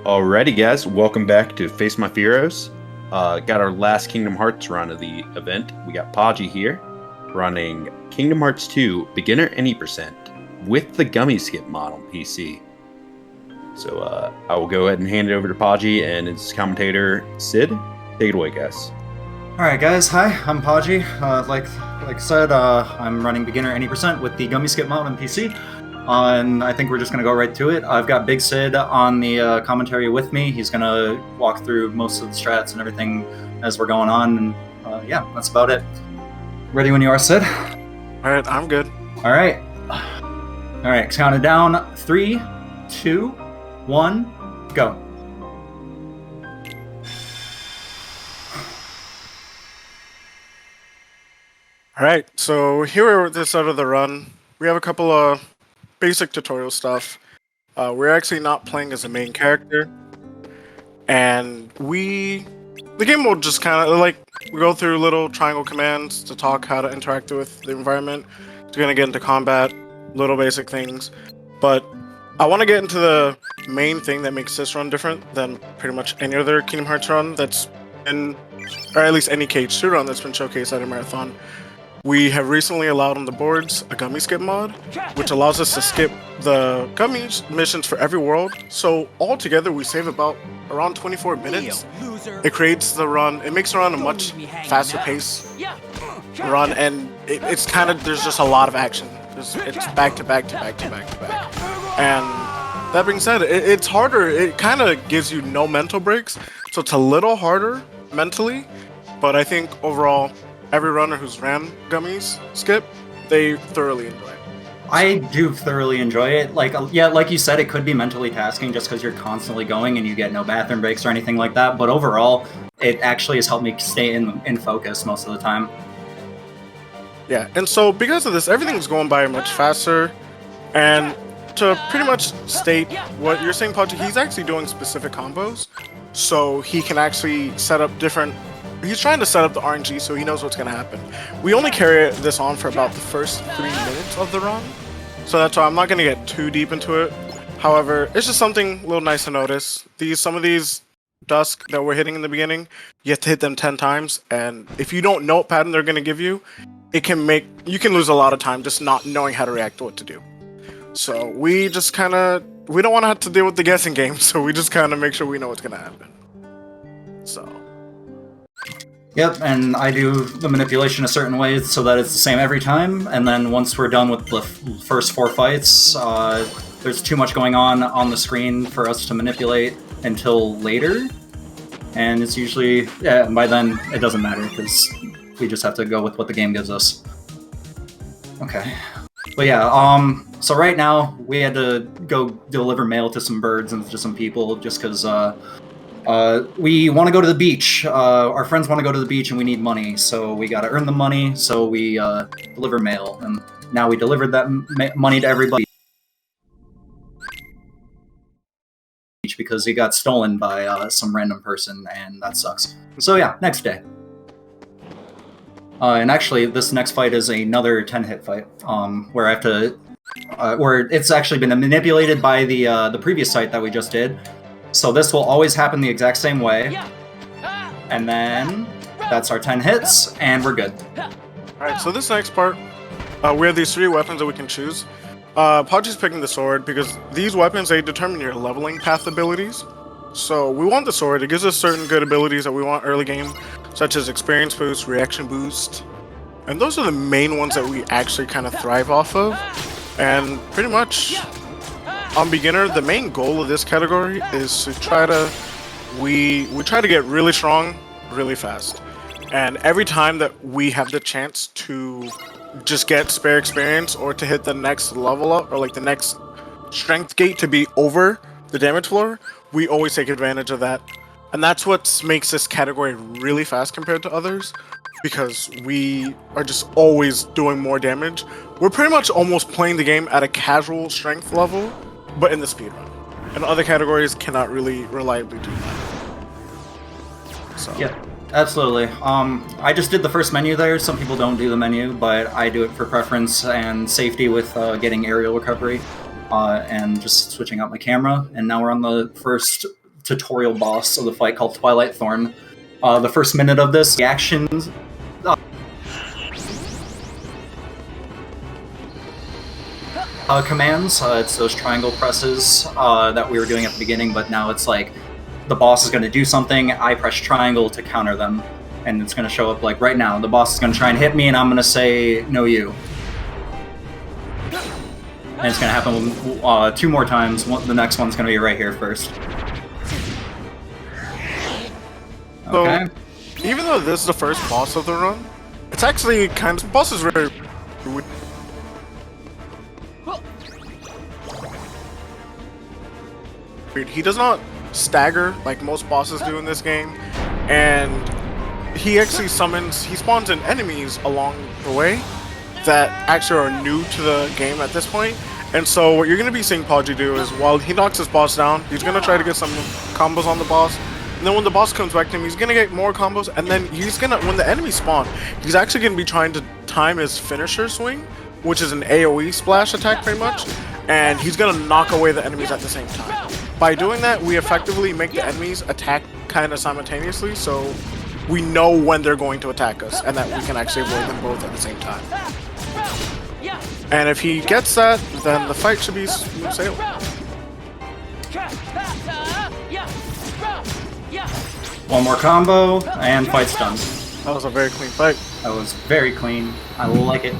Alrighty, guys, welcome back to Face My Fearows. Got our last Kingdom Hearts run of the event. We got Podgy here, running Kingdom Hearts 2 Beginner Any Percent with the Gummi skip mod on PC. So I will go ahead and hand it over to Podgy and his commentator, Sid. Take it away, guys. Alright guys, hi, I'm Podgy. Like I said, I'm running Beginner Any Percent with the Gummi skip mod on PC. And I think we're just going to go right to it. I've got Big Sid on the commentary with me. He's going to walk through most of the strats and everything as we're going on. And yeah, that's about it. Ready when you are, Sid? Alright, I'm good. Alright. Alright, count it down. 3, 2, 1, go. Alright, so here we're at this side of the run. We have a couple of basic tutorial stuff. We're actually not playing as a main character, and the game will just kind of we go through little triangle commands to talk how to interact with the environment. We're gonna get into combat, little basic things, but I want to get into the main thing that makes this run different than pretty much any other Kingdom Hearts run that's been, or at least any KH2 run that's been showcased at a marathon. We have recently allowed on the boards a Gummi skip mod, which allows us to skip the Gummi missions for every world. So altogether, we save about around 24 minutes. It creates the run, it makes the run a much faster pace run, and it's kind of, there's just a lot of action. It's back to back to back to back to back. And that being said, it's harder. It kind of gives you no mental breaks, so it's a little harder mentally, but I think overall, every runner who's ran Gummi's skip, they thoroughly enjoy it. I do thoroughly enjoy it. Yeah, like you said, it could be mentally tasking just because you're constantly going and you get no bathroom breaks or anything like that. But overall, it actually has helped me stay in focus most of the time. Yeah, and so because of this, everything's going by much faster. And to pretty much state what you're saying, Podgy, he's actually doing specific combos. So he can actually set up different... He's trying to set up the RNG so he knows what's going to happen. We only carry this on for about the first 3 minutes of the run, so that's why I'm not going to get too deep into it. However, it's just something a little nice to notice. Some of these dusk that we're hitting in the beginning, you have to hit them 10 times, and if you don't know what pattern they're going to give you, you can lose a lot of time just not knowing how to react to what to do. So we just kind of, we don't want to have to deal with the guessing game, so we just kind of make sure we know what's going to happen. So... Yep, and I do the manipulation a certain way so that it's the same every time, and then once we're done with the first 4 fights, there's too much going on the screen for us to manipulate until later, and it's usually, by then it doesn't matter because we just have to go with what the game gives us. Okay. But yeah, so right now we had to go deliver mail to some birds and to some people just because, we want to go to the beach. Our friends want to go to the beach and we need money, so we got to earn the money, so we deliver mail. And now we delivered that money to everybody because it got stolen by some random person, and that sucks. So yeah, next day. And actually, this next fight is another 10-hit fight, where I have to... where it's actually been manipulated by the previous site that we just did. So this will always happen the exact same way. And then that's our 10 hits, and we're good. Alright, so this next part, we have these 3 weapons that we can choose. Podgy's picking the sword because these weapons, they determine your leveling path abilities. So we want the sword. It gives us certain good abilities that we want early game, such as experience boost, reaction boost. And those are the main ones that we actually kind of thrive off of. And pretty much... on beginner, the main goal of this category is to try to we try to get really strong really fast, and every time that we have the chance to just get spare experience or to hit the next level up or like the next strength gate to be over the damage floor, we always take advantage of that. And that's what makes this category really fast compared to others, because we are just always doing more damage. We're pretty much almost playing the game at a casual strength level, but in the speedrun. And other categories cannot really reliably do that. So. Yeah, absolutely. I just did the first menu there. Some people don't do the menu, but I do it for preference and safety with getting aerial recovery and just switching out my camera. And now we're on the first tutorial boss of the fight called Twilight Thorn. The first minute of this, the actions commands, it's those triangle presses that we were doing at the beginning, but now it's like the boss is going to do something, I press triangle to counter them, and it's going to show up like right now. The boss is going to try and hit me, and I'm going to say, no you. And it's going to happen 2 more times. The next one's going to be right here first. Okay. So, even though this is the first boss of the run, it's actually kind of... boss is very... weird. He does not stagger like most bosses do in this game, and he actually spawns in enemies along the way that actually are new to the game at this point. And so what you're going to be seeing Podgy do is, while he knocks his boss down, he's going to try to get some combos on the boss, and then when the boss comes back to him, he's going to get more combos, and then he's going to, when the enemies spawn, he's actually going to be trying to time his finisher swing, which is an AoE splash attack pretty much, and he's going to knock away the enemies at the same time. By doing that, we effectively make the enemies attack kind of simultaneously, so we know when they're going to attack us, and that we can actually avoid them both at the same time. And if he gets that, then the fight should be smooth sailing. One more combo, and fight's done. That was a very clean fight. That was very clean. I like it.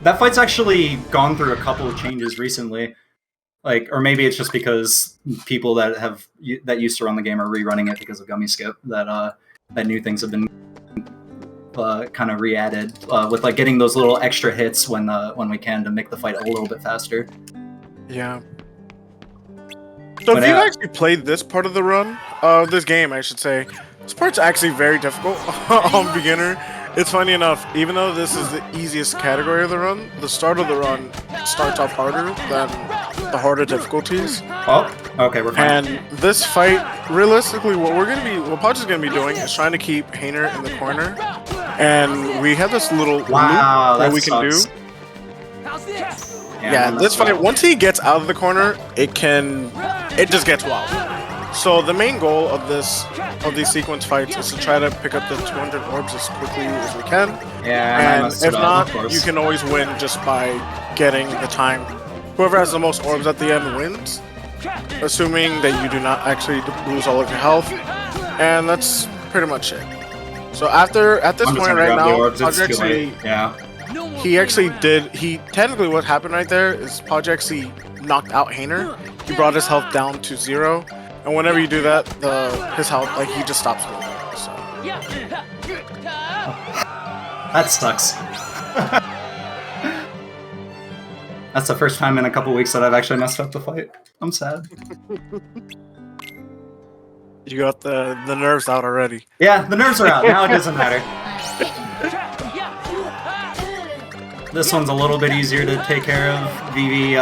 That fight's actually gone through a couple of changes recently. Like, or maybe it's just because people that used to run the game are rerunning it because of Gummi Skip, that new things have been kind of re-added with like getting those little extra hits when we can to make the fight a little bit faster. Yeah. So if you've actually played this part of the run, this game, I should say, this part's actually very difficult on beginner. It's funny enough, even though this is the easiest category of the run, the start of the run starts off harder than the harder difficulties. Oh, okay, we're fine. And this fight, realistically, what Podgy's gonna be doing is trying to keep Hainer in the corner. And we have this little loop that we can do. Yeah, this fight, once he gets out of the corner, it just gets wild. So the main goal of these sequence fights is to try to pick up the 200 orbs as quickly as we can. Yeah, and if not, you can always win just by getting the time. Whoever has the most orbs at the end wins, assuming that you do not actually lose all of your health. And that's pretty much it. So at this point right now, technically what happened right there is Podgy actually knocked out Hainer. He brought his health down to 0. And whenever you do that, his health, like, he just stops moving. So. That sucks. That's the first time in a couple weeks that I've actually messed up the fight. I'm sad. You got the nerves out already. Yeah, the nerves are out. Now it doesn't matter. This one's a little bit easier to take care of. Vivi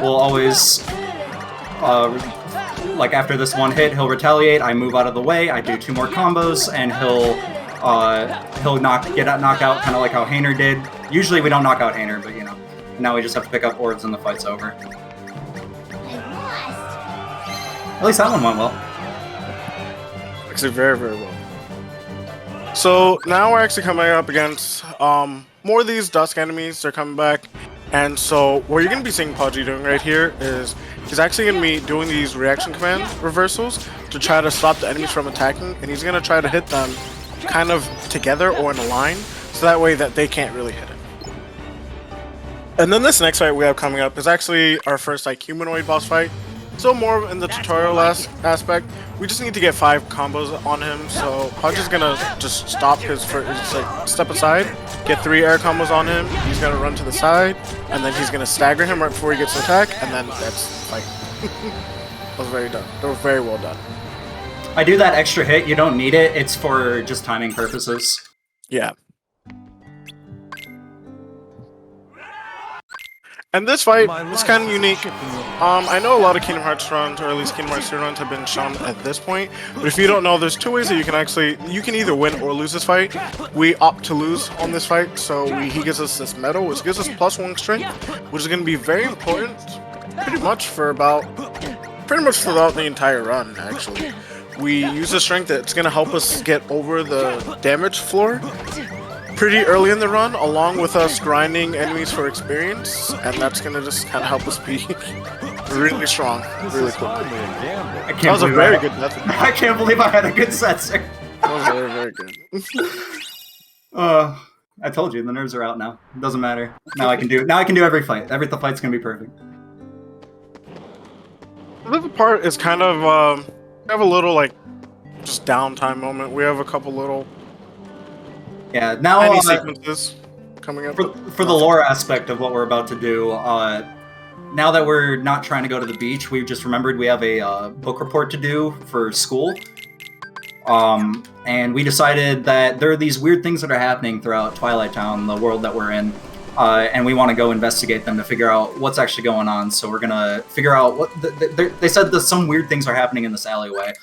will always... like after this one hit, he'll retaliate. I move out of the way. I do 2 more combos, and he'll get knocked out, kind of like how Hainer did. Usually we don't knock out Hainer, but you know, now we just have to pick up orbs and the fight's over. At least that one went well. Actually, very, very well. So now we're actually coming up against more of these Dusk enemies. They're coming back. And so what you're going to be seeing Podgy doing right here is he's actually going to be doing these reaction command reversals to try to stop the enemies from attacking, and he's going to try to hit them kind of together or in a line, so that way that they can't really hit him. And then this next fight we have coming up is actually our first like humanoid boss fight. So more in the tutorial aspect. We just need to get 5 combos on him, so Podgy's gonna just stop step aside, get 3 air combos on him, he's gonna run to the side, and then he's gonna stagger him right before he gets to attack, and then that's the fight. That was very well done. I do that extra hit, you don't need it, it's for just timing purposes. Yeah. And this fight is kind of unique. I know a lot of Kingdom Hearts runs, or at least Kingdom Hearts 2 runs, have been shown at this point. But if you don't know, there's two ways that you can either win or lose this fight. We opt to lose on this fight, so he gives us this medal, which gives us +1 strength, which is going to be very important, pretty much throughout the entire run. Actually, we use the strength that's going to help us get over the damage floor pretty early in the run, along with us grinding enemies for experience, and that's gonna just kind of help us be really strong, really quickly. That was a very good method. I can't believe I had a good set, sir. That was very, very good. I told you the nerves are out now. It doesn't matter. Now I can do every fight. Every fight's gonna be perfect. This part is kind of we have a little like just downtime moment. We have a couple little. Yeah, now tiny sequences coming up. For the lore aspect of what we're about to do, now that we're not trying to go to the beach, we've just remembered we have a book report to do for school. And we decided that there are these weird things that are happening throughout Twilight Town, the world that we're in, and we want to go investigate them to figure out what's actually going on. So we're gonna figure out what they said that some weird things are happening in this alleyway.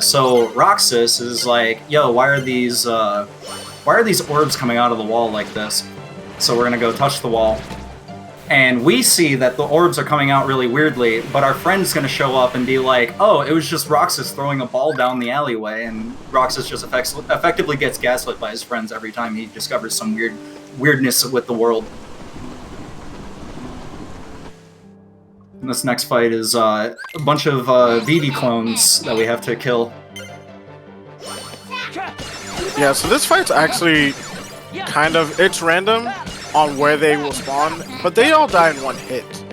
So Roxas is like, "Yo, why are these orbs coming out of the wall like this?" So we're gonna go touch the wall. And we see that the orbs are coming out really weirdly, but our friend's gonna show up and be like, "Oh, it was just Roxas throwing a ball down the alleyway," and Roxas just effectively gets gaslit by his friends every time he discovers some weirdness with the world. And this next fight is a bunch of Vivi clones that we have to kill. Yeah, so this fight's actually it's random on where they will spawn, but they all die in one hit.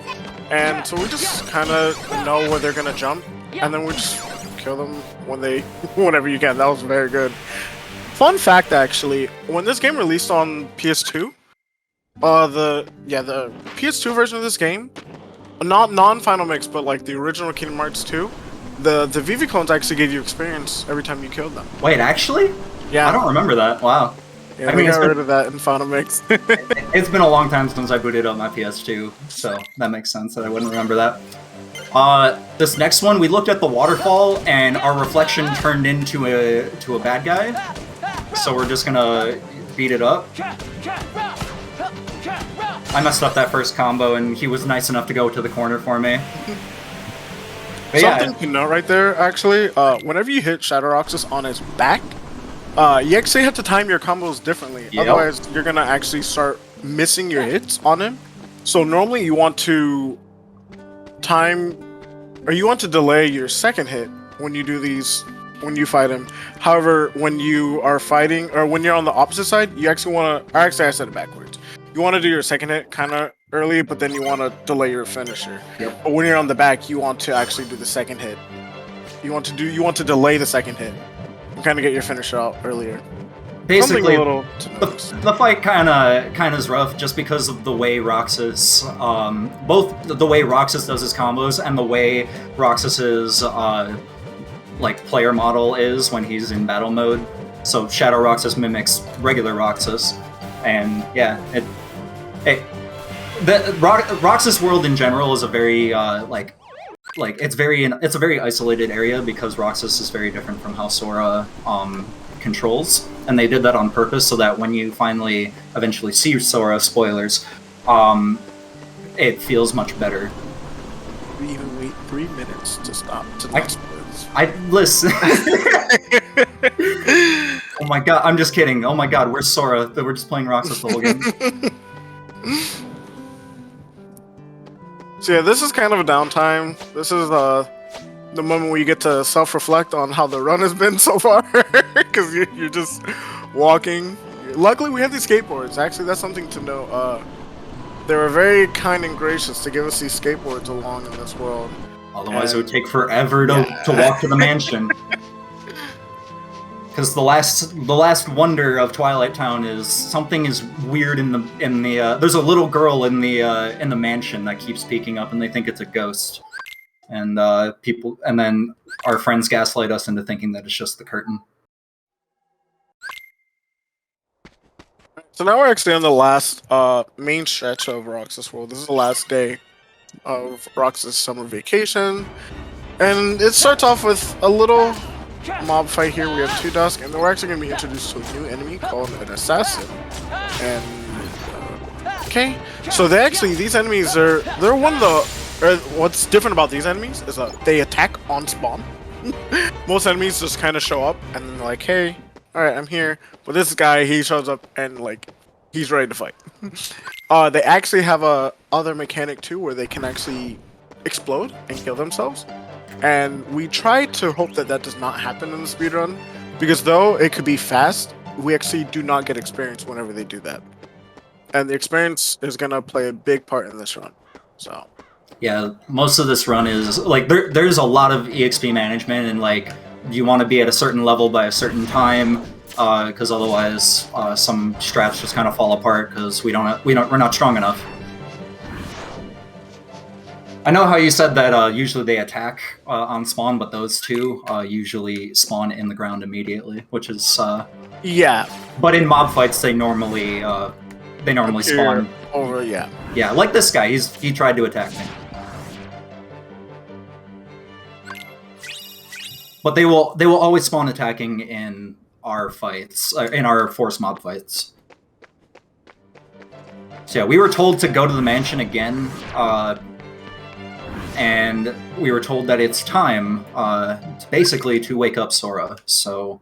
And so we just kind of know where they're going to jump, and then we just kill them whenever you can. That was very good. Fun fact, actually, when this game released on PS2, the PS2 version of this game, not non-Final Mix, but like the original Kingdom Hearts 2, the Vivi clones actually gave you experience every time you killed them. Wait, actually? Yeah. I don't remember that. Wow. Yeah, I mean, got rid of that in Final Mix. It's been a long time since I booted up my PS2, so that makes sense that I wouldn't remember that. This next one, we looked at the waterfall, and our reflection turned into a bad guy. So we're just gonna beat it up. I messed up that first combo, and he was nice enough to go to the corner for me. Something to note right there, actually, whenever you hit Shadow Roxas on his back, you actually have to time your combos differently. Yep. Otherwise, you're gonna actually start missing your hits on him. So normally you want to delay your second hit when you do these, when you fight him. However, when you are fighting, or when you're on the opposite side, you actually want to, I said it backwards. You want to do your second hit kind of early, but then you want to delay your finisher. Yep. But when you're on the back, you want to actually do the second hit. You want to delay the second hit. Kind of get your finish out earlier. Basically, the fight kind of is rough just because of the way Roxas, both the way Roxas does his combos and the way Roxas's like player model is when he's in battle mode. So Shadow Roxas mimics regular Roxas, and yeah, Roxas world in general is a very it's a very isolated area because Roxas is very different from how Sora controls, and they did that on purpose so that when you finally eventually see Sora, spoilers, it feels much better. We even wait 3 minutes to stop to spoilers. Listen. Oh my god, I'm just kidding. Oh my god, where's Sora? We're just playing Roxas the whole game. So yeah, this is kind of a downtime. This is the moment where you get to self-reflect on how the run has been so far, because you're just walking. Luckily, we have these skateboards. Actually, that's something to know. They were very kind and gracious to give us these skateboards along in this world. Otherwise, it would take forever to walk to the mansion. Because the last wonder of Twilight Town is something is weird in the there's a little girl in the mansion that keeps peeking up, and they think it's a ghost, and then our friends gaslight us into thinking that it's just the curtain. So now we're actually on the last main stretch of Roxas World. This is the last day of Roxas summer vacation. And it starts off with a little mob fight here. We have 2 Dusk, and then we're actually going to be introduced to a new enemy called an Assassin. And okay, so these enemies they're one of the what's different about these enemies is they attack on spawn. Most enemies just kind of show up and then they're like, hey, all right, I'm here. But this guy, he shows up and like he's ready to fight. They actually have a other mechanic too where they can actually explode and kill themselves. And we try to hope that that does not happen in the speedrun, because though it could be fast, we actually do not get experience whenever they do that. And the experience is going to play a big part in this run. So yeah, most of this run is like there's a lot of EXP management, and like you want to be at a certain level by a certain time, because otherwise some strats just kind of fall apart because we're not strong enough. I know how you said that usually they attack on spawn, but those 2 usually spawn in the ground immediately, which is yeah. But in mob fights, they normally spawn over. Yeah. Yeah, like this guy. He tried to attack me, but they will always spawn attacking in our fights, in our force mob fights. So yeah, we were told to go to the mansion again. And we were told that it's time, basically, to wake up Sora. So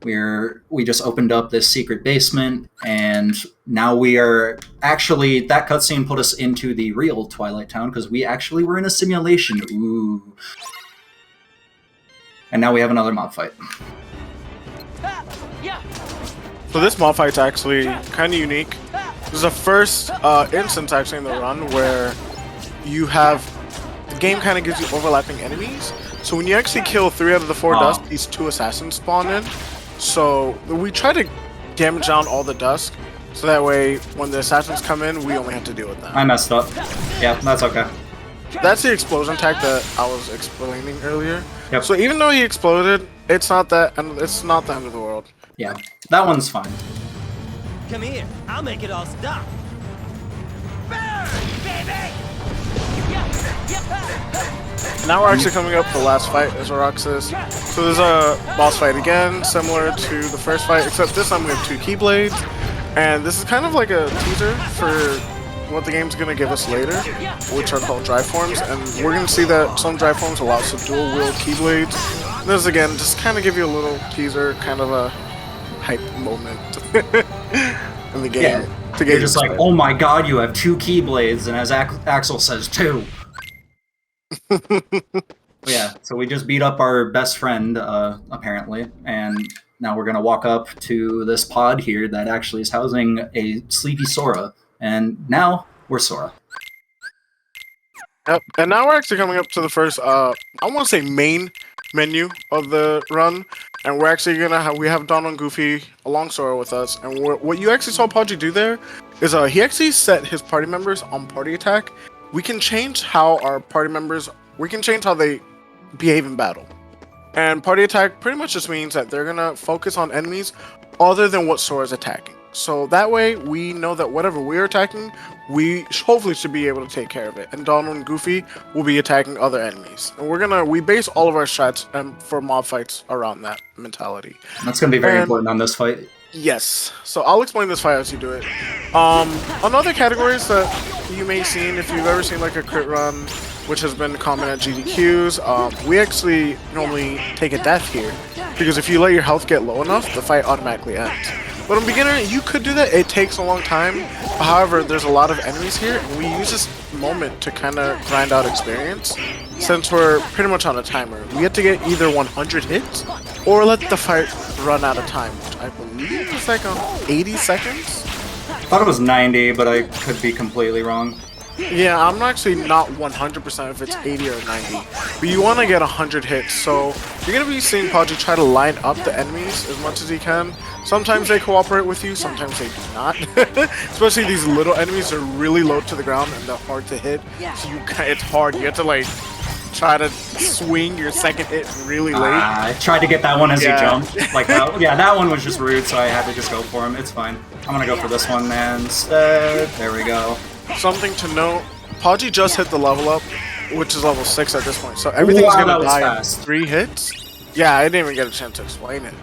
we just opened up this secret basement, and now we are actually, that cutscene put us into the real Twilight Town because we actually were in a simulation. Ooh. And now we have another mob fight. So this mob fight's actually kind of unique. This is the first instance actually in the run where you have the game kind of gives you overlapping enemies. So when you actually kill 3 out of the 4 Dusk, these 2 assassins spawn in. So we try to damage down all the Dusk, so that way when the assassins come in, we only have to deal with them. I messed up. Yeah, that's okay. That's the explosion attack that I was explaining earlier. Yep. So even though he exploded, it's not the end of the world. Yeah, that one's fine. Come here, I'll make it all stop. Burn, baby! Now we're actually coming up to the last fight as Roxas. So there's a boss fight again, similar to the first fight, except this time we have 2 Keyblades. And this is kind of like a teaser for what the game's going to give us later, which are called Drive Forms. And we're going to see that some Drive Forms allow us to dual wield Keyblades. This again, just kind of give you a little teaser, kind of a hype moment in the game. Yeah. You're just like, oh my god, you have 2 Keyblades, and as Axel says, 2. Yeah, so we just beat up our best friend, apparently, and now we're gonna walk up to this pod here that actually is housing a sleepy Sora, and now we're Sora. Yep, and now we're actually coming up to the first, I want to say main menu of the run, and we're actually gonna we have Donald and Goofy along Sora with us, and what you actually saw Podgy do there is he actually set his party members on party attack. We can change how our party members, we can change how they behave in battle. And party attack pretty much just means that they're gonna focus on enemies other than what Sora's attacking. So that way we know that whatever we're attacking, we hopefully should be able to take care of it. And Donald and Goofy will be attacking other enemies. And we base all of our strats for mob fights around that mentality. That's gonna be very important on this fight. Yes. So I'll explain this fight as you do it. On other categories that you may have seen, if you've ever seen like a crit run, which has been common at GDQs, we actually normally take a death here, because if you let your health get low enough, the fight automatically ends. But on beginner, you could do that. It takes a long time. However, there's a lot of enemies here, and we use this moment to kind of grind out experience. Since we're pretty much on a timer, we have to get either 100 hits or let the fight run out of time, which I believe is like 80 seconds. I thought it was 90, but I could be completely wrong. Yeah, I'm actually not 100% if it's 80 or 90, but you want to get 100 hits, so you're going to be seeing Podgy try to line up the enemies as much as he can. Sometimes they cooperate with you, sometimes they do not. Especially these little enemies are really low to the ground and they're hard to hit, so it's hard. You have to like try to swing your second hit really late. I tried to get that one as Yeah. he jumped. Like that. Yeah, that one was just rude, so I had to just go for him. It's fine. I'm gonna go for this one instead. There we go. Something to note, Podgy just hit the level up, which is level 6 at this point, so everything's Wow, that gonna was die fast. in 3 hits. Yeah, I didn't even get a chance to explain it.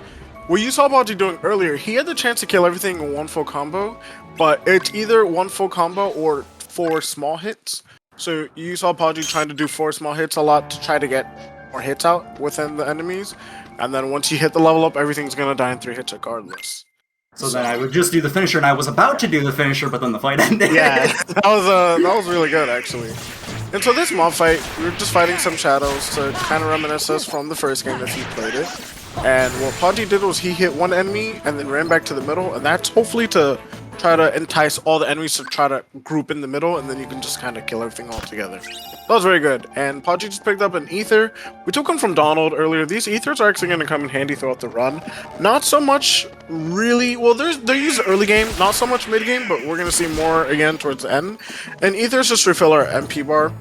What you saw Podgy doing earlier, he had the chance to kill everything in one full combo, but it's either one full combo or 4 small hits. So you saw Podgy trying to do 4 small hits a lot to try to get more hits out within the enemies, and then once you hit the level up, everything's gonna die in 3 hits regardless. So then I would just do the finisher, and I was about to do the finisher, but then the fight ended. Yeah, that was really good actually. And so this mob fight, we were just fighting some shadows to kind of reminisce us from the first game if you played it. And what Podgy did was he hit one enemy and then ran back to the middle, and that's hopefully to try to entice all the enemies to try to group in the middle, and then you can just kind of kill everything all together. That was very good. And Podgy just picked up an ether. We took one from Donald earlier. These ethers are actually going to come in handy throughout the run. Not so much really, well, they're used early game, not so much mid game, but we're going to see more again towards the end. And ethers just refill our MP bar.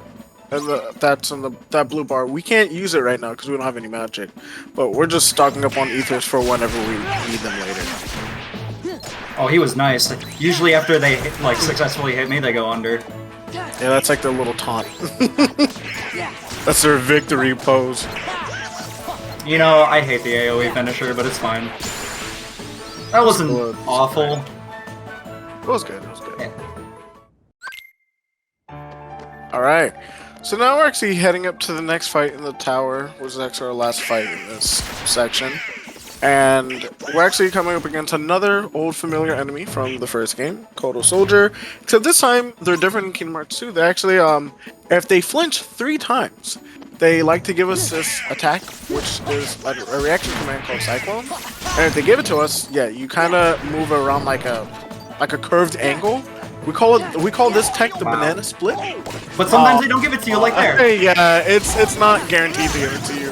And that's in that blue bar. We can't use it right now because we don't have any magic. But we're just stocking up on ethers for whenever we need them later. Oh, he was nice. Usually after they like successfully hit me, they go under. Yeah, that's like their little taunt. That's their victory pose. You know, I hate the AoE finisher, but it's fine. That wasn't awful. It was good. It was good. Alright. So now we're actually heading up to the next fight in the tower, which is actually our last fight in this section. And we're actually coming up against another old familiar enemy from the first game, Kodo Soldier. Except this time, they're different in Kingdom Hearts 2. They actually, if they flinch 3 times, they like to give us this attack, which is a reaction command called Cyclone. And if they give it to us, yeah, you kind of move around like a curved angle. We call this tech the banana split. But sometimes they don't give it to you like there. Yeah, it's not guaranteed to give it to you.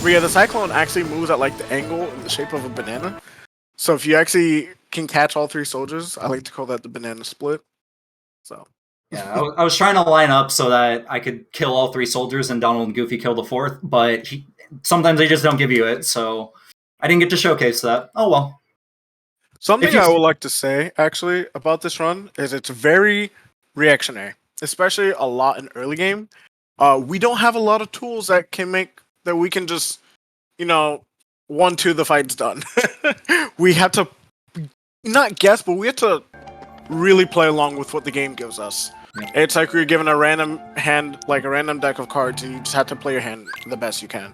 But yeah, the Cyclone actually moves at like the angle in the shape of a banana. So if you actually can catch all 3 soldiers, I like to call that the banana split. So Yeah, I was trying to line up so that I could kill all 3 soldiers and Donald and Goofy kill the 4th, but sometimes they just don't give you it, so I didn't get to showcase that. Oh well. something I would like to say actually about this run is it's very reactionary, especially a lot in early game. We don't have a lot of tools that we can just, 1-2 the fight's done. We have to not guess, but we have to really play along with what the game gives us. Yeah. It's like you're given a random hand, like a random deck of cards, and you just have to play your hand the best you can.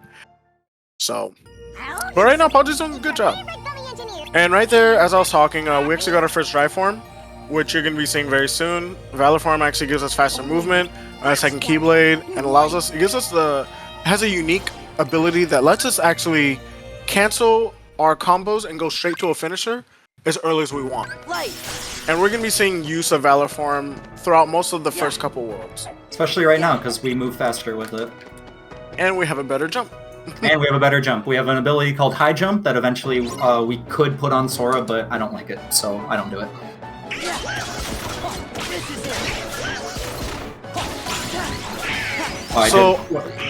So, but right now, Podgy's doing a good job. And right there, as I was talking, we actually got our first Dry Form, which you're going to be seeing very soon. Valor Form actually gives us faster movement, second Keyblade, and has a unique ability that lets us actually cancel our combos and go straight to a finisher as early as we want. And we're going to be seeing use of Valor Form throughout most of the first couple worlds. Especially right now, because we move faster with it. And we have a better jump. And we have a better jump. We have an ability called High Jump that eventually we could put on Sora, but I don't like it, so I don't do it.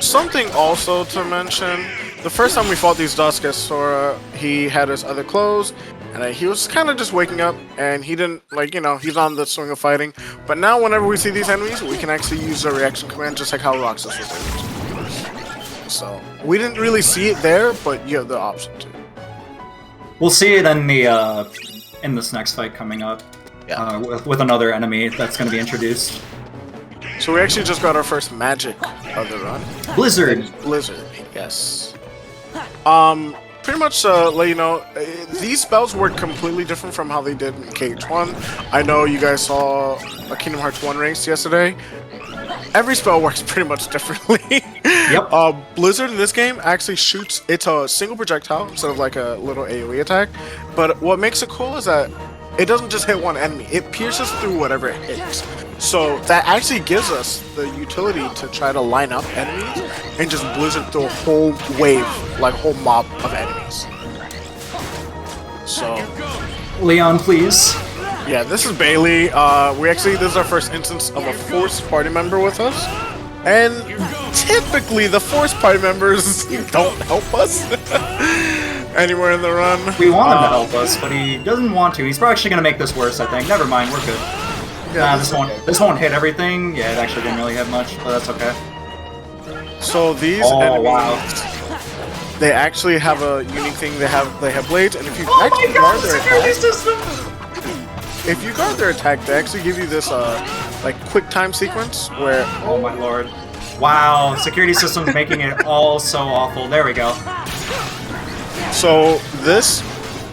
Something also to mention, the first time we fought these Dusk as Sora, he had his other clothes, and he was kind of just waking up, and he didn't, he's on the swing of fighting. But now whenever we see these enemies, we can actually use the reaction command just like how Roxas was able to. So, we didn't really see it there, but you have the option to. We'll see it in this next fight coming up. Yeah. With another enemy that's going to be introduced. So we actually just got our first magic of the run. Blizzard, yes. Pretty much to let you know, these spells work completely different from how they did in KH1. I know you guys saw a Kingdom Hearts 1 race yesterday. Every spell works pretty much differently. Yep. Blizzard in this game actually shoots, it's a single projectile instead of like a little AoE attack. But what makes it cool is that it doesn't just hit one enemy, it pierces through whatever it hits. So that actually gives us the utility to try to line up enemies and just blizzard through a whole wave, like a whole mob of enemies. So, Leon, please. yeah, this is Bailey. This is our first instance of a forced party member with us. And typically the Force Party members don't help us anywhere in the run. We want him to help us, but he doesn't want to. He's probably actually gonna make this worse, I think. Never mind, we're good. Yeah, this won't hit everything. Yeah, it actually didn't really have much, but that's okay. So these enemies, they actually have a unique thing. They have blades, and if you actually guard their attack, if you guard their attack, they actually give you this like quick time sequence where. Oh my lord! Wow, security systems making it all so awful. There we go. So this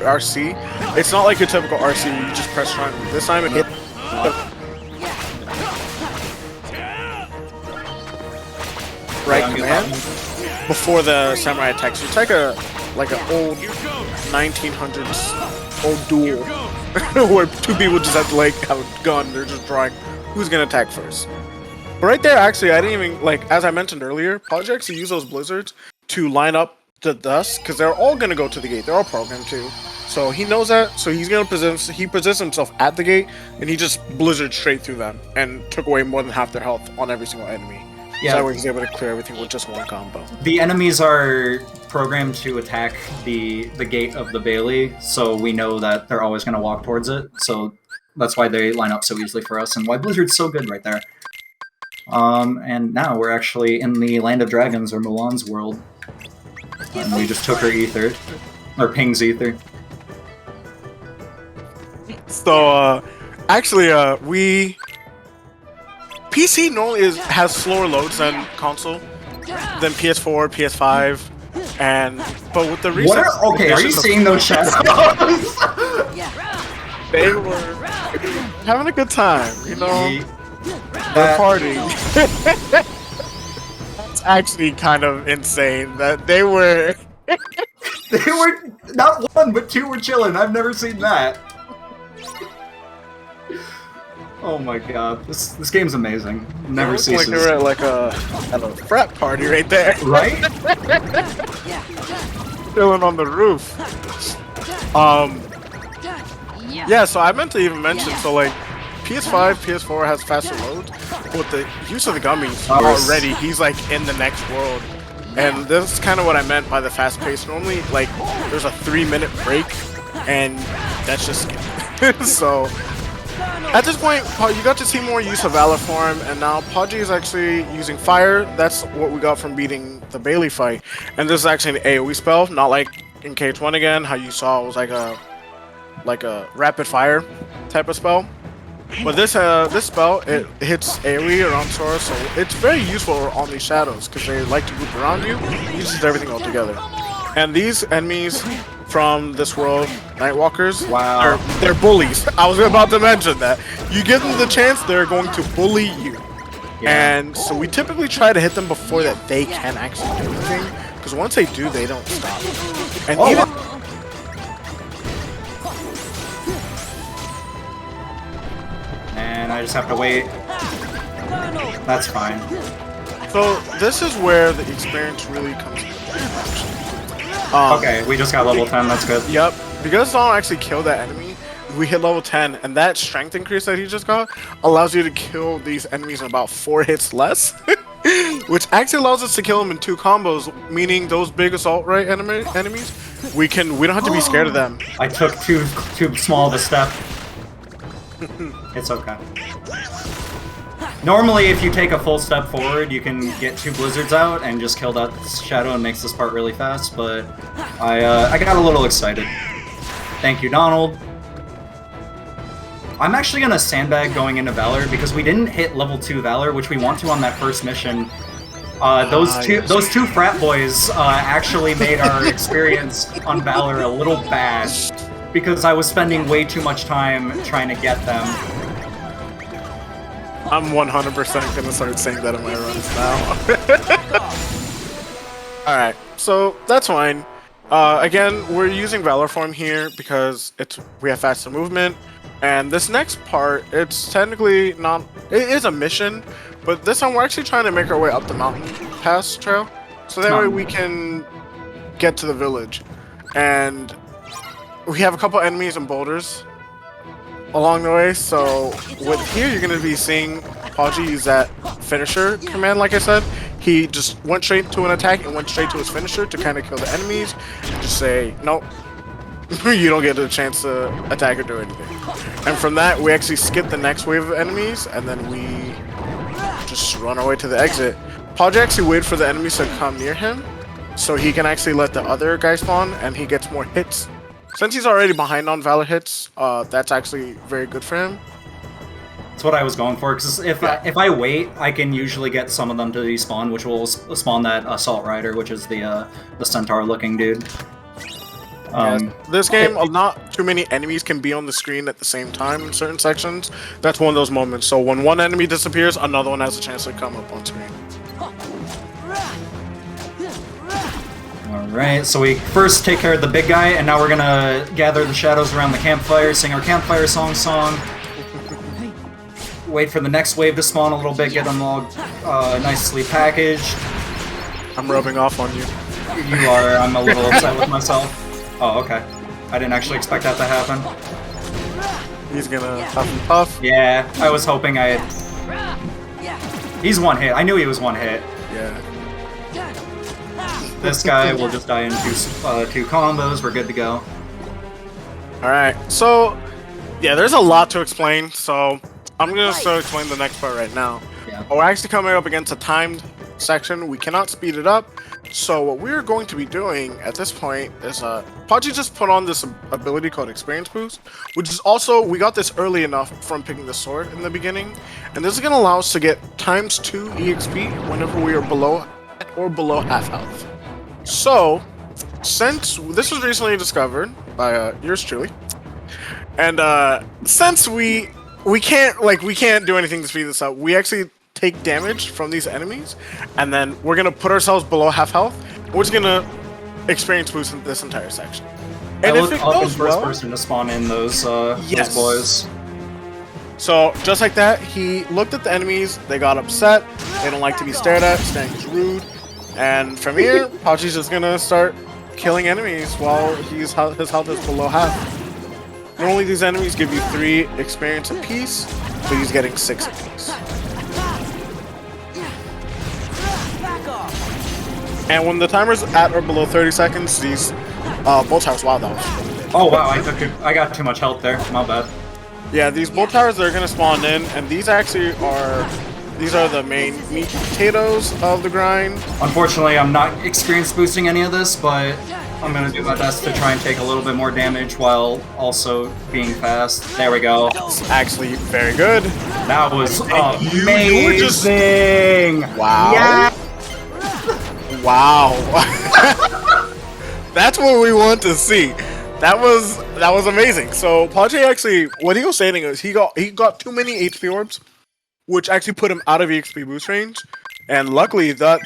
RC, it's not like your typical RC where you just press triangle. This time it hit. Right command before the samurai attacks. You take an old 1900s old duel where two people just have to like have a gun. They're just drawing who's gonna attack first. But right there, actually, I didn't even like as I mentioned earlier. Podgy actually use those blizzards to line up the dust because they're all gonna go to the gate. They're all programmed too. So he knows that. So he's gonna positions himself at the gate and he just blizzard straight through them and took away more than half their health on every single enemy. Yeah. So that way he's able to clear everything with just one combo. The enemies are programmed to attack the gate of the Bailey, so we know that they're always going to walk towards it. So that's why they line up so easily for us, and why Blizzard's so good right there. And now we're actually in the Land of Dragons, or Mulan's world. And we just took her ether. Or Ping's ether. So, actually, we... PC normally has slower loads than console, than PS4, PS5, but with the recent... are you seeing those shadows? They were having a good time, you know? They're partying. That's actually kind of insane that they were... They were, not one, but two were chilling. I've never seen that. Oh my god, this game's amazing. Never ceases. Like they were at at a frat party right there. Right? Chilling on the roof. Yeah, so I meant to even mention, so like PS5, PS4 has faster loads, with the use of the gummies already, he's like in the next world. And this is kind of what I meant by the fast pace. Normally, like, there's a 3-minute break, and that's just it. So, at this point, you got to see more use of Valor form, and now Podgy is actually using fire. That's what we got from beating the Bailey fight. And this is actually an AoE spell, not like in KH1 again, how you saw it was like a rapid fire type of spell. But this spell, it hits AoE around Sora, so it's very useful on these shadows because they like to group around you. It uses everything all together. And these enemies from this world, Nightwalkers, wow, they're bullies. I was about to mention that. You give them the chance, they're going to bully you. Yeah. And so we typically try to hit them before that they can actually do anything, because once they do, they don't stop. And And I just have to wait. That's fine. So this is where the experience really comes into play. Okay, we just got level 10, that's good. Yep, because Don actually killed that enemy, we hit level 10, and that strength increase that he just got allows you to kill these enemies in about 4 hits less. Which actually allows us to kill them in 2 combos, meaning those big assault right enemies, we don't have to be scared of them. I took too small of a step. It's okay. Normally, if you take a full step forward, you can get 2 blizzards out and just kill that shadow and makes this part really fast, but I got a little excited. Thank you, Donald. I'm actually gonna sandbag going into Valor because we didn't hit level 2 Valor, which we want to on that first mission. Those two frat boys actually made our experience on Valor a little bad because I was spending way too much time trying to get them. I'm 100% gonna start saying that in my runs now. Alright, so that's fine. Again, we're using Valor form here because we have faster movement. And this next part, it's technically not... It is a mission, but this time we're actually trying to make our way up the mountain pass trail. So that way we can get to the village. And we have a couple enemies and boulders along the way. So with here, you're going to be seeing Podgy used that finisher command, like I said, he just went straight to an attack and went straight to his finisher to kind of kill the enemies. Just say, nope, you don't get a chance to attack or do anything. And from that, we actually skip the next wave of enemies, and then we just run our way to the exit. Podgy actually waited for the enemies to come near him, so he can actually let the other guy spawn, and he gets more hits. Since he's already behind on Valor hits, that's actually very good for him. That's what I was going for, because if I wait, I can usually get some of them to despawn, which will spawn that Assault Rider, which is the Centaur-looking dude. This game, not too many enemies can be on the screen at the same time in certain sections. That's one of those moments. So when one enemy disappears, another one has a chance to come up on screen. Alright, so we first take care of the big guy, and now we're gonna gather the shadows around the campfire, sing our campfire song. Wait for the next wave to spawn a little bit, get them all nicely packaged. I'm rubbing off on you. You are. I'm a little upset with myself. Oh, okay. I didn't actually expect that to happen. He's gonna tough and tough. Yeah, I was hoping I had... He's one hit. I knew he was one hit. Yeah. This guy will just die in two combos. We're good to go. Alright, so... yeah, there's a lot to explain, so... I'm gonna start explain the next part right now. Yeah. We're actually coming up against a timed section. We cannot speed it up. So what we're going to be doing at this point is Podgy just put on this ability called Experience Boost, which is also, we got this early enough from picking the sword in the beginning, and this is gonna allow us to get ×2 EXP whenever we are below half health. So, since this was recently discovered by yours truly, and since we can't do anything to speed this up. We actually take damage from these enemies, and then we're gonna put ourselves below half health. We're just gonna experience boost in this entire section. And if it goes first well, person to spawn in those yes. boys. So just like that, he looked at the enemies. They got upset. They don't like to be stared at. Staring is rude. And from here, Podgy's just gonna start killing enemies while his health is below half. Normally these enemies give you 3 experience apiece, but he's getting 6 apiece. And when the timer's at or below 30 seconds, these bolt towers, wow, that was really big. Oh wow, I got too much health there, my bad. Yeah, these bolt towers are gonna spawn in, and these are the main meat and potatoes of the grind. Unfortunately, I'm not experience boosting any of this, but I'm gonna do my best to try and take a little bit more damage while also being fast. There we go. It's actually very good. That was amazing! Wow. Yeah. Wow. That's what we want to see. That was amazing. So Podgy actually, what he was saying is he got too many HP orbs, which actually put him out of EXP boost range. And luckily that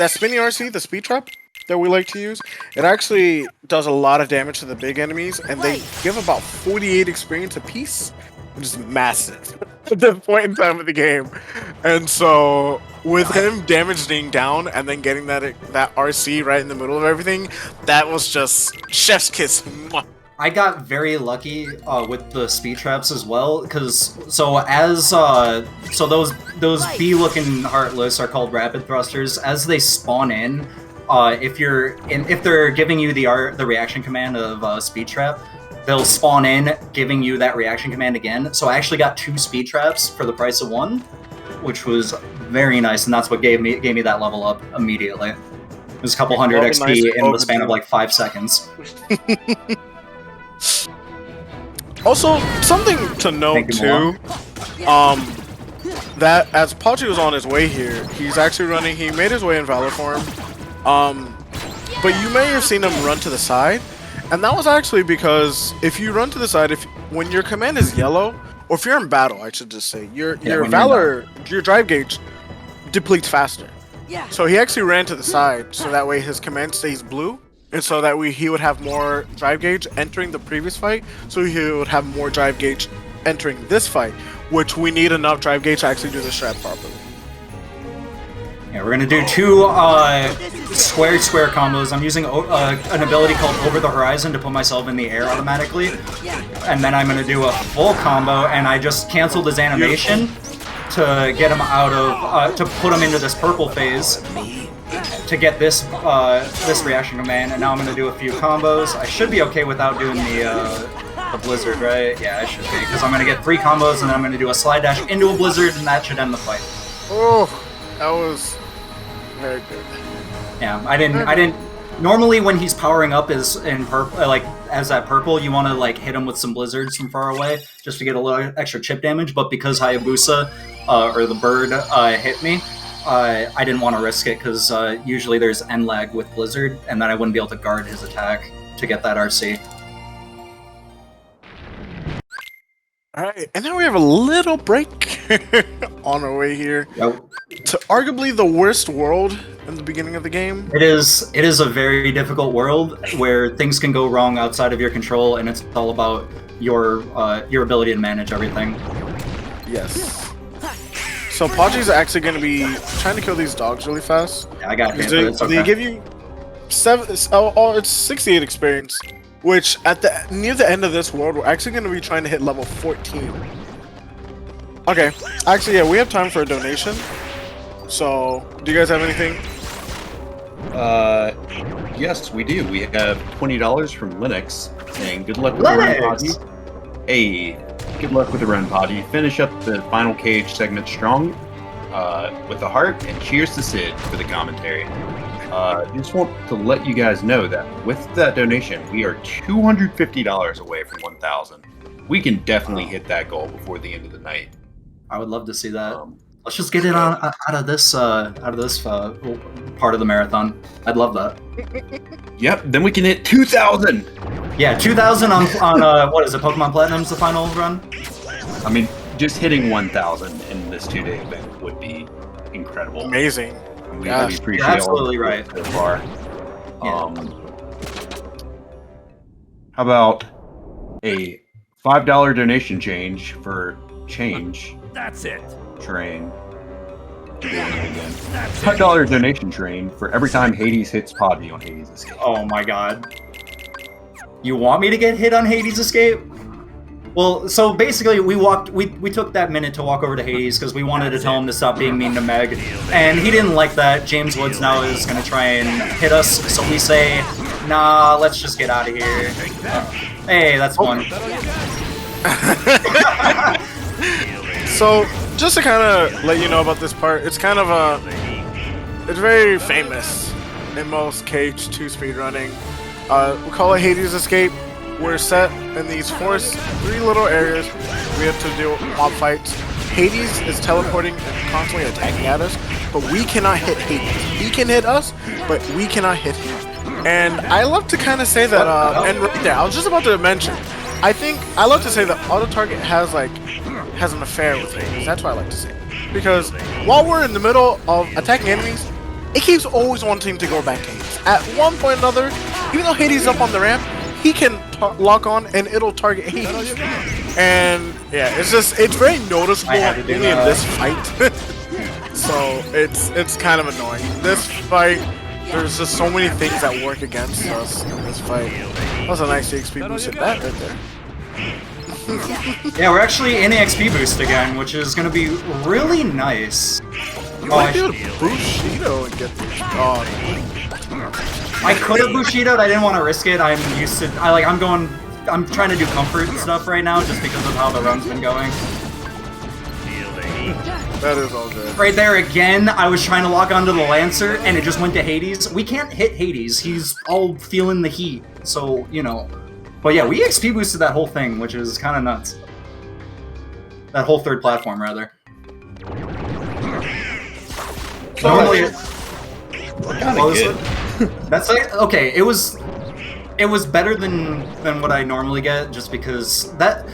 spinny RC, the speed trap that we like to use, it actually does a lot of damage to the big enemies, and they give about 48 experience apiece, which is massive at this point in time of the game. And so with him damage being down and then getting that RC right in the middle of everything, that was just chef's kiss. I got very lucky with the speed traps as well, because those bee-looking heartless are called rapid thrusters. As they spawn in, if they're giving you the reaction command of speed trap, they'll spawn in giving you that reaction command again. So I actually got 2 speed traps for the price of 1, which was very nice, and that's what gave me that level up immediately. It was a couple hundred XP in the span of like 5 seconds. Also, something to note too, that as Podgy was on his way here, he made his way in Valor form, but you may have seen him run to the side, and that was actually because if you run to the side, when your command is yellow, or if you're in battle, I should just say, your Valor, your drive gauge depletes faster. So he actually ran to the side, so that way his command stays blue, and so that way he would have more drive gauge entering the previous fight, so he would have more drive gauge entering this fight, which we need enough drive gauge to actually do the strat properly. Yeah, we're gonna do 2 square combos. I'm using an ability called Over the Horizon to put myself in the air automatically, and then I'm gonna do a full combo, and I just canceled his animation. to get him out of to put him into this purple phase to get this this reaction command, and now I'm gonna do a few combos. I should be okay without doing the blizzard, right? Yeah, I should be, because I'm gonna get 3 combos and then I'm gonna do a slide dash into a blizzard, and that should end the fight. Oh, that was very good. Yeah, I didn't. Normally, when he's powering up is in purple, like as that purple, you want to like hit him with some blizzards from far away just to get a little extra chip damage. But because Hayabusa or the bird hit me, I didn't want to risk it because usually there's end lag with blizzard, and then I wouldn't be able to guard his attack to get that RC. All right, and now we have a little break on our way here to arguably the worst world in the beginning of the game. It is a very difficult world where things can go wrong outside of your control, and it's all about your ability to manage everything. Yes. So Podgy's actually going to be trying to kill these dogs really fast. Yeah, I got him. It's okay. They give you it's 68 experience, which near the end of this world, we're actually going to be trying to hit level 14. Okay, actually, yeah, we have time for a donation. So, do you guys have anything? Yes, we do. We have $20 from Linux saying good luck with the run, Podgy. Hey, good luck with the run, Podgy. Finish up the final cage segment strong with a heart, and cheers to Sid for the commentary. Just want to let you guys know that with that donation, we are $250 away from 1,000. We can definitely hit that goal before the end of the night. I would love to see that. Let's just get it out of this part of the marathon. I'd love that. Yep. Then we can hit 2,000. Yeah, 2,000 on what is it? Pokemon Platinum's the final run. I mean, just hitting 1,000 in this 2-day event would be incredible. Amazing. We really appreciate you're absolutely right so far. Yeah. How about a $5 donation change for change? That's it. Train. Again. $5 donation train for every time Hades hits Podgy on Hades Escape. Oh my god. You want me to get hit on Hades Escape? Well, so basically we took that minute to walk over to Hades because we wanted to tell him to stop being mean to Meg, and he didn't like that. James Woods now is going to try and hit us, so we say, nah, let's just get out of here. Hey, that's one. So, just to kind of let you know about this part, it's kind of it's very famous in most KH2 speedrunning. We call it Hades Escape. We're set in these 3 little areas. We have to do mob fights. Hades is teleporting and constantly attacking at us, but we cannot hit Hades. He can hit us, but we cannot hit him. And I love to kind of say that, and right there, I was just about to mention, I love to say that auto target has an affair with Hades. That's what I like to say. Because while we're in the middle of attacking enemies, it keeps always wanting to go back to Hades. At one point or another, even though Hades is up on the ramp, he can lock on and it'll target Hades. And yeah, it's very noticeable only in this fight. So it's kind of annoying. This fight, there's just so many things that work against us in this fight. That was a nice XP boost at that right there. Yeah, we're actually in the XP boost again, which is going to be really nice. I could have Bushido and get this. I could have Bushido'd, I didn't want to risk it. I'm used to, I'm trying to do comfort and stuff right now just because of how the run's been going. That is all good. Right there again, I was trying to lock onto the Lancer and it just went to Hades. We can't hit Hades, he's all feeling the heat, so, you know. But yeah, we XP boosted that whole thing, which is kind of nuts. That whole third platform, rather. Normally, that's like, okay. It was better than what I normally get, just because that.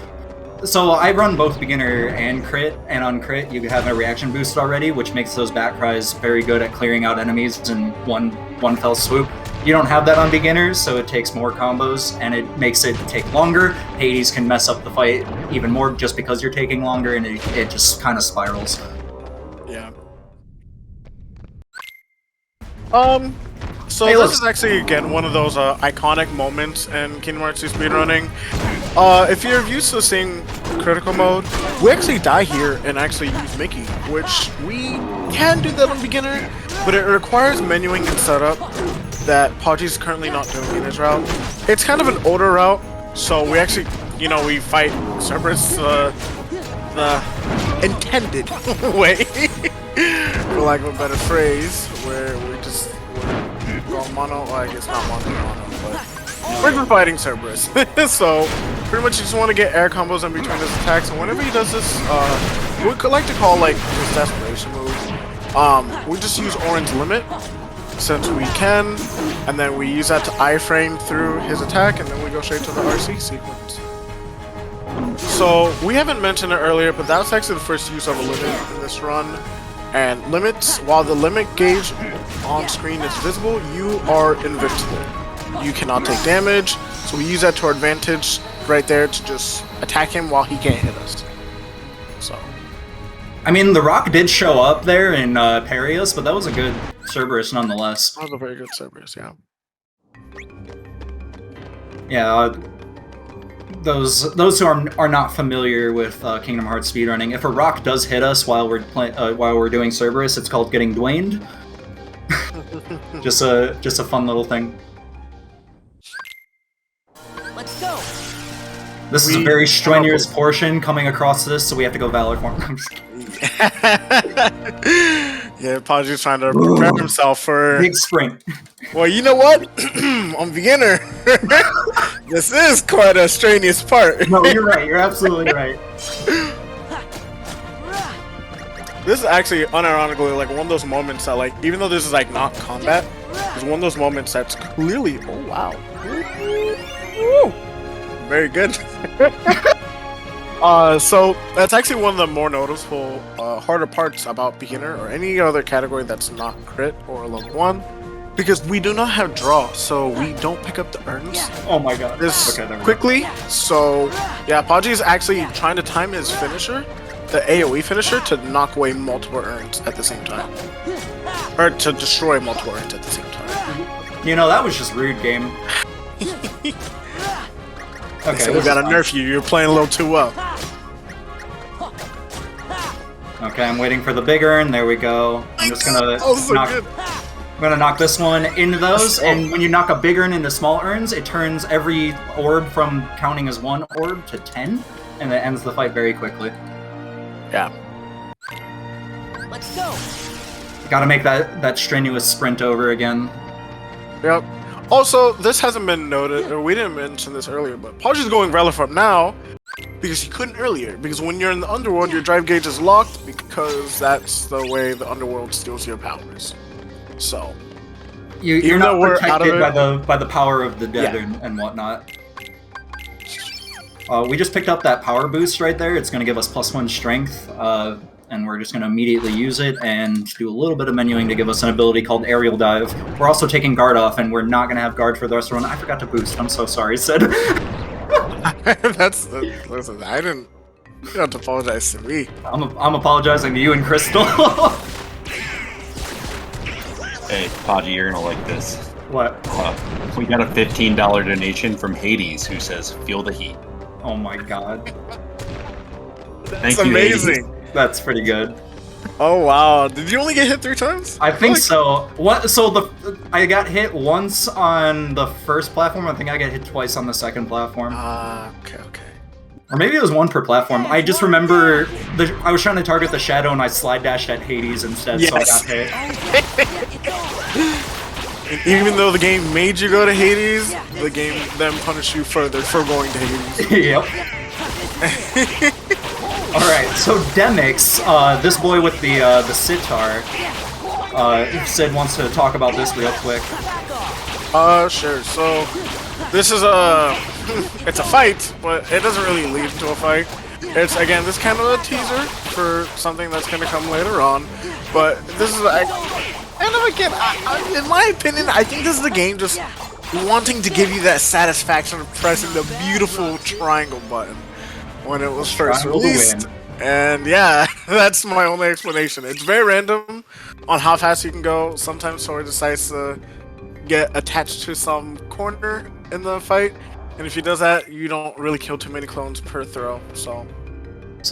So I run both beginner and crit, and on crit you have a reaction boost already, which makes those bat cries very good at clearing out enemies in one fell swoop. You don't have that on beginners, so it takes more combos, and it makes it take longer. Hades can mess up the fight even more just because you're taking longer, and it just kind of spirals. Yeah. So hey, this is actually, again, one of those iconic moments in Kingdom Hearts 2 speedrunning. If you're used to seeing critical mode, we actually die here and actually use Mickey, which we can do that on beginner, but it requires menuing and setup that Podgy's currently not doing in his route. It's kind of an older route, so we actually, we fight Cerberus the intended way, for lack of a better phrase, where we just go mono. Well, I guess not mono, but we're just fighting Cerberus. So pretty much you just want to get air combos in between his attacks, and whenever he does this, we could like to call like his desperation move. We just use Orange Limit since we can, and then we use that to iframe through his attack, and then we go straight to the RC sequence. So we haven't mentioned it earlier, but that's actually the first use of a limit in this run. And limits, while the limit gauge on screen is visible, you are invincible. You cannot take damage, so we use that to our advantage right there to just attack him while he can't hit us. So, I mean, the rock did show up there and parry us, but that was a good Cerberus nonetheless. that was a very good Cerberus, yeah. Yeah, those who are not familiar with Kingdom Hearts speedrunning, if a rock does hit us while we're doing Cerberus, it's called getting dwaned. just a fun little thing. Let's go. This is a very strenuous portion coming across this, so we have to go Valor form. I'm just kidding. Yeah, Podgy's trying to prepare himself for Big sprint. Well, you know what? On beginner, this is quite a strenuous part. No, you're right. You're absolutely right. This is actually, unironically, like one of those moments that, like, even though this is like not combat, it's one of those moments that's clearly, oh wow, woo, very good. So that's actually one of the more noticeable, harder parts about beginner or any other category that's not crit or level 1, because we do not have draw, so we don't pick up the urns. Oh my god. This Okay, there we go. quickly. So yeah, Podgy is actually trying to time his finisher, the AoE finisher, to knock away multiple urns at the same time, or to destroy multiple urns at the same time. You know, that was just rude, game. Okay, So we gotta nerf you. You're playing a little too well. Okay, I'm waiting for the big urn. There we go. I'm just gonna Oh, so knock. good. I'm gonna knock this one into those, and when you knock a big urn into small urns, it turns every orb from counting as one orb to 10, and it ends the fight very quickly. Yeah. Let's go. Gotta make that strenuous sprint over again. Yep. Also, this hasn't been noted, or we didn't mention this earlier, but Podgy's going Relic up now because he couldn't earlier. Because when you're in the underworld, your drive gauge is locked because that's the way the underworld steals your powers. So, You're Even not though we're out of protected by the power of the dead Yeah. and whatnot. We just picked up that power boost right there. It's gonna give us +1 strength, and we're just gonna immediately use it and do a little bit of menuing to give us an ability called Aerial Dive. We're also taking guard off, and we're not gonna have guard for the rest of the run. I forgot to boost. I'm so sorry, Sid. listen, I didn't. You don't have to apologize to me. I'm apologizing to you and Crystal. Hey, Podgy, you're gonna like this. What? We got a $15 donation from Hades who says, "Feel the heat." Oh my god. That's Thank you, amazing. That's pretty good. Oh wow! Did you only get hit 3 times? I think so. What? So I got hit once on the first platform. I think I got hit twice on the second platform, Okay. or maybe it was one per platform. I just remember I was trying to target the shadow and I slide dashed at Hades instead, so I Yes. got hit. And even though the game made you go to Hades, the game then punished you further for going to Hades. Yep. All right. So Demix, this boy with the sitar, Sid wants to talk about this real quick. Sure. So this is it's a fight, but it doesn't really lead to a fight. It's again this kind of a teaser for something that's gonna come later on. But this is again, in my opinion, I think this is the game just wanting to give you that satisfaction of pressing the beautiful triangle button when it was first Triangle to released. win. And yeah, that's my only explanation. It's very random on how fast you can go. Sometimes Sora decides to get attached to some corner in the fight, And if he does that, you don't really kill too many clones per throw. So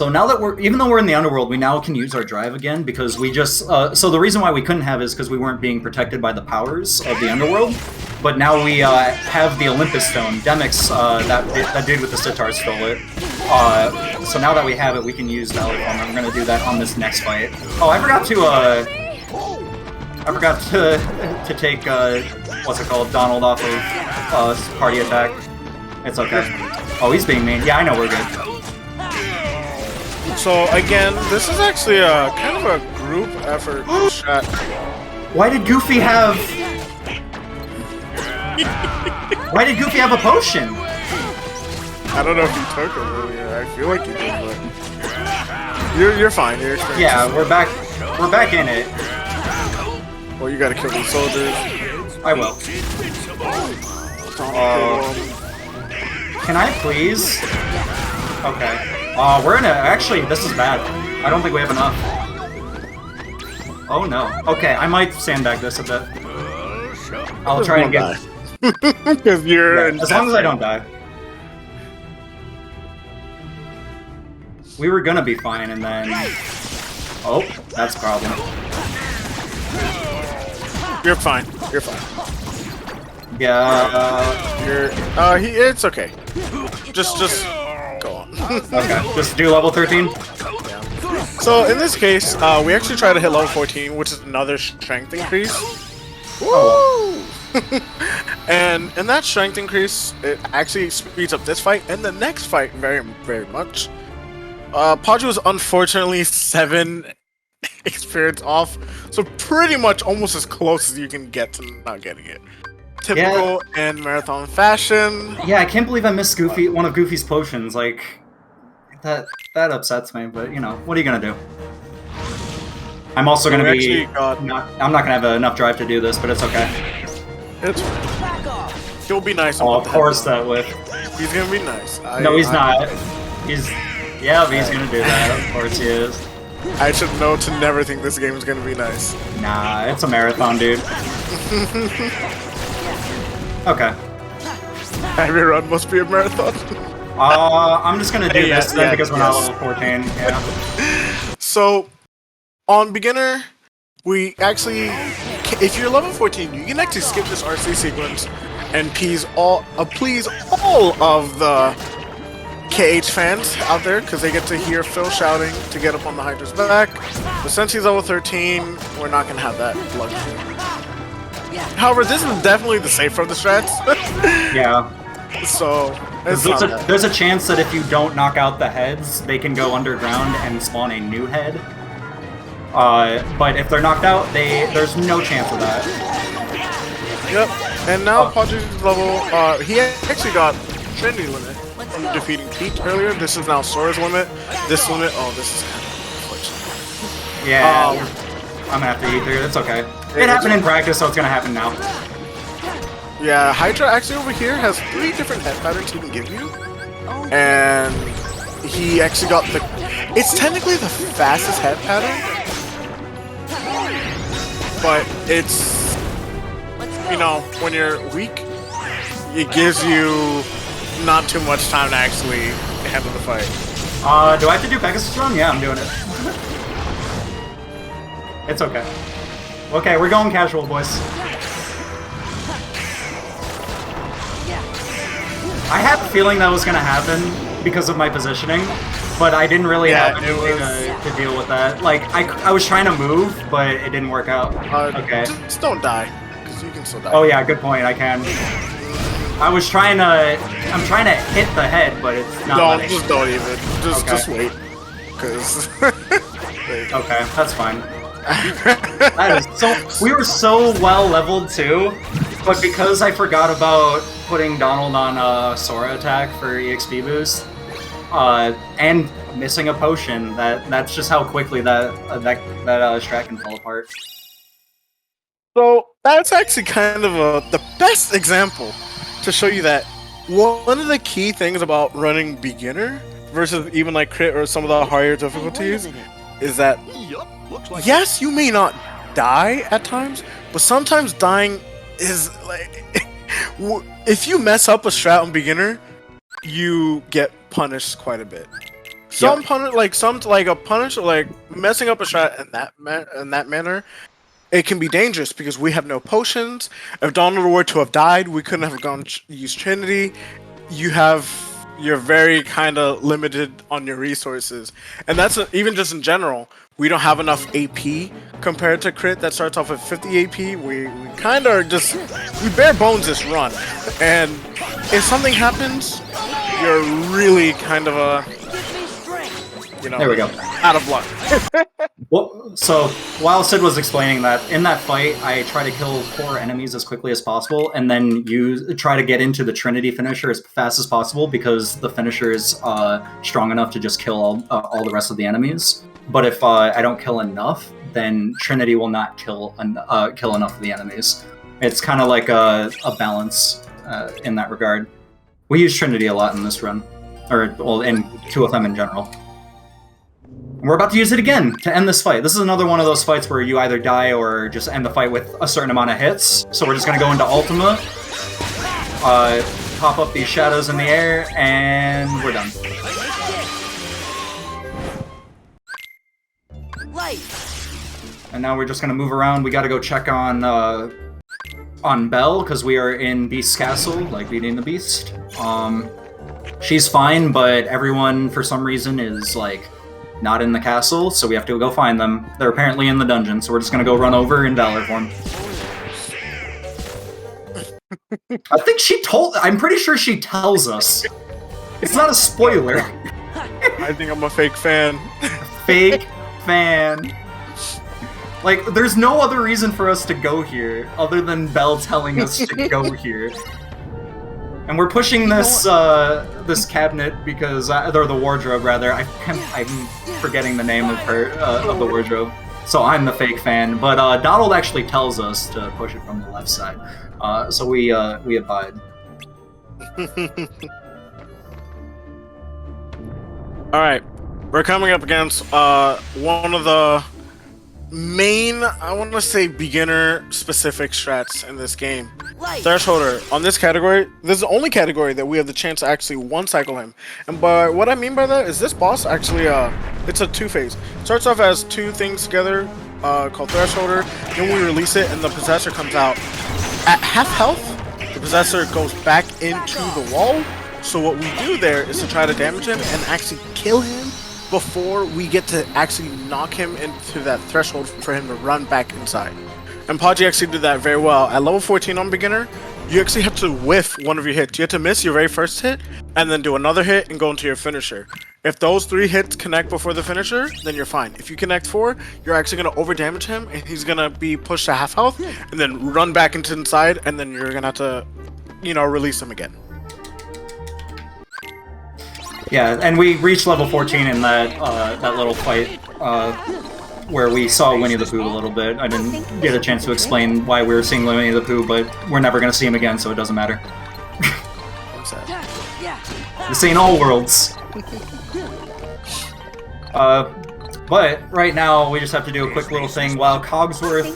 now that even though we're in the underworld, we now can use our drive again because we just. So the reason why we couldn't have is because we weren't being protected by the powers of the underworld. But now we have the Olympus Stone. Demix, that dude with the sitar stole it. So now that we have it, we can use Valley Form. I'm gonna do that on this next fight. Oh, I forgot to take what's it called, Donald off of party attack. It's okay. Oh, he's being mean. Yeah, I know we're good. So again, this is actually a kind of a group effort shot. Why did Goofy have? Why did Goofy have a potion? I don't know if you took it earlier. I feel like you did, but you're fine. You're experienced. Yeah, we're back. We're back in it. Well, you gotta kill these soldiers. I will. Can I please? Okay. We're in a. Actually, this is bad. I don't think we have enough. Oh no. Okay, I might sandbag this a bit. I'll try and get. Because you're. Yeah, as long as I don't die. We were gonna be fine, and then. Oh, that's a problem. You're fine. You're fine. Yeah. It's okay. Just go on. Okay. Just do level 13. Yeah. So in this case, we actually try to hit level 14, which is another strength increase. Oh. And in that strength increase, it actually speeds up this fight and the next fight very, very much. Podgy was unfortunately 7 experience off, so pretty much almost as close as you can get to not getting it. Typical in marathon fashion. Yeah, I can't believe I missed Goofy, one of Goofy's potions. Like, that upsets me, but you know, what are you gonna do? I'm also gonna be. I'm not gonna have enough drive to do this, but it's okay. It's fine. He'll be nice. Oh, of course that whip. He's gonna be nice. No, he's not. Yeah, but he's gonna do that. Of course he is. I should know to never think this game is gonna be nice. Nah, it's a marathon, dude. Okay. Every run must be a marathon. I'm just gonna do this then because we're not level 14. Yeah. So, on beginner, we actually, if you're level 14, you can actually skip this RC sequence and please all of the KH fans out there because they get to hear Phil shouting to get up on the Hydra's back. But since he's level 13, we're not gonna have that luxury. However, this is definitely the safer of the strats. Yeah. So, there's a chance that if you don't knock out the heads, they can go underground and spawn a new head. But if they're knocked out, there's no chance of that. Yep. And now Podgy's level, he actually got Trinity limit from defeating Pete earlier. This is now Sora's limit. This limit, this is kind of unfortunate. Yeah. I'm gonna have to eat through it. It's okay. It happened in practice, so it's gonna happen now. Yeah, Hydra actually over here has 3 different head patterns he can give you. And he actually got it's technically the fastest head pattern. But it's, you know, when you're weak, it gives you not too much time to actually handle the fight. Do I have to do Pegasus run? Yeah, I'm doing it. It's okay. Okay, we're going casual, boys. I had a feeling that was gonna happen because of my positioning, but I didn't really have anything to deal with that. Like, I was trying to move, but it didn't work out. Okay. Just don't die, because you can still die. Oh yeah, good point, I can. I'm trying to hit the head, but it's not letting. Just don't even. Just wait. Because... Okay, that's fine. That is we were so well leveled too, but because I forgot about putting Donald on Sora attack for EXP boost, and missing a potion, that's just how quickly that strat can fall apart. So that's actually kind of the best example to show you that one of the key things about running beginner versus even like crit or some of the higher difficulties is that yes, you may not die at times, but sometimes dying is like if you mess up a strat on beginner, you get punished quite a bit. Some punish, like a punish, like messing up a strat in that manner, it can be dangerous because we have no potions. If Donald were to have died, we couldn't have gone use Trinity. You're very kind of limited on your resources, and that's even just in general. We don't have enough AP compared to crit that starts off with 50 AP. We kind of just we bare bones this run, and if something happens, you're really kind of there we go. out of luck. Well, so while Sid was explaining that, in that fight, I try to kill 4 enemies as quickly as possible, and then try to get into the Trinity finisher as fast as possible because the finisher is strong enough to just kill all the rest of the enemies. But if I don't kill enough, then Trinity will not kill enough of the enemies. It's kind of like a balance in that regard. We use Trinity a lot in this run, or well, in 2FM in general. We're about to use it again to end this fight. This is another one of those fights where you either die or just end the fight with a certain amount of hits. So we're just going to go into Ultima, pop up these shadows in the air, and we're done. And now we're just going to move around. We got to go check on Belle, because we are in Beast's castle, like beating the Beast. She's fine, but everyone, for some reason, is like not in the castle, so we have to go find them. They're apparently in the dungeon, so we're just gonna go run over in Valor form. I think I'm pretty sure she tells us. It's not a spoiler. I think I'm a fake fan. Fake fan. Like, there's no other reason for us to go here other than Belle telling us to go here. And we're pushing this this cabinet because, or the wardrobe rather. I'm forgetting the name of her of the wardrobe. So I'm the fake fan. But Donald actually tells us to push it from the left side. So we abide. All right, we're coming up against one of the main, I want to say, beginner specific strats in this game. Thresholder. On this category, this is the only category that we have the chance to actually one cycle him. And by what I mean by that is this boss actually it's a 2-phase. Starts off as 2 things together called Thresholder, then we release it and the possessor comes out at half health. The possessor goes back into the wall. So what we do there is to try to damage him and actually kill him before we get to actually knock him into that threshold for him to run back inside. And Podgy actually did that very well. At level 14 on beginner, you actually have to whiff one of your hits. You have to miss your very first hit, and then do another hit and go into your finisher. If those 3 hits connect before the finisher, then you're fine. If you connect 4, you're actually going to over damage him, and he's going to be pushed to half health, and then run back into inside, and then you're going to have to, release him again. Yeah, and we reached level 14 in that little fight where we saw Winnie the Pooh a little bit. I didn't get a chance to explain why we were seeing Winnie the Pooh, but we're never going to see him again, so it doesn't matter. This ain't all worlds. But right now, we just have to do a quick little thing. While Cogsworth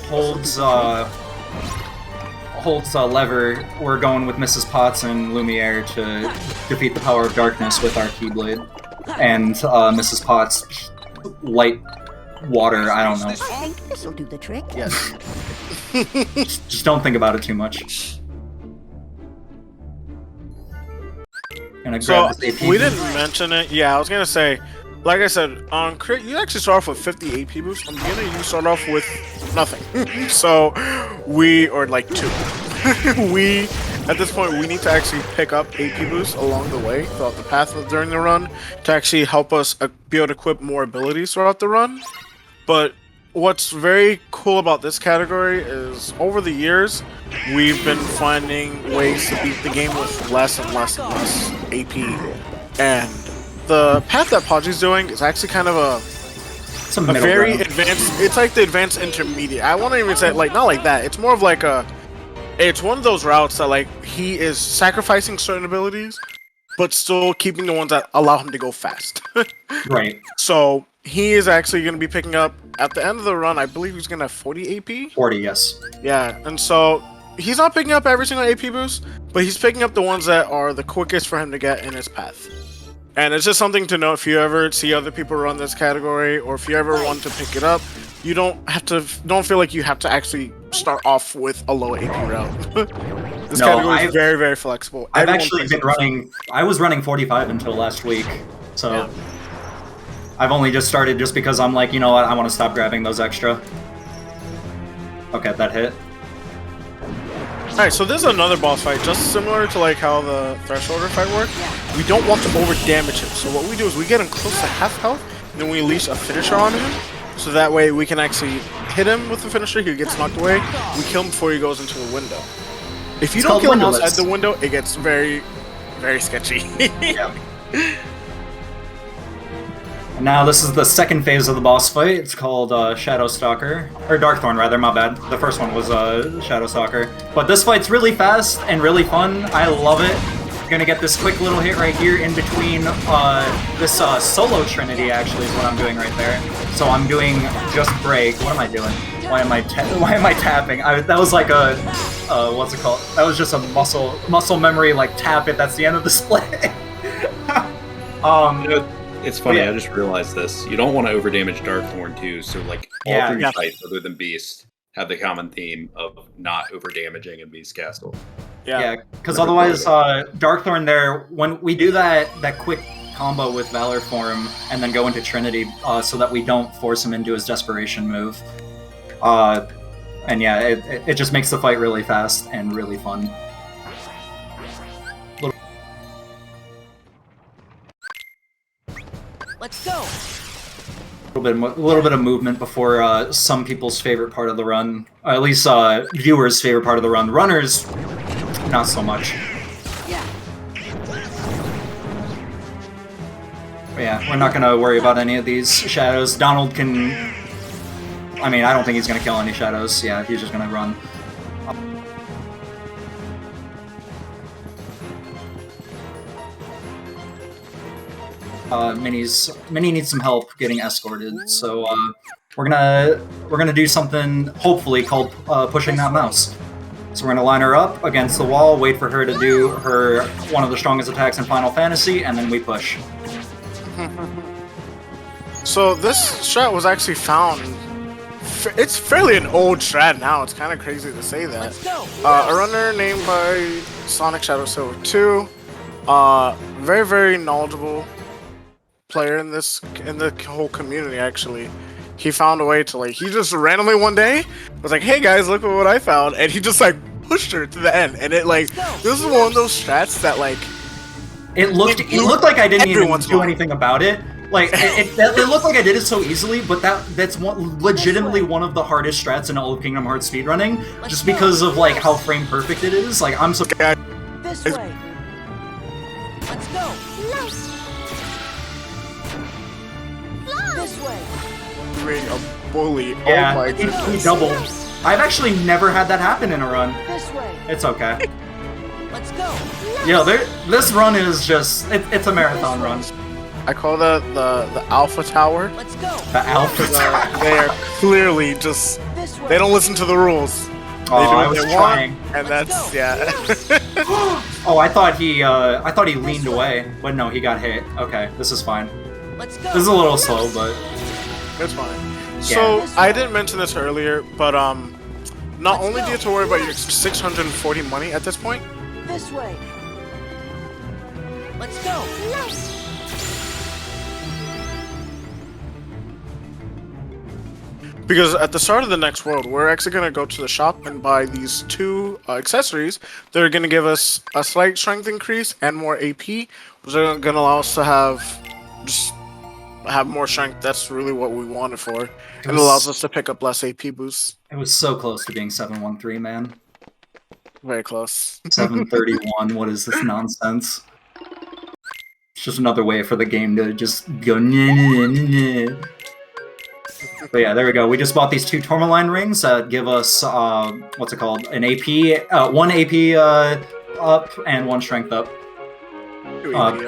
holds lever, we're going with Mrs. Potts and Lumiere to defeat the power of darkness with our Keyblade. And Mrs. Potts light water, I don't know. I think this'll do the trick. Yes. just don't think about it too much. So, we didn't mention it. Yeah, I was gonna say, like I said, on crit, you actually start off with 50 AP boosts. On beginner, you start off with nothing. So, or like 2. At this point, we need to actually pick up AP boosts along the way throughout the path during the run to actually help us be able to equip more abilities throughout the run. But what's very cool about this category is over the years, we've been finding ways to beat the game with less and less and less AP. And the path that Podgy's doing is actually kind of a very advanced, it's like the advanced intermediate. I won't even say, like, not like that. It's more of like it's one of those routes that, like, he is sacrificing certain abilities, but still keeping the ones that allow him to go fast. Right. So he is actually going to be picking up, at the end of the run, I believe he's going to have 40 AP? 40, yes. Yeah, and so he's not picking up every single AP boost, but he's picking up the ones that are the quickest for him to get in his path. And it's just something to know if you ever see other people run this category, or if you ever want to pick it up, you don't feel like you have to actually start off with a low AP route. This category is very, very flexible. I've actually been running. I was running 45 until last week, so yeah. I've only just started just because I'm like, you know what, I want to stop grabbing those extra. Okay, that hit. Alright, so this is another boss fight, just similar to like how the Thresholder fight worked. We don't want to over damage him, so what we do is we get him close to half health, and then we unleash a finisher on him, so that way we can actually hit him with the finisher, he gets knocked away, we kill him before he goes into the window. If you don't kill him outside the window, it gets very, very sketchy. Yeah. Now this is the second phase of the boss fight. It's called Shadow Stalker, or Darkthorn rather. My bad. The first one was Shadow Stalker. But this fight's really fast and really fun. I love it. Gonna get this quick little hit right here in between this solo trinity. Actually, is what I'm doing right there. So I'm doing just break. What am I doing? Why am I tapping? That was like a what's it called? That was just a muscle memory like tap it. That's the end of the split. It's funny, yeah. I just realized this. You don't want to overdamage Darkthorn too, so like all three fights other than Beast have the common theme of not overdamaging in Beast Castle. Yeah, because otherwise Darkthorn there, when we do that quick combo with Valor Form and then go into Trinity so that we don't force him into his Desperation move. And yeah, it just makes the fight really fast and really fun. Let's go. A little bit of movement before some people's favorite part of the run, or at least viewers' favorite part of the run. Runners, not so much. Yeah. But yeah, we're not gonna worry about any of these shadows. Donald can. I mean, I don't think he's gonna kill any shadows. Yeah, he's just gonna run. Minnie needs some help getting escorted, so we're gonna do something hopefully called pushing that mouse. So we're gonna line her up against the wall, wait for her to do one of the strongest attacks in Final Fantasy, and then we push. So this strat was actually found. It's fairly an old strat now. It's kind of crazy to say that. A runner named by Sonic Shadow Silver 2, very, very knowledgeable player in the whole community. Actually, he found a way to he just randomly one day was like, "Hey guys, look at what I found," and he just pushed her to the end. And it this is one of those strats that it looked like I didn't even do anything about it. It looked like I did it so easily, but that's legitimately one of the hardest strats in all of Kingdom Hearts speedrunning, just because of how frame perfect it is. I'm so. This way. Let's go. Nice. This way. A bully. Yeah, oh my goodness. He doubled. I've actually never had that happen in a run. This way. It's okay. Let's go. Yo, this run is just it's a marathon run. I call that the Alpha Tower. Let's go. The Alpha Tower. They are clearly just they don't listen to the rules. Oh, they do I was trying. And that's Oh, I thought he leaned away, but no, he got hit. Okay, this is fine. Let's go. This is a little slow, but it's fine. So I didn't mention this earlier, but not only do you have to worry about your 640 money at this point. This way. Let's go. Nice. Because at the start of the next world, we're actually going to go to the shop and buy these two accessories that are going to give us a slight strength increase and more AP, which are going to allow us to have more strength. That's really what we want it for. It allows us to pick up less AP boosts. It was so close to being 713, man. Very close. 731, what is this nonsense? It's just another way for the game to just go But yeah, there we go. We just bought these two Tourmaline rings that give us, what's it called? An AP, one AP up and one strength up.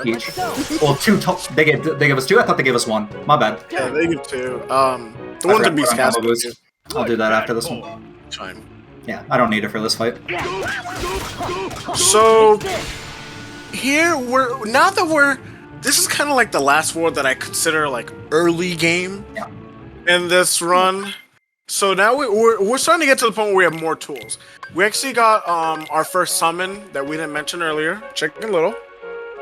Each. Well, they give us two? I thought they gave us one. My bad. Yeah, they give two. The ones in Beast Castle. I'll do that after this one. Fine. Yeah, I don't need it for this fight. So here this is kind of like the last war that I consider like early game in this run. So now we're starting to get to the point where we have more tools. We actually got our first summon that we didn't mention earlier, Chicken Little.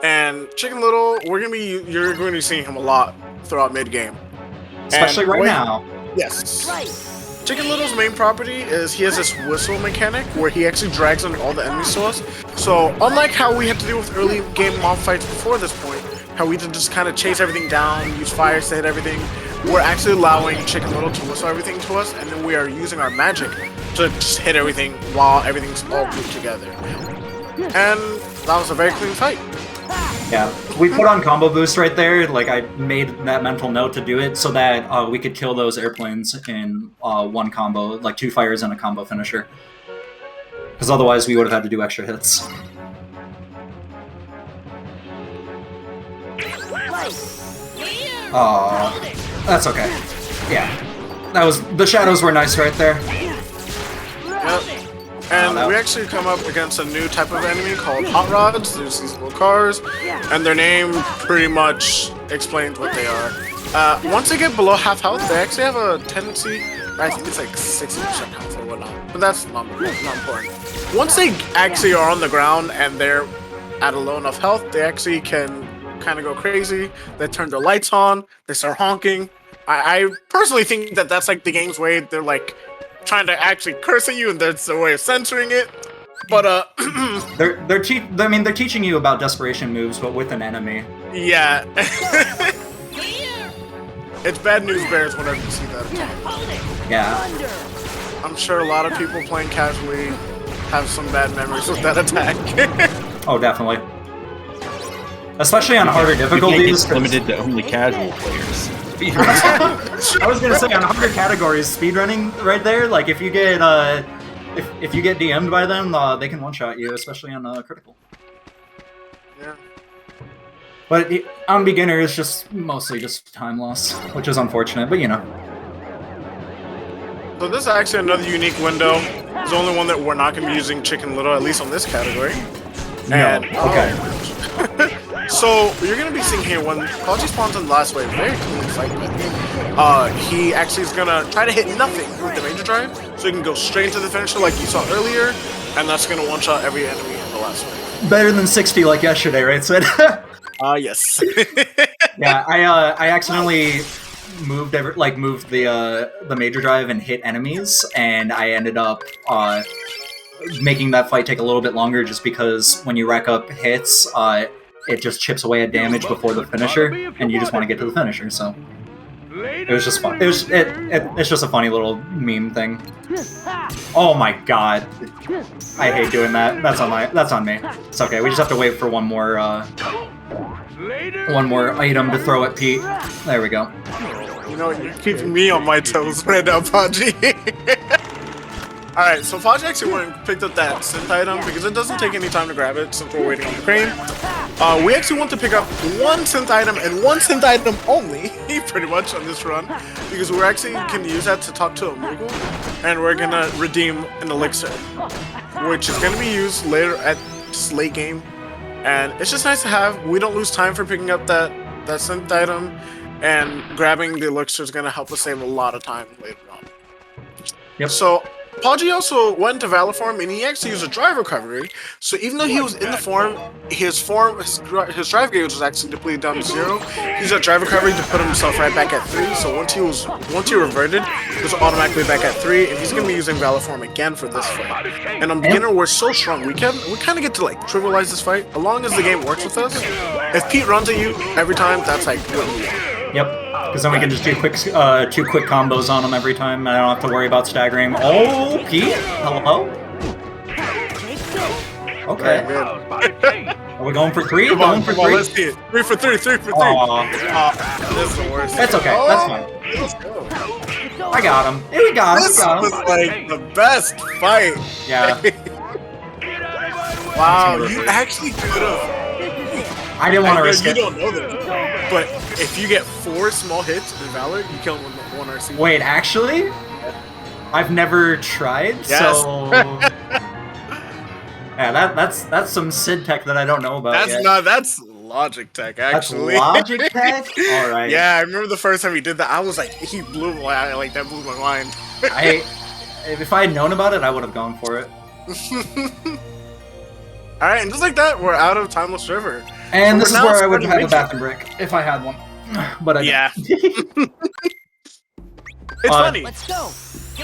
And Chicken Little, you're going to be seeing him a lot throughout mid game. Especially right now. Yes. Chicken Little's main property is he has this whistle mechanic where he actually drags on all the enemies to us. So unlike how we had to deal with early game mob fights before this point, how we had to just kind of chase everything down, use fires to hit everything, we're actually allowing Chicken Little to whistle everything to us, and then we are using our magic to just hit everything while everything's all grouped together. And that was a very clean fight. Yeah, we put on combo boost right there. Like, I made that mental note to do it so that we could kill those airplanes in one combo, like 2 fires and a combo finisher. Because otherwise we would have had to do extra hits. That's okay. Yeah, the shadows were nice right there. Yep. And we actually come up against a new type of enemy called Hot Rods. There's these little cars, and their name pretty much explains what they are. Once they get below half health, they actually have a tendency, I think it's like 60% health or whatnot, but that's not important. Once they actually are on the ground and they're at a low enough health, they actually can kind of go crazy. They turn their lights on, they start honking. I personally think that that's like the game's way. They're like trying to actually curse at you, and that's a way of censoring it. But they're teaching you about desperation moves, but with an enemy. Yeah. It's bad news bears whenever you see that attack. Yeah. I'm sure a lot of people playing casually have some bad memories with that attack. Oh, definitely. Especially on harder difficulties. It's limited to only casual players. I was gonna say on harder categories, speedrunning right there. Like if you get if you get DM'd by them, they can one-shot you, especially on critical. Yeah. But on beginner, it's just mostly just time loss, which is unfortunate. But you know. So this is actually another unique window. It's the only one that we're not going to be using Chicken Little, at least on this category. No. Okay. So you're going to be seeing here when Podgy spawns in the last wave, very clean fight. He actually is going to try to hit nothing with the Ranger Drive, so he can go straight into the finisher like you saw earlier, and that's going to one-shot every enemy in the last wave. Better than 60 like yesterday, right, Sid? Yes. Yeah, I accidentally moved the Major Drive and hit enemies, and I ended up making that fight take a little bit longer just because when you rack up hits, it just chips away at damage before the finisher, and you just want to get to the finisher, so it was just fun. It's just a funny little meme thing. Oh my god. I hate doing that. That's on me. It's okay, we just have to wait for one more item to throw at Pete. There we go. You know, you're keeping me on my toes right now, Podgy. Alright, so Podgy actually went and picked up that synth item because it doesn't take any time to grab it since we're waiting on the crane. We actually want to pick up one synth item and one synth item only, pretty much, on this run, because we're actually can use that to talk to a Moogle, and we're gonna redeem an elixir, which is gonna be used later at this late game. And it's just nice to have. We don't lose time for picking up that synth item, and grabbing the elixir is going to help us save a lot of time later on. Yep. So Podgy also went to Valor form, and he actually used a drive recovery. So even though he was in the form, his drive gauge was actually depleted down to 0. He used that drive recovery to put himself right back at 3. So once he reverted, he was automatically back at 3, and he's going to be using Valor form again for this fight. And on beginner, we're so strong. We kind of get to like trivialize this fight, as long as the game works with us. If Pete runs at you every time, that's like what we want. Yep, because then we can just do two quick combos on them every time. I don't have to worry about staggering. Oh, Pete, hello. Okay. Are we going for 3? Come on, let's see it. 3 for 3, 3 for 3. This is the worst. That's okay. That's fine. Let's go. I got him. Hey, we got him. This was like the best fight. Yeah. Wow, you actually could have. I didn't want to risk You it. don't know that. But if you get 4 small hits in Valor, you kill him with 1 RC. Wait, actually? I've never tried, Yes. so yeah, that's some Sid tech that I don't know about That's yet. not. That's Logic Tech, That's actually. Logic Tech. All right. Yeah, I remember the first time he did that. I was like, he blew like that blew my mind. If I had known about it, I would have gone for it. All right, and just like that, we're out of Timeless River. And this is now where I would starting have a Rigid. bathroom break if I had one. But I Yeah. don't. It's funny. Let's go.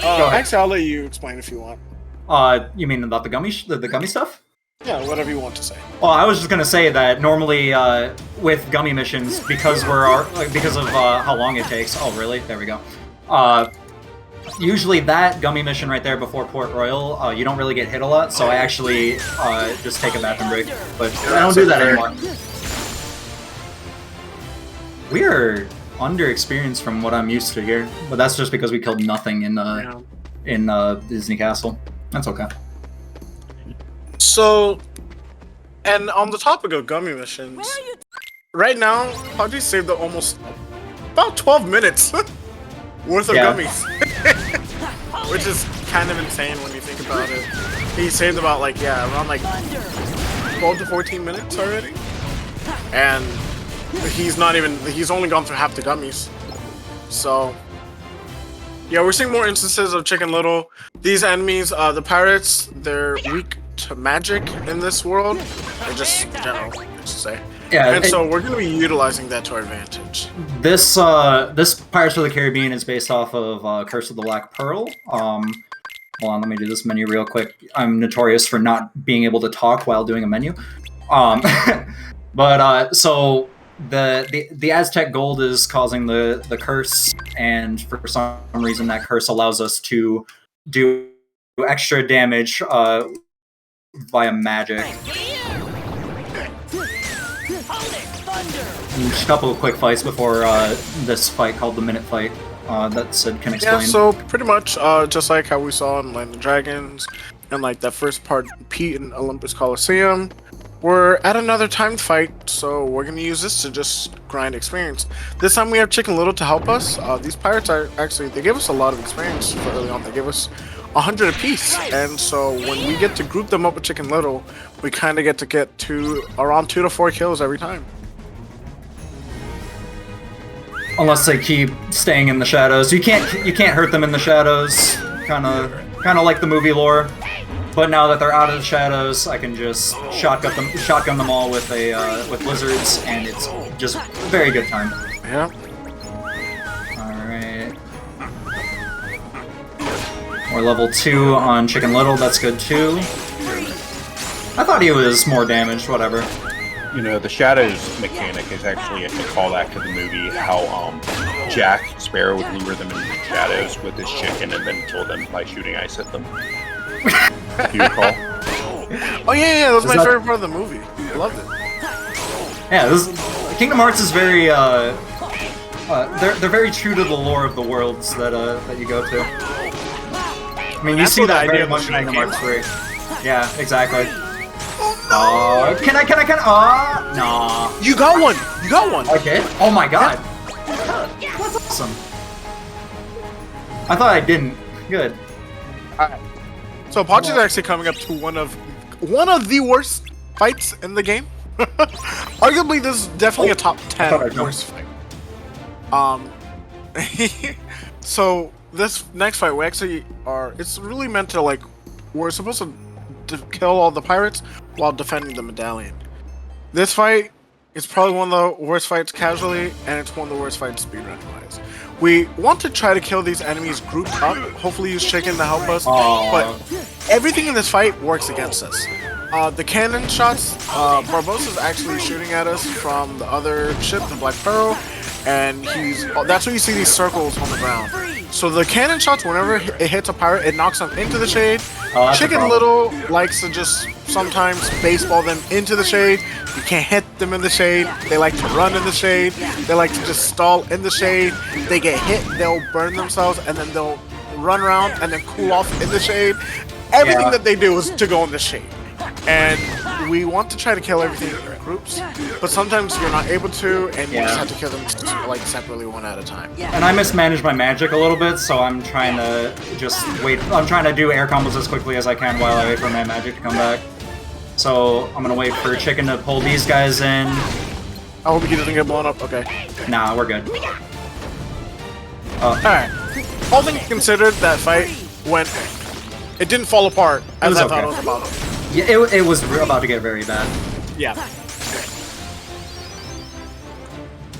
Go ahead. Actually, I'll let you explain if you want. You mean about the gummy the gummy stuff? Yeah, whatever you want to say. Well, I was just gonna say that normally with gummy missions, because because of how long it takes. Oh, really? There we go. Usually that gummy mission right there before Port Royal, you don't really get hit a lot, so I actually just take a bathroom break. But I don't do that anymore. We are underexperienced from what I'm used to here, but that's just because we killed nothing in Disney Castle. That's okay. So, and on the topic of gummy missions, Where are you? right now, Podgy saved almost about 12 minutes worth of Yeah. gummies, which is kind of insane when you think about it. He saved about around 12 to 14 minutes already, and he's only gone through half the gummies. So yeah, we're seeing more instances of Chicken Little. These enemies, the pirates, they're weak to magic in this world. They're just general, let's say. Yeah, And so we're going to be utilizing that to our advantage. This Pirates of the Caribbean is based off of Curse of the Black Pearl. Hold on, let me do this menu real quick. I'm notorious for not being able to talk while doing a menu. So the Aztec gold is causing the curse, and for some reason that curse allows us to do extra damage via magic. And just a couple of quick fights before this fight called the Minute Fight that Sid can explain. Yeah, so pretty much just like how we saw in Land of Dragons and that first part Pete in Olympus Coliseum, we're at another timed fight, so we're going to use this to just grind experience. This time we have Chicken Little to help us. These pirates are they gave us a lot of experience for early on. They gave us 100 apiece, and so when we get to group them up with Chicken Little, we kind of get to around 2 to 4 kills every time. Unless they keep staying in the shadows, you can't hurt them in the shadows. Kind of like the movie lore. But now that they're out of the shadows, I can just shotgun them all with lizards, and it's just a very good time. Yeah. Alright. We're level 2 on Chicken Little, that's good too. I thought he was more damaged, whatever. You know, the shadows mechanic is actually a callback to the movie, how Jack Sparrow would lure them into the shadows with his chicken and then kill them by shooting ice at them. Do you recall? Oh yeah, that was my that- favorite part of the movie. I loved it. Yeah, Kingdom Hearts is very they're very true to the lore of the worlds that you go to. I mean, you That's see what the that idea very of the much in movie Kingdom came Hearts 3. Yeah, exactly. Oh, can I? Nah. You got one. You got one. I did? Oh my god. That's awesome. I thought I didn't. Good. Alright. So Podgy is actually coming up to one of the worst fights in the game. Arguably, this is definitely a top thought I 10 jumped. worst fight. So this next fight, we actually are. It's really meant to we're supposed to kill all the pirates while defending the medallion. This fight is probably one of the worst fights casually, and it's one of the worst fights speedrunning wise. We want to try to kill these enemies grouped up, hopefully use Chicken to help us, but everything in this fight works against us. The cannon shots, Barbosa's actually shooting at us from the other ship, the Black Pearl, and that's where you see these circles on the ground. So the cannon shots, whenever it hits a pirate, it knocks them into the shade. That's a Chicken problem. Little likes to just sometimes baseball them into the shade. You can't hit them in the shade. They like to run in the shade. They like to just stall in the shade. They get hit, they'll burn themselves, and then they'll run around and then cool off in the shade. Everything Yeah. that they do is to go in the shade. And we want to try to kill everything in groups, but sometimes you're not able to, and you just have to kill them like separately one at a time. And I mismanaged my magic a little bit, so I'm trying to just wait. I'm trying to do air combos as quickly as I can while I wait for my magic to come back. So I'm gonna wait for Chicken to pull these guys in. I hope he doesn't get blown up. Okay. Nah, we're good. Alright. All things considered, that fight went... It didn't fall apart as I thought it was about to. Yeah, it was about to get very bad. Yeah.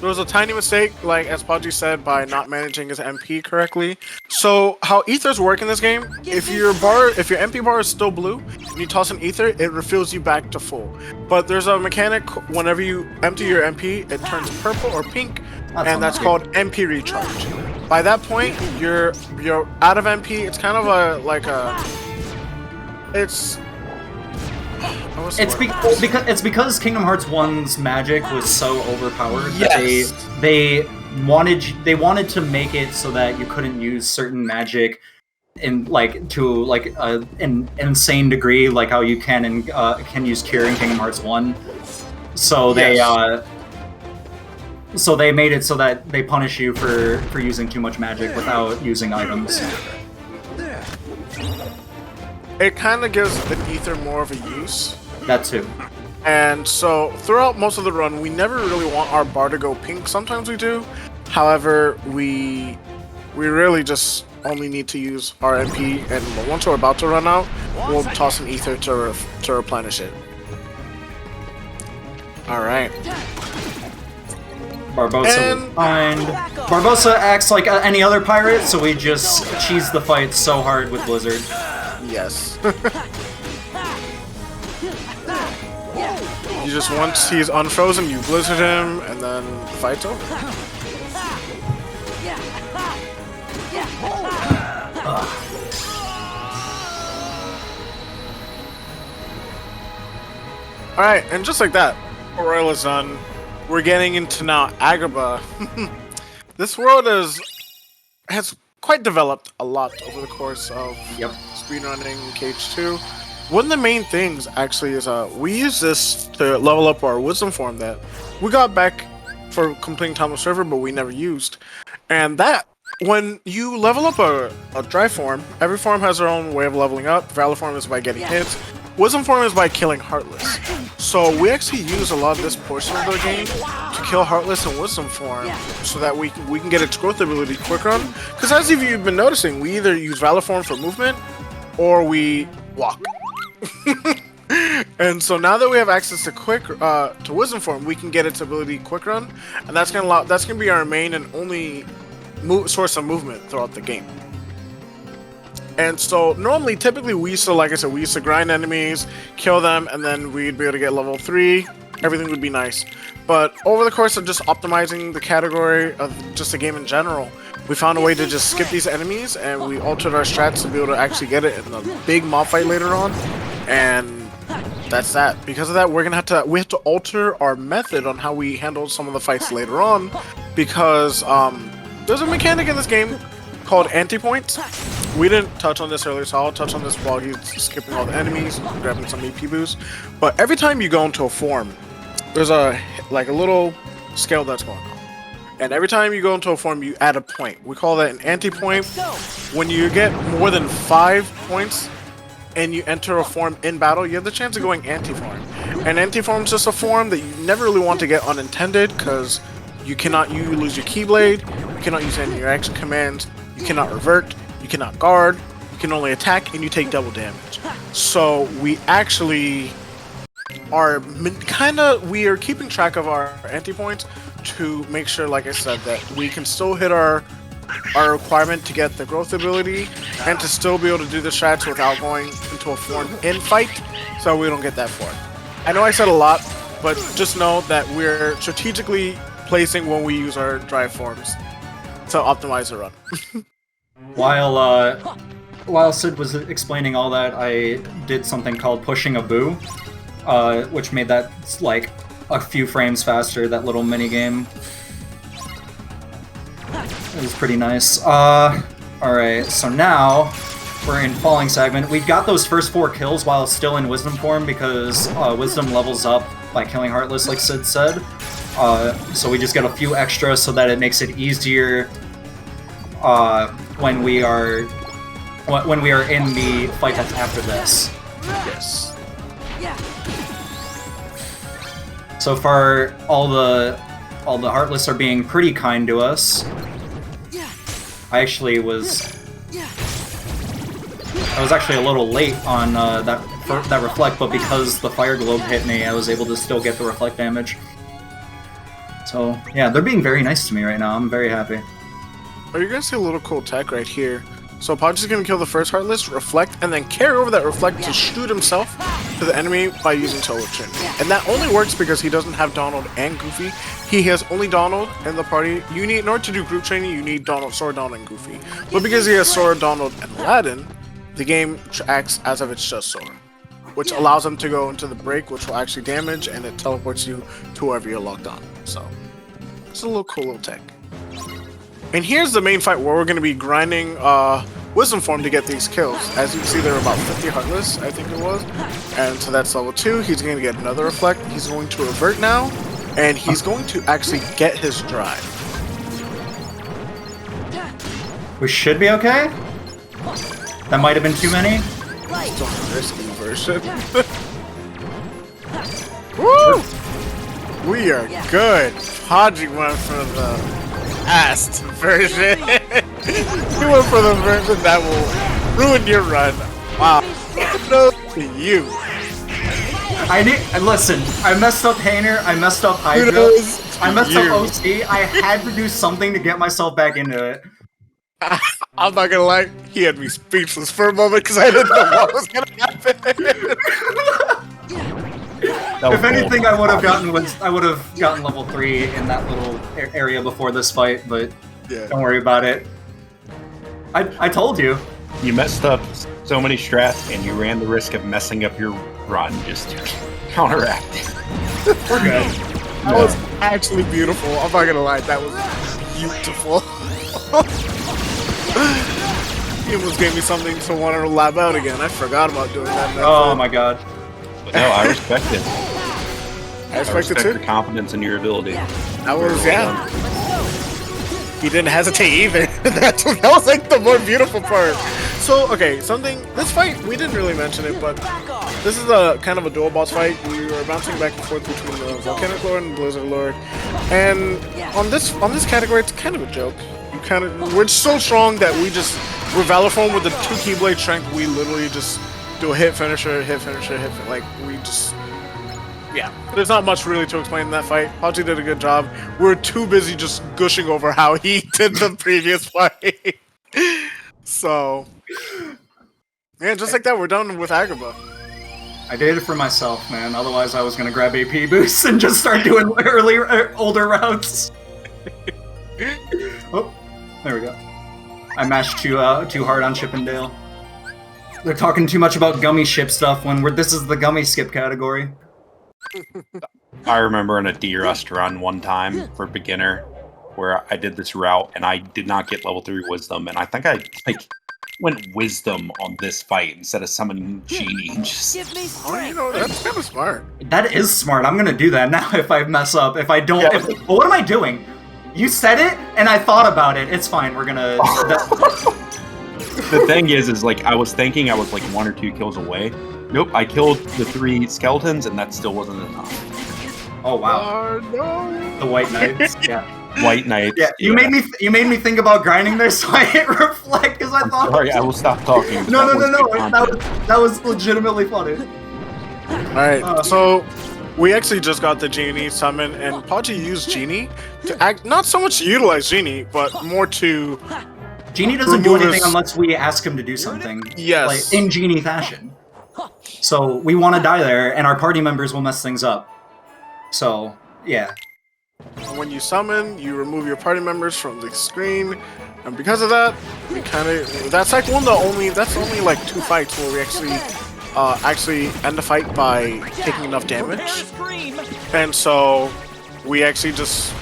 There was a tiny mistake, like as Podgy said, by not managing his MP correctly. So how ethers work in this game, if your MP bar is still blue, and you toss an ether, it refills you back to full. But there's a mechanic, whenever you empty your MP, it turns purple or pink, and that's called MP recharge. By that point, you're out of MP. It's kind of it's because Kingdom Hearts 1's magic was so overpowered Yes. that they wanted to make it so that you couldn't use certain magic to an insane degree, like how you can use Cure in Kingdom Hearts 1. So they made it so that they punish you for using too much magic without using items. It kind of gives an ether more of a use. That too. And so throughout most of the run, we never really want our bar to go pink. Sometimes we do. However, we really just only need to use our MP, and once we're about to run out, we'll toss an ether to replenish it. All right. Barbossa was fine. Barbossa acts like any other pirate, so we just cheese the fight so hard with Blizzard. Yes. You just, once he's unfrozen, you blizzard him, and then the fight's over. Alright, and just like that, Royal is done. We're getting into now Agrabah. This world has quite developed a lot over the course of speedrunning KH2. One of the main things actually is we use this to level up our wisdom form that we got back for completing Time of Server, but we never used. And that, when you level up a dry form, every form has their own way of leveling up. Valor form is by getting hits. Wisdom form is by killing Heartless. So we actually use a lot of this portion of the game to kill Heartless and Wisdom form so that we can get its growth ability quick run. Because as you've been noticing, we either use Valor form for movement or we walk. And so now that we have access to Wisdom form, we can get its ability quick run, and that's gonna be our main and only source of movement throughout the game. And so typically we used to, like I said, we used to grind enemies, kill them, and then we'd be able to get level 3. Everything would be nice. But over the course of just optimizing the category of just the game in general, we found a way to just skip these enemies, and we altered our strats to be able to actually get it in the big mob fight later on. And that's that. Because of that, we have to alter our method on how we handle some of the fights later on, because there's a mechanic in this game called anti-points. We didn't touch on this earlier, so I'll touch on this while he's skipping all the enemies, grabbing some AP boosts. But every time you go into a form, there's a little scale that's going on. And every time you go into a form, you add a point. We call that an anti-point. When you get more than 5 points and you enter a form in battle, you have the chance of going anti-form. And anti-form is just a form that you never really want to get unintended, because you lose your Keyblade, you cannot use any of your action commands, you cannot revert, you cannot guard, you can only attack, and you take double damage. So we actually are keeping track of our anti-points to make sure, like I said, that we can still hit our requirement to get the growth ability, and to still be able to do the strats without going into a form in fight, so we don't get that far. I know I said a lot, but just know that we're strategically placing when we use our dry forms to optimize the run. While Sid was explaining all that, I did something called pushing a boo, which made that like a few frames faster, that little mini game. It was pretty nice. Alright, so now we're in falling segment. We got those first 4 kills while still in wisdom form because wisdom levels up by killing Heartless, like Sid said. So we just get a few extras so that it makes it easier when we are in the fight that's after this. Yes. So far, all the Heartless are being pretty kind to us. I actually was actually a little late on that reflect, but because the fire globe hit me, I was able to still get the reflect damage. So yeah, they're being very nice to me right now. I'm very happy. Oh, you're gonna see a little cool tech right here. So Podgy's gonna kill the first Heartless, reflect, and then carry over that reflect to shoot himself to the enemy by using Solo Trinity. And that only works because he doesn't have Donald and Goofy. He has only Donald in the party. In order to do group training, you need Donald, Sora, Donald, and Goofy. But because he has Sora, Donald, and Aladdin, the game acts as if it's just Sora, which allows him to go into the break, which will actually damage, and it teleports you to wherever you're locked on. So it's a little cool little tech. And here's the main fight where we're going to be grinding Wisdom Form to get these kills. As you can see, there are about 50 Heartless, I think it was. And so that's level 2. He's going to get another Reflect. He's going to revert now. And he's going to actually get his drive. We should be okay? That might have been too many. Still a risky version. Woo! We are good. Podgy went for the fast version. He went for the version that will ruin your run. Wow. No to you. Listen, I messed up Painter, I messed up Hydra, I messed up OC. I had to do something to get myself back into it. I'm not gonna lie, he had me speechless for a moment because I didn't know what was gonna happen. If anything, I would have gotten level 3 in that little area before this fight, but Yeah. don't worry about it. I told you. You messed up so many strats, and you ran the risk of messing up your run just to counteract it. We're good. That was actually beautiful. I'm not gonna lie, that was beautiful. He almost gave me something to want to lab out again. I forgot about doing that. Oh my god. But no, I respect it. I respect it too. your confidence in your ability. That was, yeah. He didn't hesitate either. that was like the more beautiful part. So, okay, this fight, we didn't really mention it, but this is a kind of a dual boss fight. We were bouncing back and forth between the Volcanic Lord and Blizzard Lord. And on this category, it's kind of a joke. We're so strong that we're Valorform with the 2 Keyblade strength. We literally just do a hit finisher, like we just, yeah. There's not much really to explain in that fight. Podgy did a good job. We're too busy just gushing over how he did the previous fight. So, yeah, just like that, we're done with Agrabah. I did it for myself, man. Otherwise, I was gonna grab AP boosts and just start doing older routes. Oh, there we go. I mashed too hard on Chippendale. They're talking too much about Gummi ship stuff when this is the Gummi skip category. I remember in a D-Rust run one time for beginner where I did this route and I did not get level 3 wisdom, and I think I went wisdom on this fight instead of summoning Genie. Give me strength. That's kind of smart. That is smart. I'm gonna do that now if I mess up. If I don't, well, what am I doing? You said it, and I thought about it. It's fine. We're gonna. The thing is like I was thinking I was like 1 or 2 kills away. Nope, I killed the 3 skeletons, and that still wasn't enough. Oh wow! No. The White Knights. Yeah. White Knights. Yeah. You made me think about grinding there, so I hit reflect because I thought. Sorry, I will stop talking. No. That was legitimately funny. All right, so we actually just got the Genie summon, and Podgy used Genie to act, not so much to utilize Genie, but more to. Genie doesn't do anything unless we ask him to do something. Yes. Like, in Genie fashion. So we want to die there, and our party members will mess things up. So, yeah. When you summon, you remove your party members from the screen, and because of that, we that's like that's only like 2 fights where we actually end the fight by taking enough damage. And so we actually just,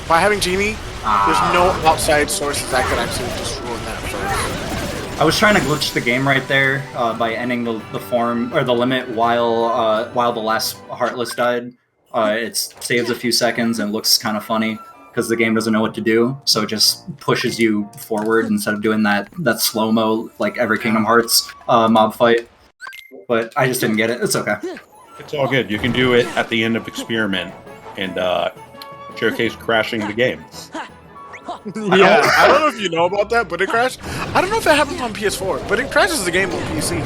by having Genie, there's no outside sources that could actually just ruin that first. I was trying to glitch the game right there by ending the form or the limit while the last Heartless died. It saves a few seconds and looks kind of funny because the game doesn't know what to do, so it just pushes you forward instead of doing that slow mo like every Kingdom Hearts mob fight. But I just didn't get it. It's okay. It's all good. You can do it at the end of Experiment and showcase crashing the game. Yeah, I don't know if you know about that, but it crashed. I don't know if it happens on PS4, but it crashes the game on PC.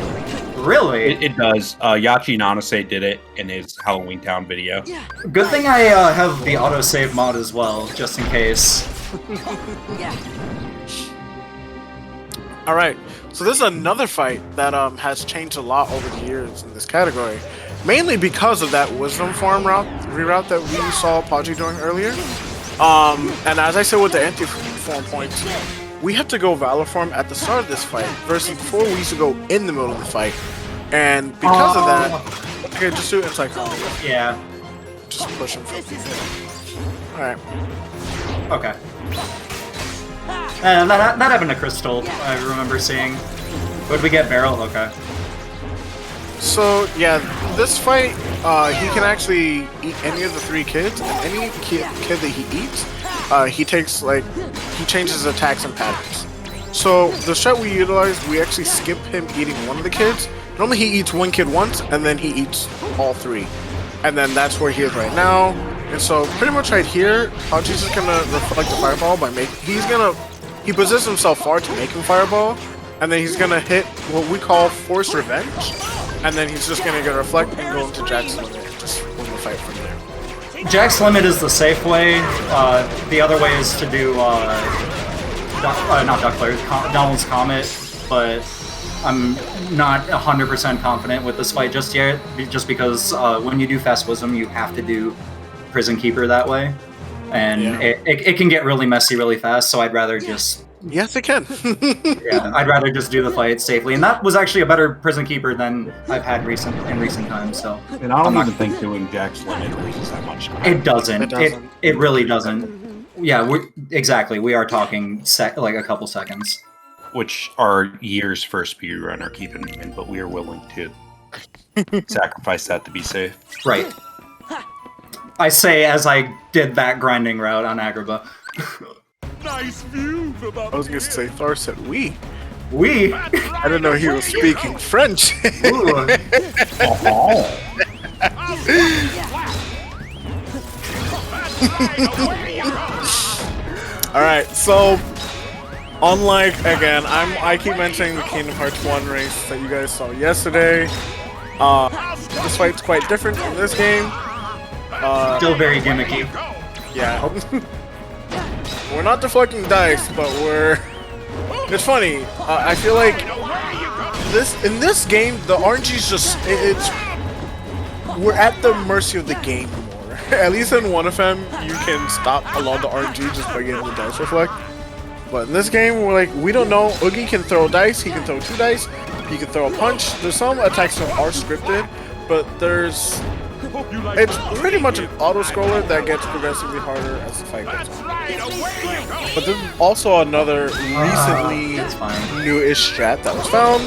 Really? It does. Yachi Nanase did it in his Halloween Town video. Good thing I have the autosave mod as well, just in case. Alright, so this is another fight that has changed a lot over the years in this category. Mainly because of that Wisdom Farm reroute that we saw Podgy doing earlier. And as I said with the anti-form points, we had to go Valor Form at the start of this fight, versus before we used to go in the middle of the fight. And because of that, okay, just do it inside combat. Yeah. Just push him. Alright. Okay. That happened to Crystal, I remember seeing. Would we get Barrel? Okay. So, yeah, this fight, he can actually eat any of the 3 kids, and any kid that he eats, he changes his attacks and patterns. So, the strat we utilize, we actually skip him eating one of the kids. Normally he eats one kid once, and then he eats all 3. And then that's where he is right now. And so, pretty much right here, Podgy's just gonna reflect the fireball by he positions himself far to make him fireball, and then he's gonna hit what we call Forced Revenge. And then he's just gonna get reflect and go into Jack's Limit and just win the fight from there. Jack's Limit is the safe way. The other way is to do not Duckler, Donald's Comet, but I'm not 100% confident with this fight just yet, just because when you do Fast Wisdom, you have to do Prison Keeper that way, and it can get really messy really fast. So I'd rather just Yes, it can. yeah, I'd rather just do the fight safely, and that was actually a better Prison Keeper than I've had in recent times. So, and I don't even think doing Jack's Limit loses that much time. It doesn't. It really doesn't. Yeah, exactly. We are talking like a couple seconds, which are years for a speedrunner keeping in, but we are willing to sacrifice that to be safe. Right. I say as I did that grinding route on Agrabah. Nice view from I was gonna say Thor said we. We? I didn't know he was speaking French. Alright, so unlike again, I keep mentioning the Kingdom Hearts 1 race that you guys saw yesterday. This fight's quite different in this game. Still very gimmicky. Yeah. We're not deflecting dice, but it's funny. I feel like in this game, the RNG's just we're at the mercy of the game more. At least in 1FM, you can stop a lot of the RNG just by getting the dice reflect. But in this game, we don't know. Oogie can throw dice. He can throw 2 dice. He can throw a punch. There's some attacks that are scripted, but it's pretty much an auto-scroller that gets progressively harder as the fight goes on. But there's also another recently new-ish strat that was found.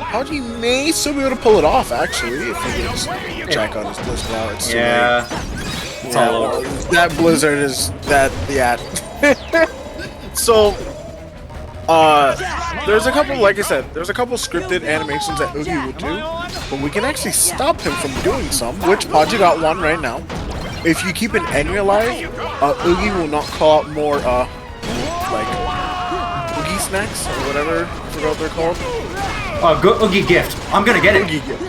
Podgy may still be able to pull it off, actually, if he gets Jack on his Blizzard out. It's it's all over. That Blizzard is that, yeah. So, there's a couple, like I said, there's a couple scripted animations that Oogie would do, but we can actually stop him from doing some, which Podgy got one right now. If you keep an enemy alive, Oogie will not call out more, like, Oogie snacks, or whatever, I forgot what they're called. Oogie gift. I'm gonna get it. Oogie gift.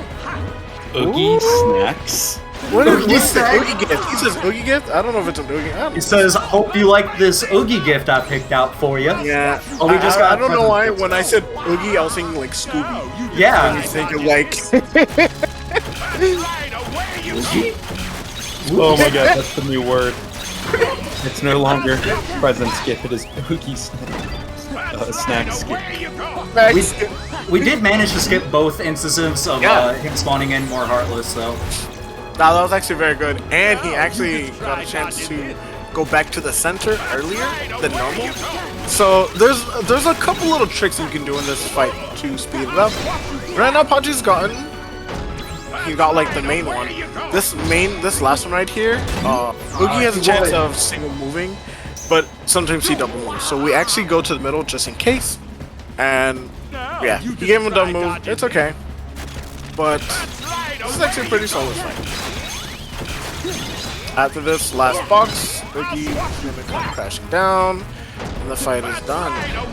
Oogie snacks? What is Oogie gift? He says Oogie gift? I don't know if it's an Oogie. He says, hope you like this Oogie gift I picked out for you. Yeah. Oh, we just got I don't know why, when I said Oogie, I was thinking like Scooby. Yeah. And you thinking like... Oogie? Oh my god, that's the new word. It's no longer present skip, it is Oogie snack skip. We did manage to skip both instances of him spawning in more Heartless, though. Nah, that was actually very good, and he actually got a chance to go back to the center earlier than normal. So there's a couple little tricks you can do in this fight to speed it up. Right now, Podgy's gotten. He got like the main one. This last one right here, Boogie has a chance of single moving, but sometimes he double moves. So we actually go to the middle just in case. And yeah, he gave him a double move. It's okay. But this is actually a pretty solid fight. After this last box, Boogie is gonna come crashing down, and the fight is done.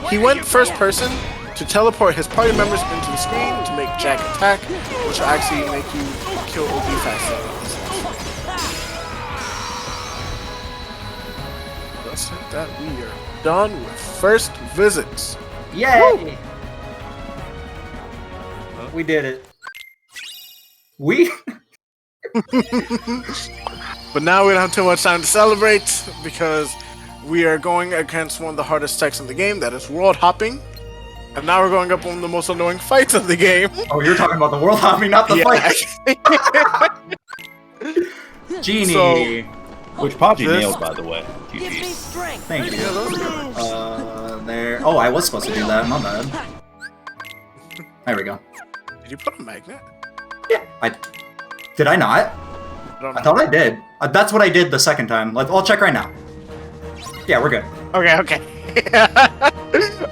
He went first person to teleport his party members into the screen to make Jack attack, which will actually make you kill OB faster. Looks like that we are done with first visits. Yay! Woo! We did it. We? But now we don't have too much time to celebrate because we are going against one of the hardest techs in the game, that is world hopping. And now we're going up on the most annoying fights of the game. Oh, you're talking about the world hopping, not the fight. Genie. So, Which Podgy nailed, by the way. Give me GG. strength. Thank you. There. Oh, I was supposed to do that. My bad. There we go. did you put a magnet? Yeah. Did I not? I thought I did. That's what I did the second time. I'll check right now. Yeah, we're good. Okay.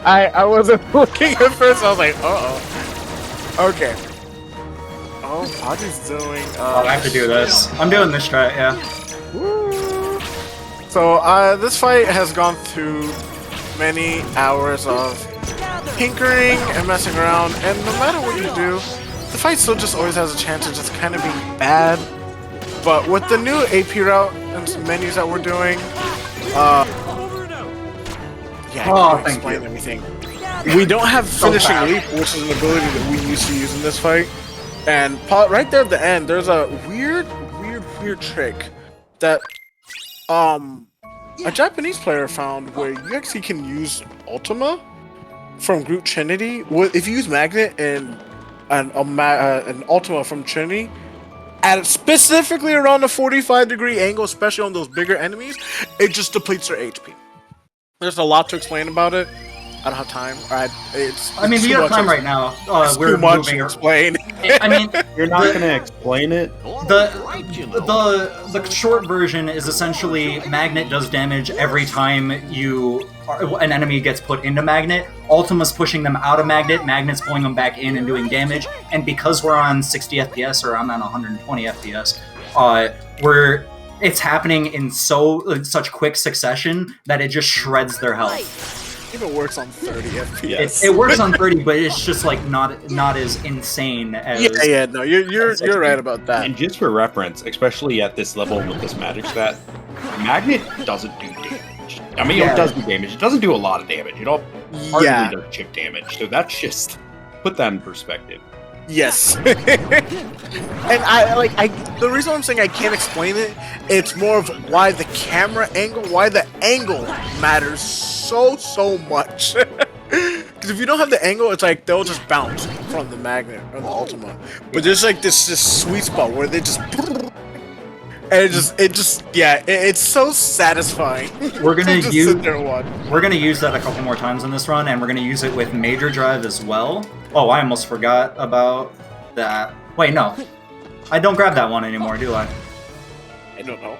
I wasn't looking at first. I was like, uh-oh. Okay. Oh, Podgy's doing. I have to do this. I'm doing this strat, yeah. Woo. So this fight has gone through many hours of tinkering and messing around, and no matter what you do, the fight still just always has a chance of just kind of being bad. But with the new AP route and some menus that we're doing, yeah, I can explain everything. We don't have finishing leap, which is an ability that we used to use in this fight. And right there at the end, there's a weird trick that a Japanese player found where you actually can use Ultima from Group Trinity. If you use Magnet and an Ultima from Trinity, at specifically around a 45-degree angle, especially on those bigger enemies, it just depletes their HP. There's a lot to explain about it. I don't have time. I mean, we have time right now. We're too much moving. to explain. I mean, You're not going to explain it? The short version is essentially Magnet does damage every time an enemy gets put into Magnet. Ultima's pushing them out of Magnet, Magnet's pulling them back in and doing damage. And because we're on 60 FPS, or I'm on 120 FPS, it's happening in such quick succession that it just shreds their health. It even works on 30 FPS. It works on 30, but it's just like not as insane as. Yeah. No, you're right about that. And just for reference, especially at this level with this magic stat, Magnet doesn't do damage. I mean, it does do damage. It doesn't do a lot of damage. It hardly does chip damage. So that's just put that in perspective. Yes. And the reason I'm saying I can't explain it, it's more of why the camera angle, why the angle matters so much. Because if you don't have the angle, it's like they'll just bounce from the Magnet or the Ultima. But there's like this sweet spot where they just, and it's so satisfying. We're gonna to sit there and watch. We're gonna use that a couple more times in this run, and we're gonna use it with Major Drive as well. Oh, I almost forgot about that. Wait, no. I don't grab that one anymore, do I? I don't know.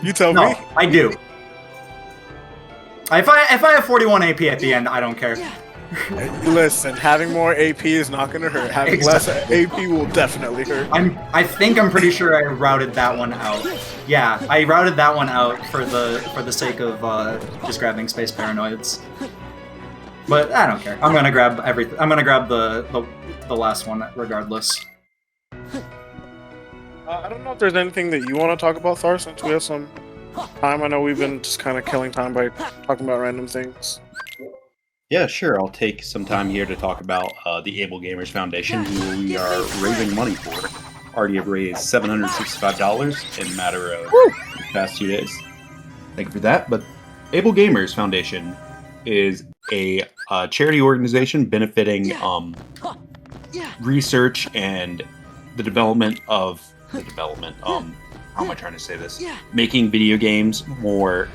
You tell me. No, I do. If I have 41 AP at the end, I don't care. Listen, having more AP is not gonna hurt. Having less AP will definitely hurt. I think I'm pretty sure I routed that one out. Yeah, I routed that one out for the sake of just grabbing Space Paranoids. But I don't care. I'm gonna grab everything. I'm gonna grab the last one regardless. I don't know if there's anything that you want to talk about, Thar, since we have some time. I know we've been just kind of killing time by talking about random things. Yeah, sure. I'll take some time here to talk about the Able Gamers Foundation, who we are raising money for. Already have raised $765 in a matter of the past 2 days. Thank you for that. But Able Gamers Foundation is a charity organization benefiting research and the development of how am I trying to say this? Making video games more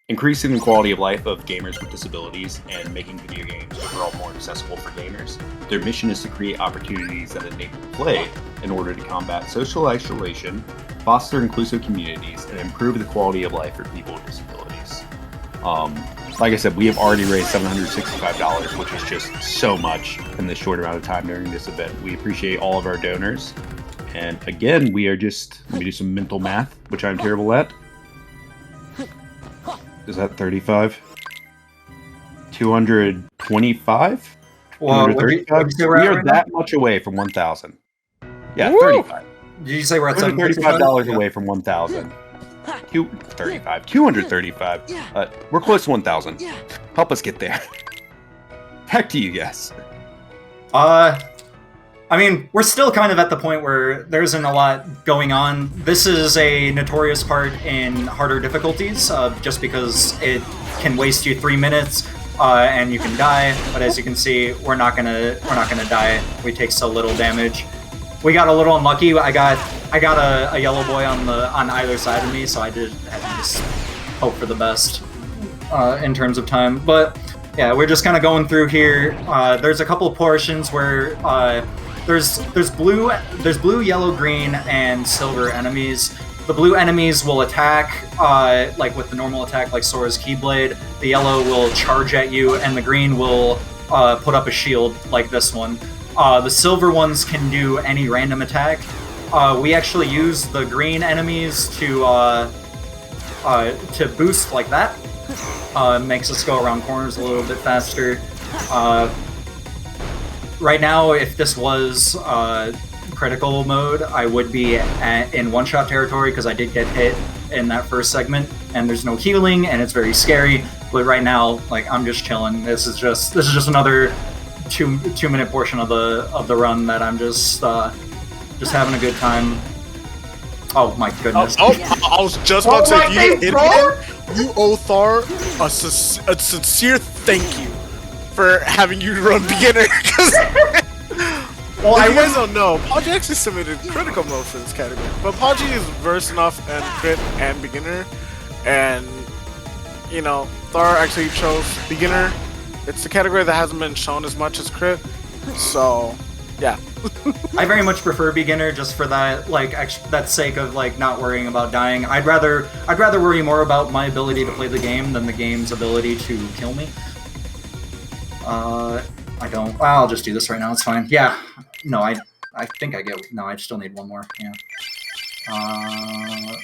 increasing the quality of life of gamers with disabilities and making video games overall more accessible for gamers. Their mission is to create opportunities that enable play in order to combat social isolation, foster inclusive communities, and improve the quality of life for people with disabilities. Like I said, we have already raised $765, which is just so much in this short amount of time during this event. We appreciate all of our donors. And again, we are just, let me do some mental math, which I'm terrible at. Is that 35? 225? Well, 235? We are that much away from 1,000. Yeah, Woo! 35. Did you say we're at $35 away from 1,000. 235. We're close to 1,000. Help us get there. Back to you guys. I mean, we're still kind of at the point where there isn't a lot going on. This is a notorious part in harder difficulties, just because it can waste you 3 minutes, and you can die. But as you can see, we're not gonna die. We take so little damage. We got a little unlucky. I got a yellow boy on either side of me, so I had to just hope for the best in terms of time. But yeah, we're just kind of going through here. There's a couple of portions where there's blue, yellow, green, and silver enemies. The blue enemies will attack like with the normal attack, like Sora's Keyblade. The yellow will charge at you, and the green will put up a shield like this one. The silver ones can do any random attack. We actually use the green enemies to boost like that. Makes us go around corners a little bit faster. Right now, if this was critical mode, I would be in one-shot territory because I did get hit in that first segment, and there's no healing, and it's very scary. But right now, like, I'm just chilling. This is just another two-minute portion of the run that I'm just having a good time. Oh my goodness! I was just about to say, you hit him. You owe Thor a sincere thank you for having you run beginner. Well, you guys don't know, Podgy actually submitted critical mode for this category, but Podgy is versed enough in crit and beginner, and you know, Thor actually chose beginner. It's the category that hasn't been shown as much as crit, so yeah. I very much prefer beginner just for that, like, that sake of like not worrying about dying. I'd rather worry more about my ability to play the game than the game's ability to kill me. I don't. Well, I'll just do this right now. It's fine. Yeah. No, I think I get. No, I still need one more. Yeah.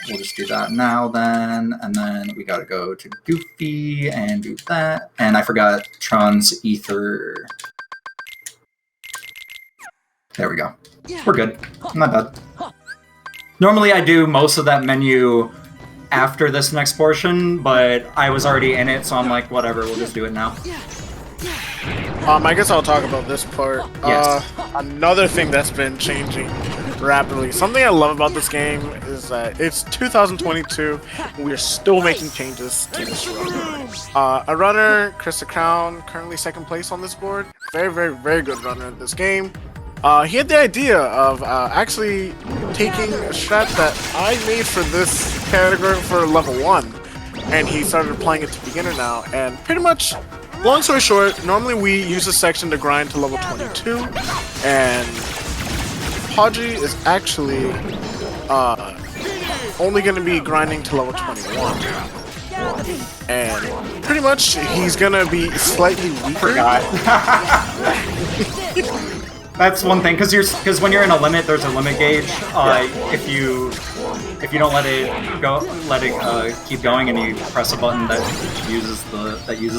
We'll just do that now then, and then we gotta go to Goofy and do that. And I forgot Tron's Ether. There we go. We're good. Not bad. Normally I do most of that menu after this next portion, but I was already in it, so I'm like, whatever, we'll just do it now. I guess I'll talk about this part. Yes. Another thing that's been changing rapidly. Something I love about this game is that it's 2022, and we're still making changes to this run. A runner, Chris the Crown, currently second place on this board. Very, very, very good runner in this game. He had the idea of actually taking a strat that I made for this category for level 1, and he started applying it to beginner now, and pretty much, long story short, normally we use this section to grind to level 22, and Podgy is actually only going to be grinding to level 21. And pretty much he's going to be slightly weaker. That's one thing, because when you're in a limit, there's a limit gauge. If you don't let it keep going, and you press a button that uses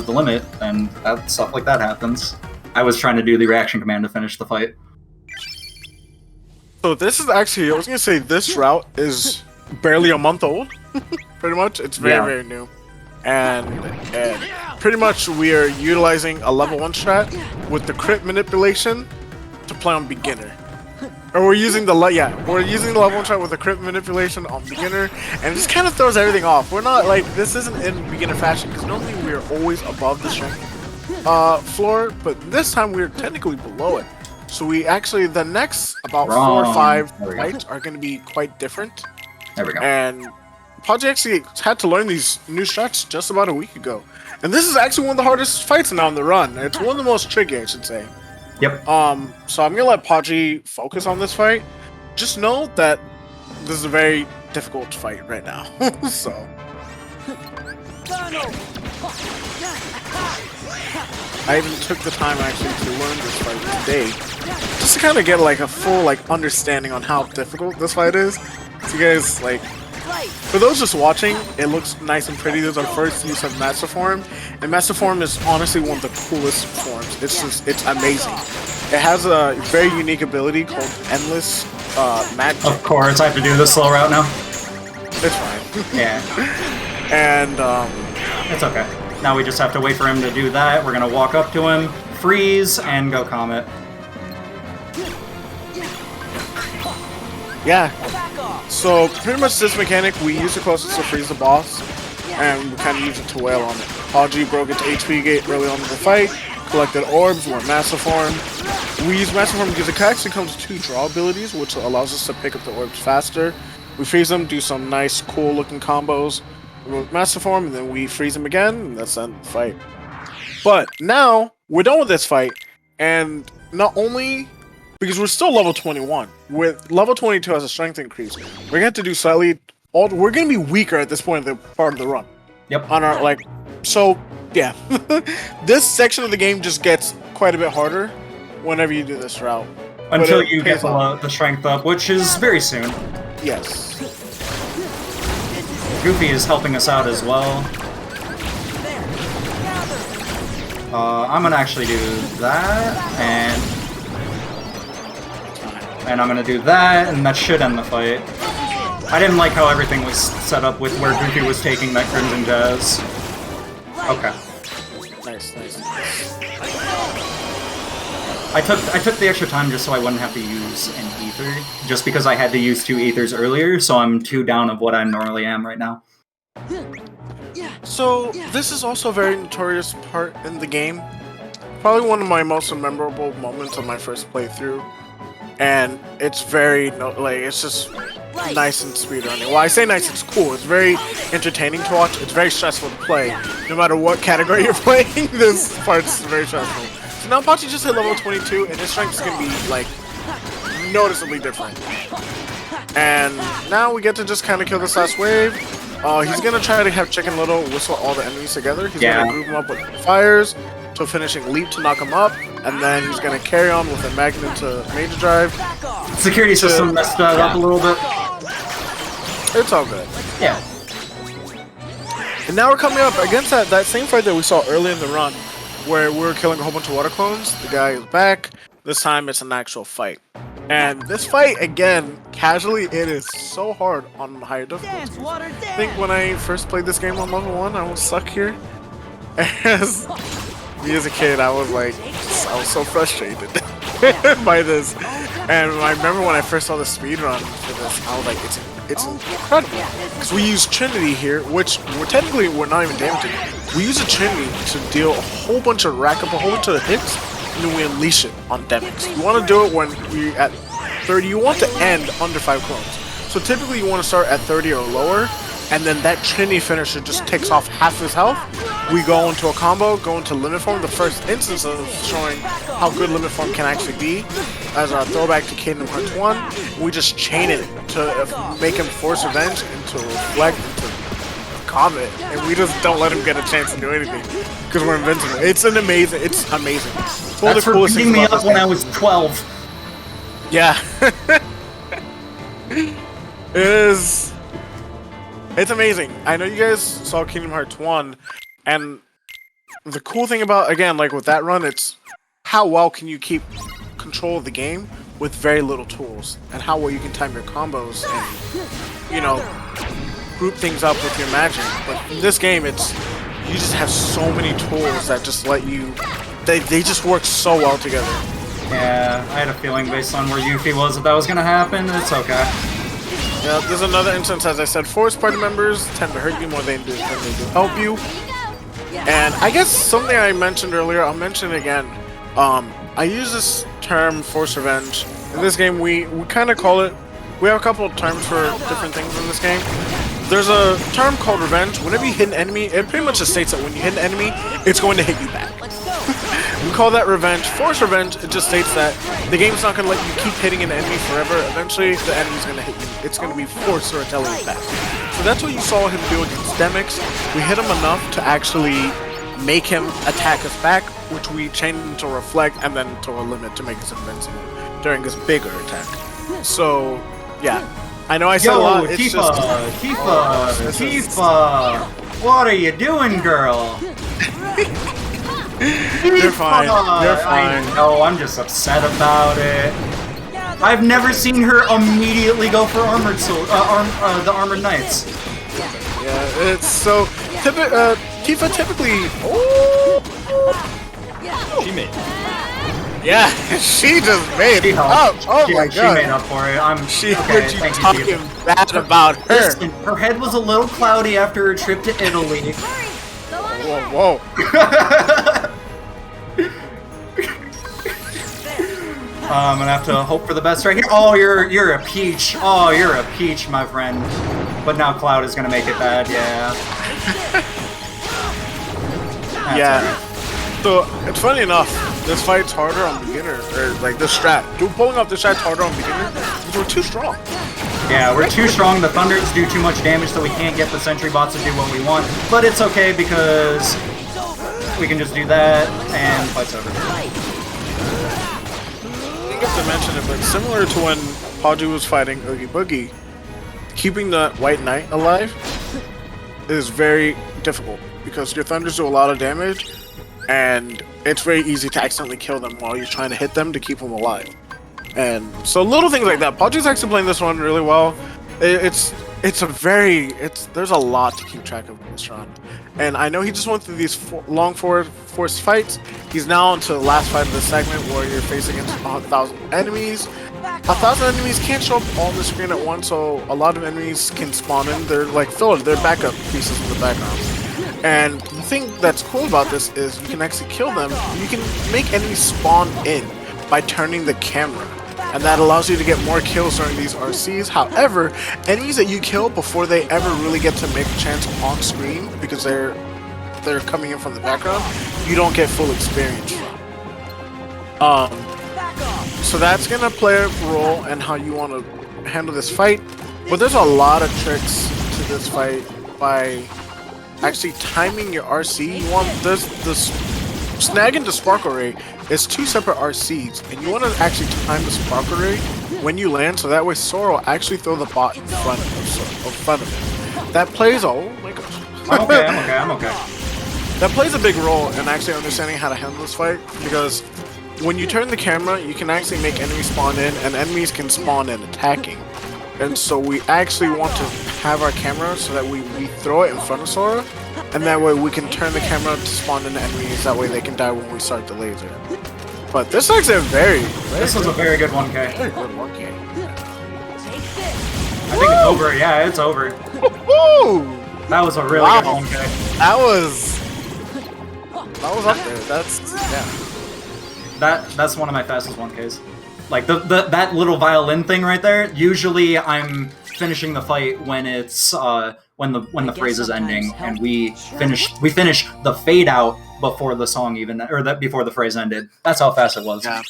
the limit, then stuff like that happens. I was trying to do the reaction command to finish the fight. So this is actually, I was gonna say, this route is barely a month old. Pretty much, it's very, very new, and pretty much we are utilizing a level 1 strat with the crit manipulation to play on beginner. Or we're using the level 1 strat with the crit manipulation on beginner, and it just kind of throws everything off. We're not like, this isn't in beginner fashion, because normally we are always above the strength floor, but this time we're technically below it. So we actually, the next about 4 or 5 fights are going to be quite different. There we go. And Podgy actually had to learn these new strats just about a week ago. And this is actually one of the hardest fights now on the run. It's one of the most tricky, I should say. Yep. So I'm gonna let Podgy focus on this fight. Just know that this is a very difficult fight right now. So I even took the time actually to learn this fight today, just to kind of get like a full like understanding on how difficult this fight is. So you guys like, for those just watching, it looks nice and pretty. This is our first use of Master Form, and Master Form is honestly one of the coolest forms. It's amazing. It has a very unique ability called Endless Magic. Of course, I have to do the slow route now. It's fine. Yeah. And It's okay. Now we just have to wait for him to do that. We're gonna walk up to him, freeze, and go Comet. yeah. So pretty much this mechanic, we use the closest to freeze the boss, and we kind of use it to wail on it. Podgy broke its HP gate early on in the fight, collected orbs, went Master Form. We use Master Form because it actually comes with 2 draw abilities, which allows us to pick up the orbs faster. We freeze them, do some nice, cool-looking combos with Master Form, and then we freeze them again, and that's the end of the fight. But now, we're done with this fight, and not only... because we're still level 21. With level 22 has a strength increase. We're gonna have to do slightly... we're gonna be weaker at this point in the part of the run. Yep. On our, like... So, yeah. This section of the game just gets quite a bit harder whenever you do this route. Until you get the strength up, which is very soon. Yes. Goofy is helping us out as well. I'm gonna actually do that, and I'm gonna do that, and that should end the fight. I didn't like how everything was set up with where Goofy was taking that Crimson Jazz. Okay. Nice. I took the extra time just so I wouldn't have to use an ether, just because I had to use 2 ethers earlier, so I'm 2 down of what I normally am right now. So, this is also a very notorious part in the game. Probably one of my most memorable moments of my first playthrough. And it's very, it's just nice and speedrunning. Well, I say nice, it's cool. It's very entertaining to watch. It's very stressful to play. No matter what category you're playing, this part's very stressful. So now Podgy just hit level 22, and his strength is going to be, like, noticeably different. And now we get to just kind of kill this last wave. He's going to try to have Chicken Little whistle all the enemies together. He's going to group them up with fires to a finishing leap to knock him up. And then he's going to carry on with a magnet to Major Drive. Security system messed that up a little bit. It's all good. Yeah. And now we're coming up against that same fight that we saw early in the run, where we were killing a whole bunch of water clones. The guy is back. This time it's an actual fight. And this fight, again, casually, it is so hard on higher difficulties. I think when I first played this game on level 1, I was stuck here. As me as a kid, I was so frustrated by this. And I remember when I first saw the speedrun for this, I was like, it's incredible. Because we use Trinity here, which we're not even damaging. We use a Trinity to deal a whole bunch of rack up a whole bunch of hits, and then we unleash it on Demix. You want to do it when we're at 30. You want to end under 5 clones. So typically you want to start at 30 or lower, and then that Trinity finisher just takes off half his health. We go into a combo, go into Limit Form, the first instance of showing how good Limit Form can actually be. As a throwback to Kingdom Hearts 1, we just chain it to make him force revenge into Reflect, into Comet, and we just don't let him get a chance to do anything because we're invincible. It's amazing. It's one That's of the for coolest beating things me about up this when game. I was 12. Yeah. It's amazing. I know you guys saw Kingdom Hearts 1, and the cool thing about, again, like with that run, it's how well can you keep control of the game with very little tools, and how well you can time your combos and, you know, group things up with your magic. But in this game, you just have so many tools that just let you, they just work so well together. Yeah, I had a feeling based on where Yuffie was that was gonna happen. It's okay. Yeah, there's another instance, as I said, forest party members tend to hurt you more than they do help you. And I guess something I mentioned earlier, I'll mention it again. I use this term, Force Revenge. In this game, we kind of call it we have a couple of terms for different things in this game. There's a term called revenge. Whenever you hit an enemy, it pretty much just states that when you hit an enemy, it's going to hit you back. We call that revenge. Force revenge, it just states that the game's not going to let you keep hitting an enemy forever. Eventually, the enemy's going to hit you. It's going to be force or retaliate back. So that's what you saw him do against Demix. We hit him enough to actually make him attack us back, which we changed into reflect and then to a limit to make us invincible during this bigger attack. So, yeah. I know I said a lot. It's Tifa! What are you doing, girl? You're fine. You're fine. No, I'm just upset about it. I've never seen her immediately go for the armored knights. Yeah, it's so Tifa typically. She made it. Yeah, she just made it up. Oh my god. She made up for it. She heard you talking bad about her. Listen, her head was a little cloudy after her trip to Italy. Whoa. I'm gonna have to hope for the best right here. Oh, you're a peach. Oh, you're a peach, my friend. But now Cloud is gonna make it bad. Yeah. Yeah. So it's funny enough, this fight's harder on beginner, or like this strat. Pulling off this strat's harder on beginner because we're too strong. Yeah, we're too strong. The Thunders do too much damage, so we can't get the Sentry Bots to do what we want. But it's okay because we can just do that and fight's over. I forgot to mention it, but similar to when Podgy was fighting Oogie Boogie, keeping the White Knight alive is very difficult because your Thunders do a lot of damage, and it's very easy to accidentally kill them while you're trying to hit them to keep them alive. And so little things like that. Podgy's actually playing this one really well. There's a lot to keep track of in this round. And I know he just went through these long force fights. He's now onto the last fight of this segment where you're facing against 1,000 enemies. 1,000 enemies can't show up on the screen at once, so a lot of enemies can spawn in. They're like fillers, they're backup pieces in the background. And the thing that's cool about this is you can actually kill them. You can make enemies spawn in by turning the camera, and that allows you to get more kills during these RCs. However, enemies that you kill before they ever really get to make a chance on screen, because they're coming in from the background, you don't get full experience from. So that's gonna play a role in how you want to handle this fight. But there's a lot of tricks to this fight by actually timing your RC. You want this snag and the sparkle ray is two separate RCs, and you want to actually time the sparkle ray when you land, so that way Sora will actually throw the bot in front of him. That plays oh my gosh. I'm okay. That plays a big role in actually understanding how to handle this fight, because when you turn the camera, you can actually make enemies spawn in, and enemies can spawn in attacking. And so we actually want to have our camera so that we throw it in front of Sora, and that way we can turn the camera to spawn in the enemies, that way they can die when we start the laser. But this is actually This was a very good 1K. Very good 1K. I think it's over. Yeah, it's over. Woo! That was a really good 1K. That was up there. That's one of my fastest 1Ks. Like that little violin thing right there. Usually I'm finishing the fight when it's when the phrase is ending, and we finish the fade out before the song before the phrase ended. That's how fast it was. Yeah.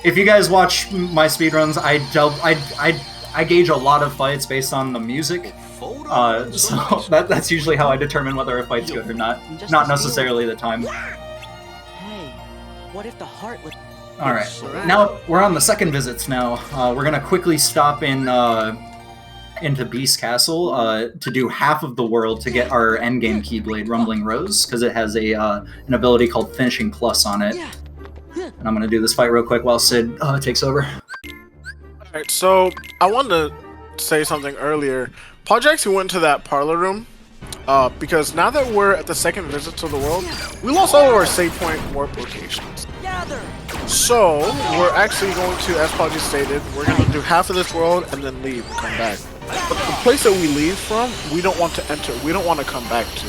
If you guys watch my speedruns, I gauge a lot of fights based on the music. So that's usually how I determine whether a fight's good or not. Not necessarily the time. What if the heart was... Alright, now we're on the second visits now. We're gonna quickly stop into Beast Castle to do half of the world to get our endgame Keyblade, Rumbling Rose, because it has an ability called Finishing Plus on it. And I'm gonna do this fight real quick while Sid takes over. Alright, so I wanted to say something earlier. Podgy actually went to that parlor room. Because now that we're at the second visit to the world, we lost all of our save point warp locations. So, we're actually going to, as Podgy stated, we're going to do half of this world and then leave and come back. But the place that we leave from, we don't want to enter, we don't want to come back to.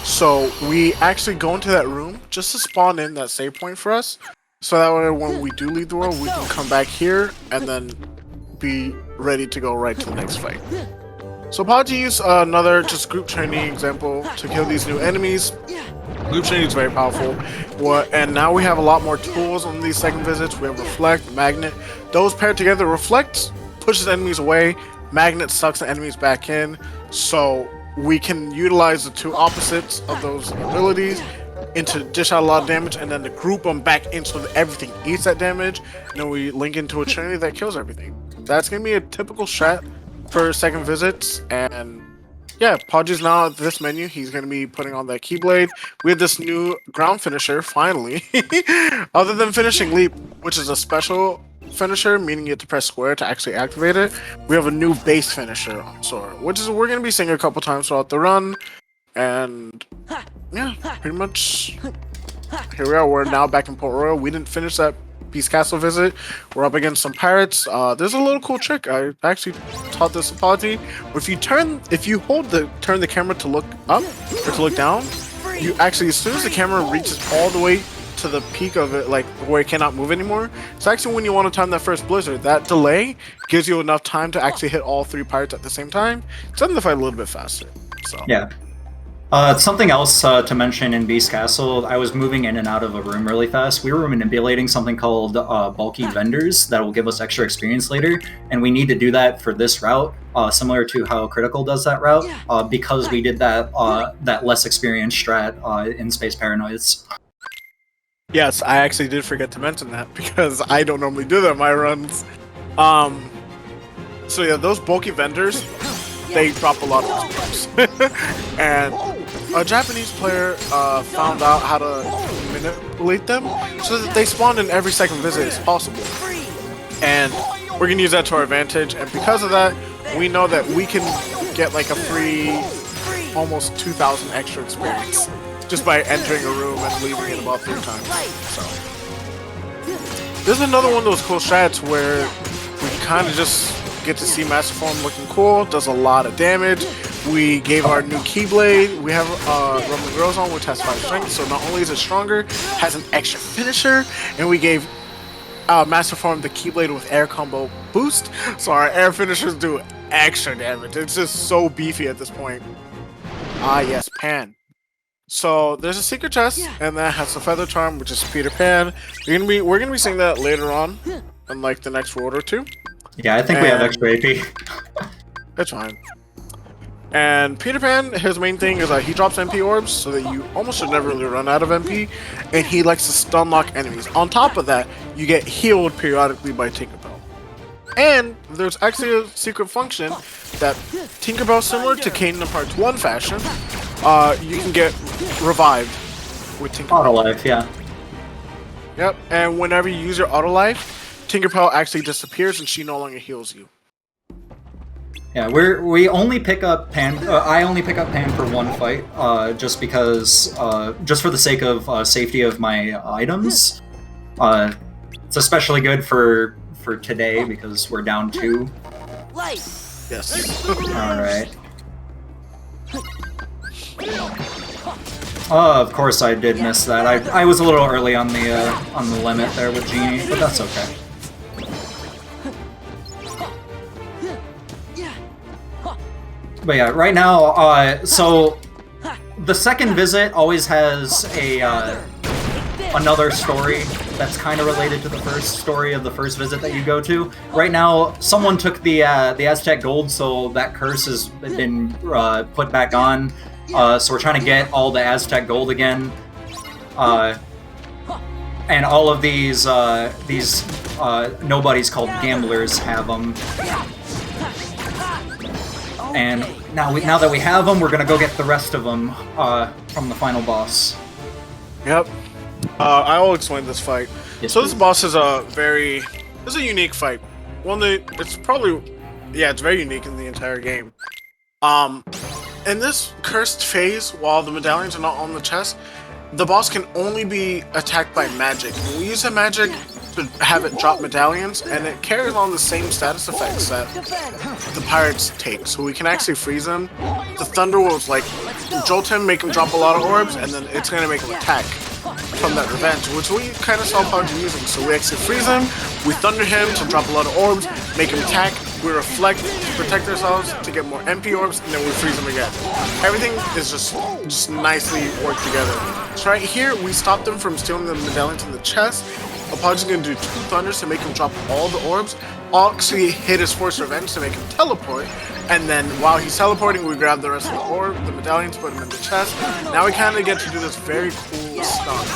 So, we actually go into that room just to spawn in that save point for us, so that way when we do leave the world, we can come back here and then be ready to go right to the next fight. So Podgy used another just group training example to kill these new enemies. Group training is very powerful. And now we have a lot more tools on these second visits. We have Reflect, Magnet. Those paired together, Reflect pushes enemies away, Magnet sucks the enemies back in. So we can utilize the two opposites of those abilities into dish out a lot of damage, and then to group them back in so that everything eats that damage. And then we link into a trinity that kills everything. That's going to be a typical strat for second visits. And yeah, Podgy's now at this menu. He's going to be putting on that Keyblade. We have this new ground finisher, finally. Other than finishing Leap, which is a special finisher, meaning you have to press square to actually activate it, we have a new base finisher on Sora, which is we're going to be seeing a couple times throughout the run. And yeah, pretty much here we are. We're now back in Port Royal. We didn't finish that Beast Castle visit. We're up against some pirates. There's a little cool trick. I actually taught this to Podgy. If you turn the camera to look up or to look down, you actually, as soon as the camera reaches all the way to the peak of it, like where it cannot move anymore, it's actually when you want to time that first blizzard. That delay gives you enough time to actually hit all three pirates at the same time. It's something to fight a little bit faster. So Yeah. Something else to mention in Beast Castle, I was moving in and out of a room really fast. We were manipulating something called bulky vendors that will give us extra experience later, and we need to do that for this route, similar to how Critical does that route, because we did that less experienced strat in Space Paranoids. yes, I actually did forget to mention that because I don't normally do that in my runs. So yeah, those bulky vendors, they drop a lot of those drops. And a Japanese player found out how to manipulate them so that they spawn in every second visit as possible. And we're going to use that to our advantage. And because of that, we know that we can get like a free almost 2,000 extra experience just by entering a room and leaving it about 3 times. So there's another one of those cool strats where we kind of just get to see Master Form looking cool, does a lot of damage. We gave our new Keyblade. We have Roman Girls on, which has 5 strength, so not only is it stronger, has an extra finisher, and we gave Master Form the Keyblade with air combo boost, so our air finishers do extra damage. It's just so beefy at this point. Ah yes, Pan. So there's a secret chest, and that has a feather charm, which is Peter Pan. We're gonna be seeing that later on, in like the next world or two. Yeah, I think we have extra AP. That's fine. And Peter Pan, his main thing is that he drops MP orbs so that you almost should never really run out of MP, and he likes to stun lock enemies. On top of that, you get healed periodically by Tinkerbell. And there's actually a secret function that Tinkerbell, similar to Kingdom Hearts 1 fashion, you can get revived with Tinkerbell. Auto life, yeah. Yep, and whenever you use your auto life, Tinkerbell actually disappears and she no longer heals you. Yeah, we only pick up Pan. I only pick up Pan for one fight, just because, just for the sake of safety of my items. It's especially good for today because we're down 2. Yes. All right. Of course I did miss that. I was a little early on the limit there with Genie, but that's okay. But yeah, right now, so the second visit always has another story that's kind of related to the first story of the first visit that you go to. Right now, someone took the Aztec gold, so that curse has been put back on. So we're trying to get all the Aztec gold again. And all of these nobodies called gamblers have them. And now that we have them, we're gonna go get the rest of them from the final boss. Yep. I will explain this fight. Yes, so please. this boss is a unique fight. One that it's very unique in the entire game. In this cursed phase, while the medallions are not on the chest, the boss can only be attacked by magic. And we use the magic to have it drop medallions, and it carries on the same status effects that the pirates take. So we can actually freeze them. The thunder will like jolt him, make him drop a lot of orbs, and then it's gonna make him attack. from that revenge, which we kind of saw Podgy using. So we actually freeze him, we thunder him to drop a lot of orbs, make him attack, we reflect to protect ourselves to get more MP orbs, and then we freeze him again. Everything is just nicely worked together. So right here, we stopped him from stealing the medallions in the chest. Podgy's gonna do 2 thunders to make him drop all the orbs. Actually hit his force revenge to make him teleport, and then while he's teleporting, we grab the rest of the orb, the medallions, put him in the chest. Now we kind of get to do this very cool stuff,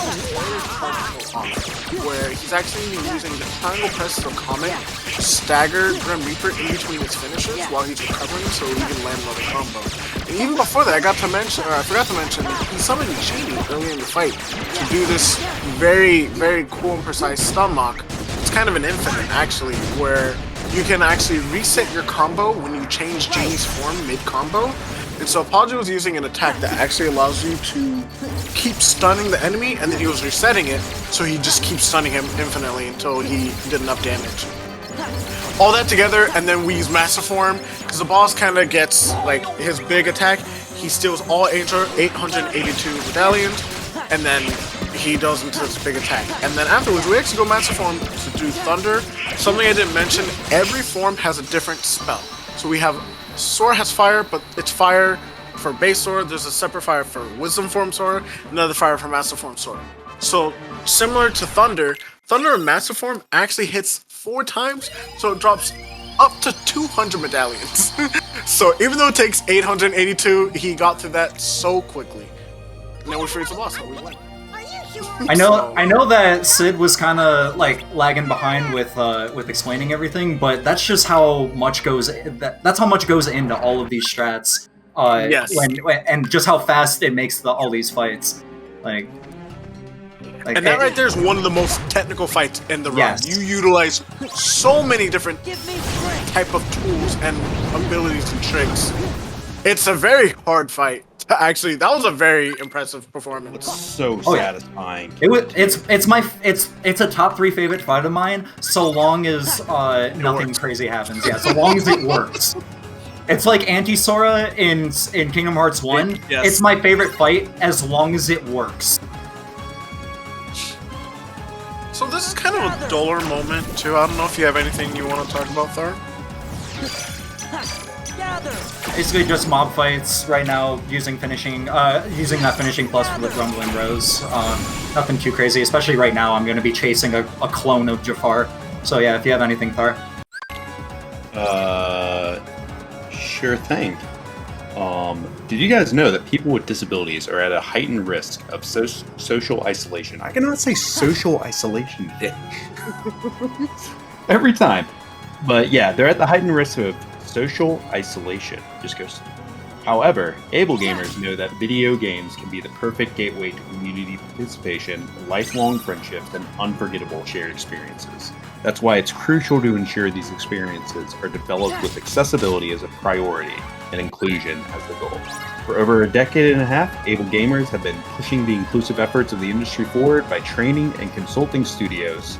where he's actually using the triangle press of Comet to stagger Grim Reaper in between his finishes while he's recovering, so he can land another combo. And even before that, I forgot to mention, he summoned Genie early in the fight to do this very, very cool and precise stun lock. It's kind of an infinite, actually, where you can actually reset your combo when you change Genie's form mid-combo. And so Podgy was using an attack that actually allows you to keep stunning the enemy, and then he was resetting it, so he just keeps stunning him infinitely until he did enough damage. All that together, and then we use Master Form, because the boss kind of gets, like, his big attack. He steals all 882 medallions, and then he does into this big attack. And then afterwards, we actually go Master Form to do Thunder. Something I didn't mention, every form has a different spell. So we have, Sora has fire, but it's fire for base Sora. There's a separate fire for Wisdom Form Sora, another fire for Master Form Sora. So similar to Thunder, Thunder in Master Form actually hits 4 times, so it drops up to 200 medallions. So even though it takes 882, he got through that so quickly. And then we freeze the boss, so we win. I know that Sid was kind of like lagging behind with explaining everything, but that's just how much goes. That's how much goes into all of these strats. Yes. And just how fast it makes all these fights. Like and that right there is one of the most technical fights in the run. Yes. You utilize so many different type of tools and abilities and tricks. It's a very hard fight. Actually, that was a very impressive performance. It's so satisfying. It's a top 3 favorite fight of mine, so long as nothing crazy happens. Yeah, so long as it works. It's like Anti-Sora in Kingdom Hearts 1. Yes. It's my favorite fight as long as it works. So this is kind of a duller moment too. I don't know if you have anything you want to talk about, Thor. Basically just mob fights right now, using that finishing plus with Rumbling Rose. Nothing too crazy, especially right now. I'm going to be chasing a clone of Jafar. So yeah, if you have anything, Thar. Sure thing. Did you guys know that people with disabilities are at a heightened risk of social isolation? I cannot say social isolation today. Every time. But yeah, they're at the heightened risk of social isolation. Just goes. However, able gamers know that video games can be the perfect gateway to community participation, lifelong friendships, and unforgettable shared experiences. That's why it's crucial to ensure these experiences are developed with accessibility as a priority and inclusion as the goal. For over a decade and a half, able gamers have been pushing the inclusive efforts of the industry forward by training and consulting studios,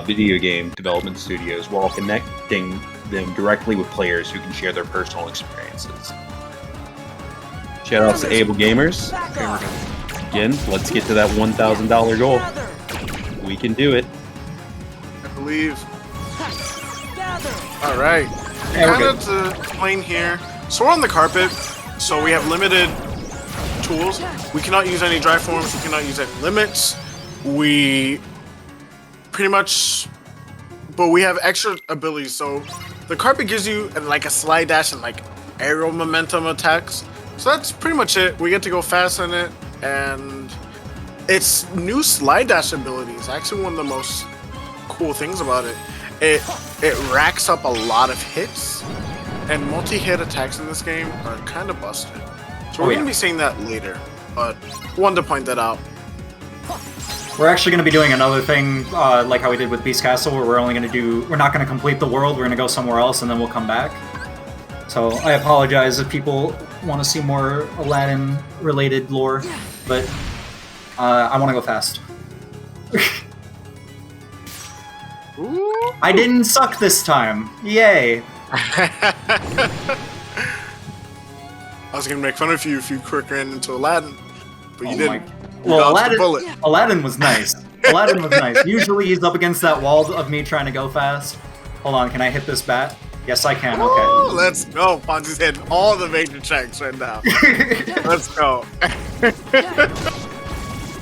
video game development studios, while connecting them directly with players who can share their personal experiences. Shout outs to able gamers. Again, let's get to that $1,000 goal. We can do it. I believe. Alright. Kind of to explain here. So we're on the carpet, so we have limited tools. We cannot use any dry forms, we cannot use any limits. We pretty much, but we have extra abilities. So the carpet gives you like a slide dash and like aerial momentum attacks. So that's pretty much it. We get to go fast in it, and its new slide dash ability is actually one of the most cool things about it. It racks up a lot of hits, and multi-hit attacks in this game are kind of busted. So we're gonna be seeing that later, but wanted to point that out. We're actually going to be doing another thing, like how we did with Beast Castle, where we're not going to complete the world, we're going to go somewhere else, and then we'll come back. So I apologize if people want to see more Aladdin-related lore, but I want to go fast. Ooh. I didn't suck this time! Yay! I was gonna make fun of you if you quick ran into Aladdin, but you didn't. Well, Dodged the bullet. Aladdin was nice. Aladdin was nice. Usually he's up against that wall of me trying to go fast. Hold on, can I hit this bat? Yes, I can. Okay. Oh, let's go. Ponzi's hitting all the major checks right now. Let's go.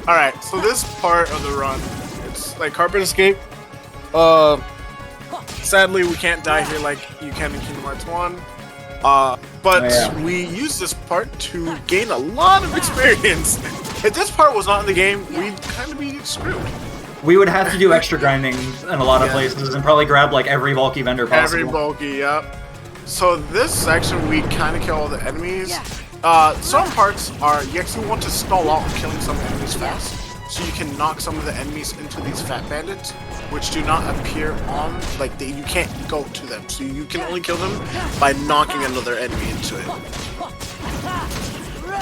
Alright, so this part of the run, it's like carpet escape. Sadly, we can't die here like you can in Kingdom Hearts 1. But we use this part to gain a lot of experience. If this part was not in the game, we'd kind of be screwed. We would have to do extra grinding in a lot of places and probably grab like every bulky vendor possible. Every bulky, yep. So this section, we kind of kill all the enemies. Some parts are, you actually want to stall out killing some enemies fast. So you can knock some of the enemies into these fat bandits, which do not appear on, like, you can't go to them. So you can only kill them by knocking another enemy into it.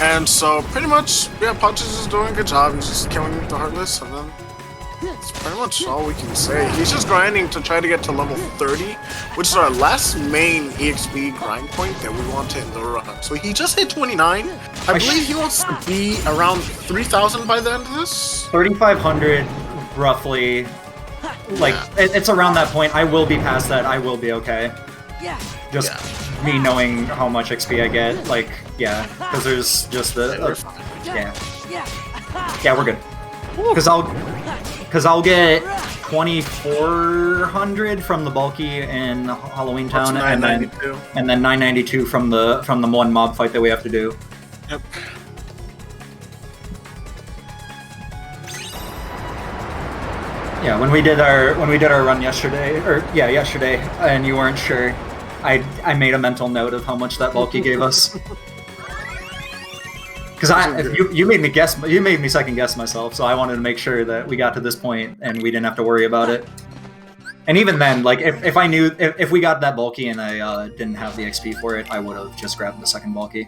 And so pretty much, yeah, Punches is doing a good job. He's just killing the Heartless, and then that's pretty much all we can say. He's just grinding to try to get to level 30, which is our last main EXP grind point that we want to hit in the run. So he just hit 29. I believe he wants to be around 3,000 by the end of this. 3,500, roughly. Like, it's around that point. I will be past that. I will be okay. Just me knowing how much XP I get. Like, yeah. Because there's just the... Yeah, we're good. Because I'll get 2,400 from the bulky in Halloween Town, and then 992 from the one mob fight that we have to do. Yep. Yeah, when we did our run yesterday, and you weren't sure, I made a mental note of how much that bulky gave us. Because you made me second guess myself, so I wanted to make sure that we got to this point and we didn't have to worry about it. And even then, like if I knew if we got that bulky and I didn't have the XP for it, I would have just grabbed the second bulky.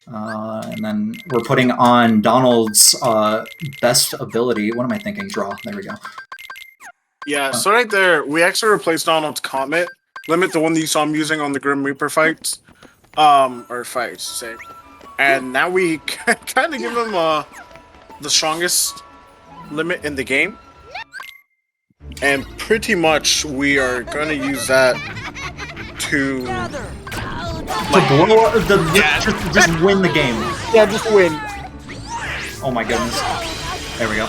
And then we're putting on Donald's best ability. What am I thinking? Draw. There we go. Yeah, so right there, we actually replaced Donald's Comet Limit, the one that you saw him using on the Grim Reaper fights. Or fights, say. And now we kind of give him the strongest limit in the game. And pretty much we are going to use that to blow just win the game. Yeah, just win. Oh my goodness. There we go.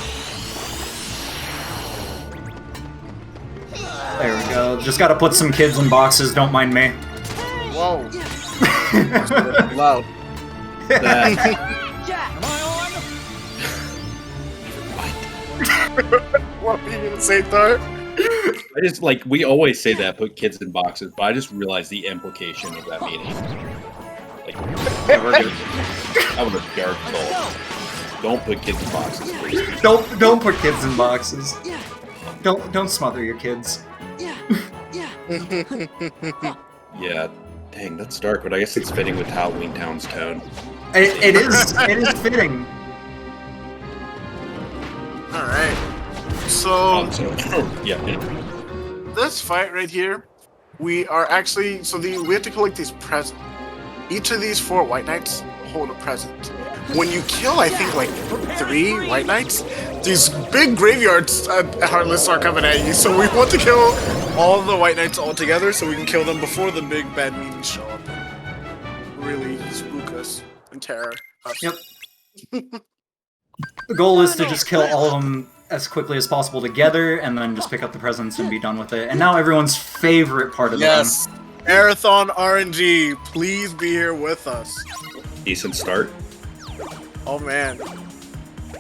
There we go. Just gotta put some kids in boxes, don't mind me. Whoa. That's loud. What are you gonna say, Thar? I just, like, we always say that, put kids in boxes, but I just realized the implication of that meaning. Like, never gonna, that was a dark thought. Don't put kids in boxes, please. Don't put kids in boxes. Don't smother your kids. Yeah, dang, that's dark, but I guess it's fitting with Halloween Town's tone. It is fitting. Alright. So, yeah. This fight right here, we are actually, we have to collect these presents. Each of these 4 White Knights hold a present. When you kill, I think, like 3 White Knights, these big graveyards Heartless are coming at you, so we want to kill all the White Knights all together so we can kill them before the big bad meanies show up and really spook us and terror us. Yep. The goal is to just kill all of them as quickly as possible together, and then just pick up the presents and be done with it. And now everyone's favorite part of the run. Marathon RNG, please be here with us. Decent start. Oh man.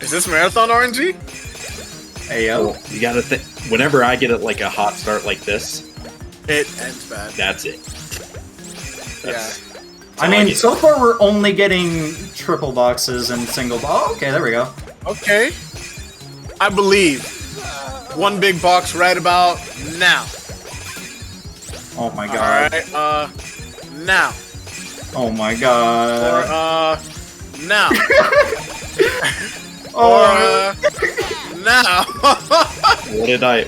Is this Marathon RNG? Hey yo. Well, you gotta think, whenever I get like a hot start like this, it ends bad. That's it. I mean, so far we're only getting triple boxes and single oh, okay, there we go. Okay. I believe one big box right about now. Oh my god. Alright, now. Oh my god. Or, now. Or, now.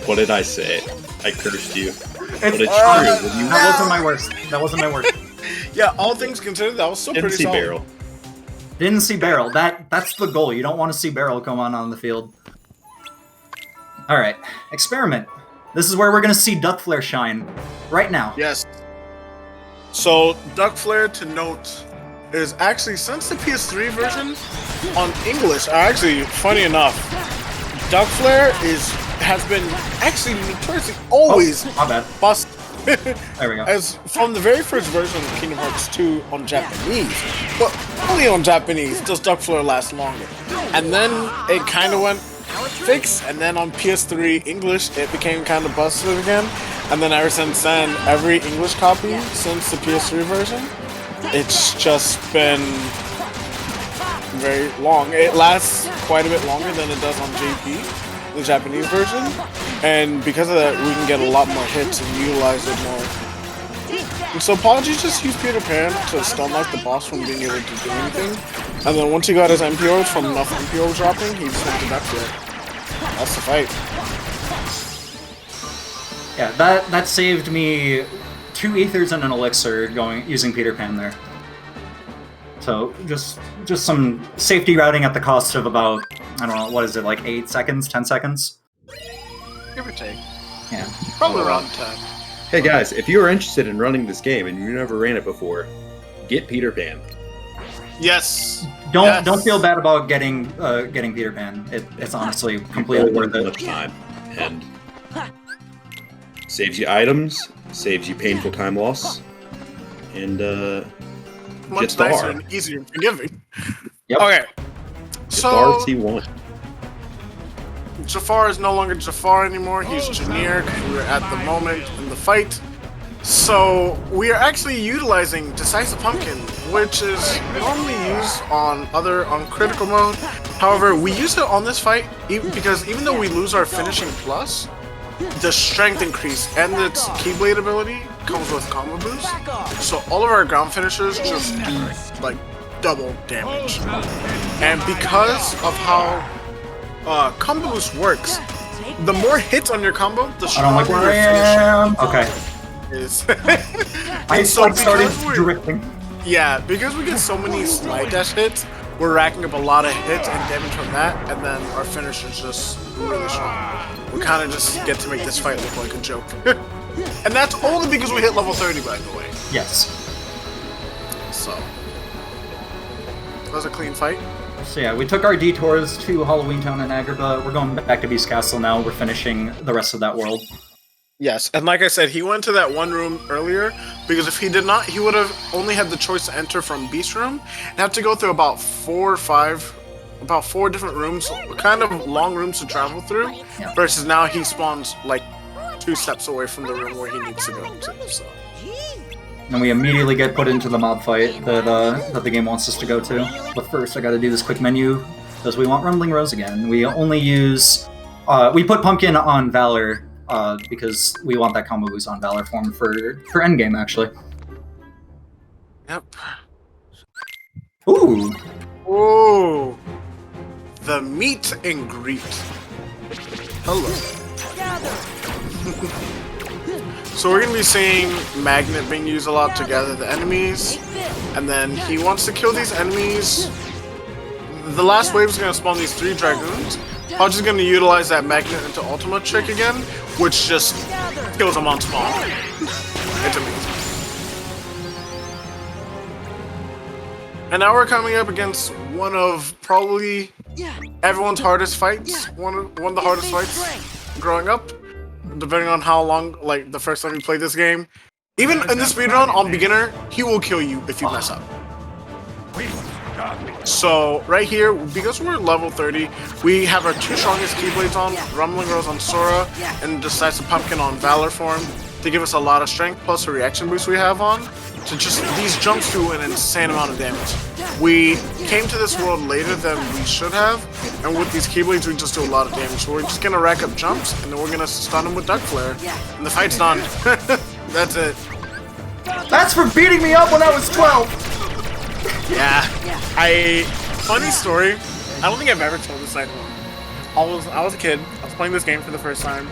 What did I say? I cursed you. But it's true. That wasn't my worst. That wasn't my worst. Yeah, all things considered, that was still Didn't pretty see solid. barrel. Didn't see barrel. That That's the goal. You don't want to see Beryl come on the field. All right, experiment. This is where we're gonna see Duck Flare shine right now. Yes. So Duck Flare, to note, is actually, since the PS3 version on English, actually, funny enough, Duck Flare has been actually notoriously always my bad. bust. There we go. As from the very first version of Kingdom Hearts 2 on Japanese, but only on Japanese does Duck Flare last longer. And then it kind of went fixed, and then on PS3 English it became kind of busted again. And then ever since then, every English copy since the PS3 version, it's just been very long. It lasts quite a bit longer than it does on JP, the Japanese version. And because of that, we can get a lot more hits and utilize it more. And so Podgy just used Peter Pan to stun like the boss from being able to do anything. And then once he got his MPOs from enough MPO dropping, he just went to back to it. That's the fight. Yeah, that saved me 2 ethers and an elixir using Peter Pan there. So just some safety routing at the cost of about, I don't know, what is it, like 8 seconds, 10 seconds? Give or take. Yeah. Probably around 10. Hey guys, if you are interested in running this game and you never ran it before, get Peter Pan. Yes. Don't feel bad about getting Peter Pan. It's honestly completely worth it. Much time and saves you items, saves you painful time loss, and Much get Star. nicer and easier and forgiving. Yep. Okay. Star So T1. Jafar is no longer Jafar anymore. He's generic. We're at the moment in the fight. So we are actually utilizing Decisive Pumpkin, which is normally used on critical mode. However, we use it on this fight because even though we lose our finishing plus, the strength increase and its Keyblade ability comes with combo boost. So all of our ground finishers just do like double damage. And because of how combo boost works, the more hits on your combo, the I don't like stronger where I your finishing am. Okay. is. I And so like started because we're- drifting. Yeah, because we get so many slide dash hits, we're racking up a lot of hits and damage from that, and then our finish is just really strong. We kind of just get to make this fight look like a joke. And that's only because we hit level 30, by the way. Yes. So, that was a clean fight. So yeah, we took our detours to Halloween Town and Agrabah. We're going back to Beast Castle now. We're finishing the rest of that world. Yes, and like I said, he went to that one room earlier, because if he did not, he would have only had the choice to enter from Beast Room, and have to go through about 4 different rooms, kind of long rooms to travel through, Yeah. versus now he spawns like 2 steps away from the room where he needs to go to, so. And we immediately get put into the mob fight that the game wants us to go to. But first, I gotta do this quick menu, because we want Rumbling Rose again. We only use... we put Pumpkin on Valor, because we want that combo boost on Valor form for endgame, actually. Yep. Ooh! Ooh. The meet and greet. Hello. So we're going to be seeing Magnet being used a lot to gather the enemies, and then he wants to kill these enemies. The last wave is going to spawn these 3 Dragoons. I'm just going to utilize that Magnet into Ultima trick again, which just kills them on spawn. It's amazing. And now we're coming up against one of probably everyone's hardest fights, one of the hardest fights growing up, depending on how long, like the first time you played this game. Even in the speedrun on beginner, he will kill you if you mess up. So right here, because we're level 30, we have our 2 strongest Keyblades on, Rumbling Rose on Sora, and Decisive Pumpkin on Valor form to give us a lot of strength, plus a reaction boost we have on, to just, these jumps do an insane amount of damage. We came to this world later than we should have, and with these Keyblades we just do a lot of damage. So we're just gonna rack up jumps, and then we're gonna stun them with Duck Flare, and the fight's done. That's it. That's for beating me up when I was 12! Yeah. Funny story, I don't think I've ever told this night. I was a kid, I was playing this game for the first time.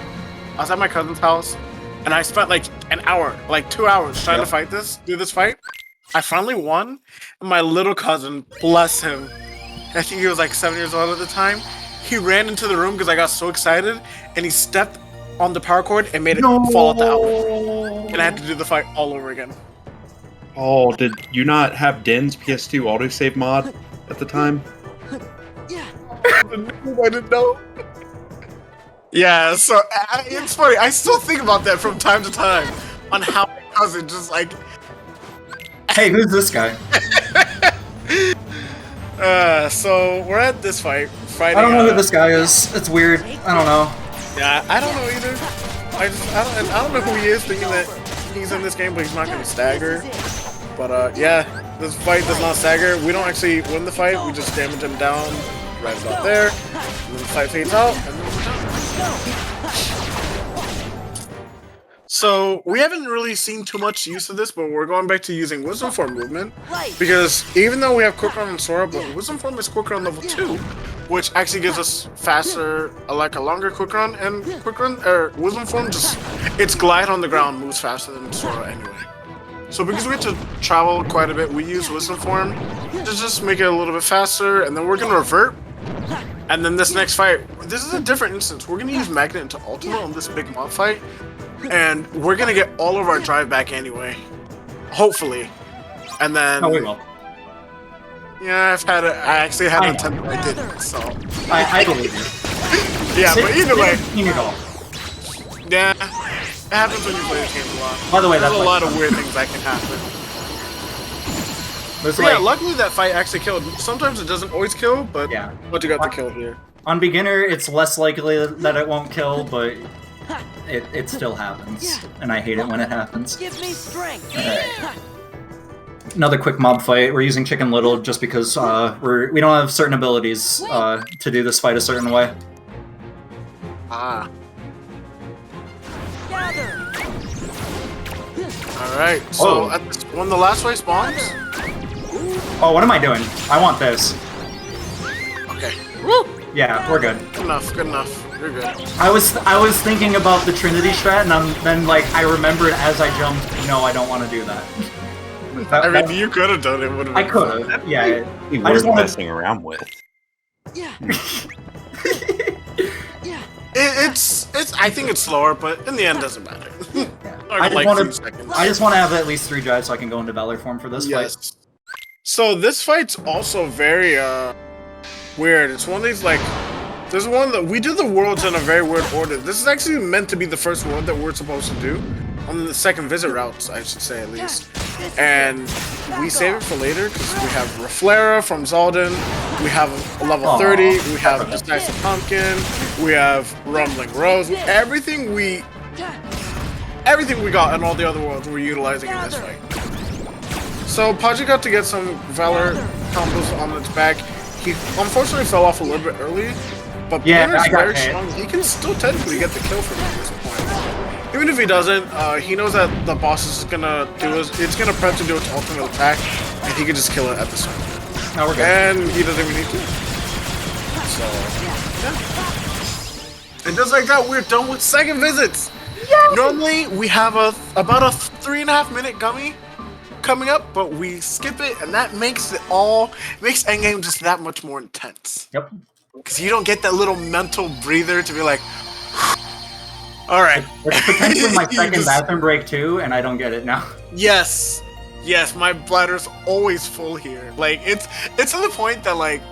I was at my cousin's house, and I spent like an hour, like 2 hours trying to do this fight. I finally won, and my little cousin, bless him, I think he was like 7 years old at the time. He ran into the room because I got so excited, and he stepped on the power cord and made it fall out the outlet. And I had to do the fight all over again. Oh, did you not have Den's PS2 autosave mod at the time? I didn't know. Yeah, so it's funny. I still think about that from time to time on how my cousin just like. Hey, who's this guy? So we're at this fight. Fighting, I don't know who this guy is. It's weird. I don't know. Yeah, I don't know either. I don't know who he is, thinking that he's in this game, but he's not going to stagger. But yeah, this fight does not stagger. We don't actually win the fight. We just damage him down right about there. And then the fight fades out, and then we're done. So we haven't really seen too much use of this, but we're going back to using Wisdom Form movement, because even though we have Quick Run on Sora, but Wisdom Form is Quick Run level 2, which actually gives us faster, like a longer Quick Run, and Quick Run, or Wisdom Form just, its glide on the ground moves faster than Sora anyway. So because we have to travel quite a bit, we use Wisdom Form to just make it a little bit faster, and then we're going to revert. And then this next fight, this is a different instance. We're going to use Magnet into Ultimate on this big mob fight. And we're gonna get all of our drive back anyway, hopefully. And then, Oh, we will. yeah, I actually had an attempt, but I didn't. So I believe you. yeah, but either way, It yeah, it happens when you play the game a lot. By the way, there's that's a like- lot of weird things that can happen. There's But yeah, like, luckily that fight actually killed. Sometimes it doesn't always kill, but Yeah. you got the kill here. on beginner, it's less likely that it won't kill, but it still happens, and I hate it when it happens. Give me strength. Alright. Another quick mob fight. We're using Chicken Little just because we don't have certain abilities to do this fight a certain way. Ah, Gather. all right. So Oh. when the last fight spawns, Oh, what am I doing? I want this. okay. Woo! Yeah, we're good. Good enough. Good enough. You're good. I was thinking about the Trinity strat, and then like I remembered as I jumped. No, I don't want to do that. I mean, you could have done it. Would've I been could fun. have. Yeah. He I just worth wanted. messing around with. Yeah. Yeah. It's. I think it's slower, but in the end, doesn't matter. I just like want 3 seconds. I just want to have at least 3 drives so I can go into Valor form for this fight. Yes. So this fight's also very weird. It's one of these like. There's one that we do the worlds in a very weird order. This is actually meant to be the first world that we're supposed to do on the second visit routes, I should say at least. And we save it for later because we have Reflera from Zaldin, we have a level Aw. 30, we have Decisive Pumpkin, we have Rumbling Rose. Everything we got in all the other worlds we're utilizing in this fight. So Podgy got to get some Valor combos on its back. He unfortunately fell off a little bit early, but Yeah, Beginner's I got very hit. strong. He can still technically get the kill from this point. Even if he doesn't, he knows that the boss is gonna it's gonna prep to do its ultimate attack, and he can just kill it at the start. No, we're good. And he doesn't even need to. So, yeah. And just like that, we're done with second visits. Normally, we have about a 3.5 minute gummy coming up, but we skip it, and that makes endgame just that much more intense. Yep. Because you don't get that little mental breather to be like, all right. It's potentially my You second just- bathroom break too, and I don't get it now. Yes, my bladder's always full here. Like it's to the point that like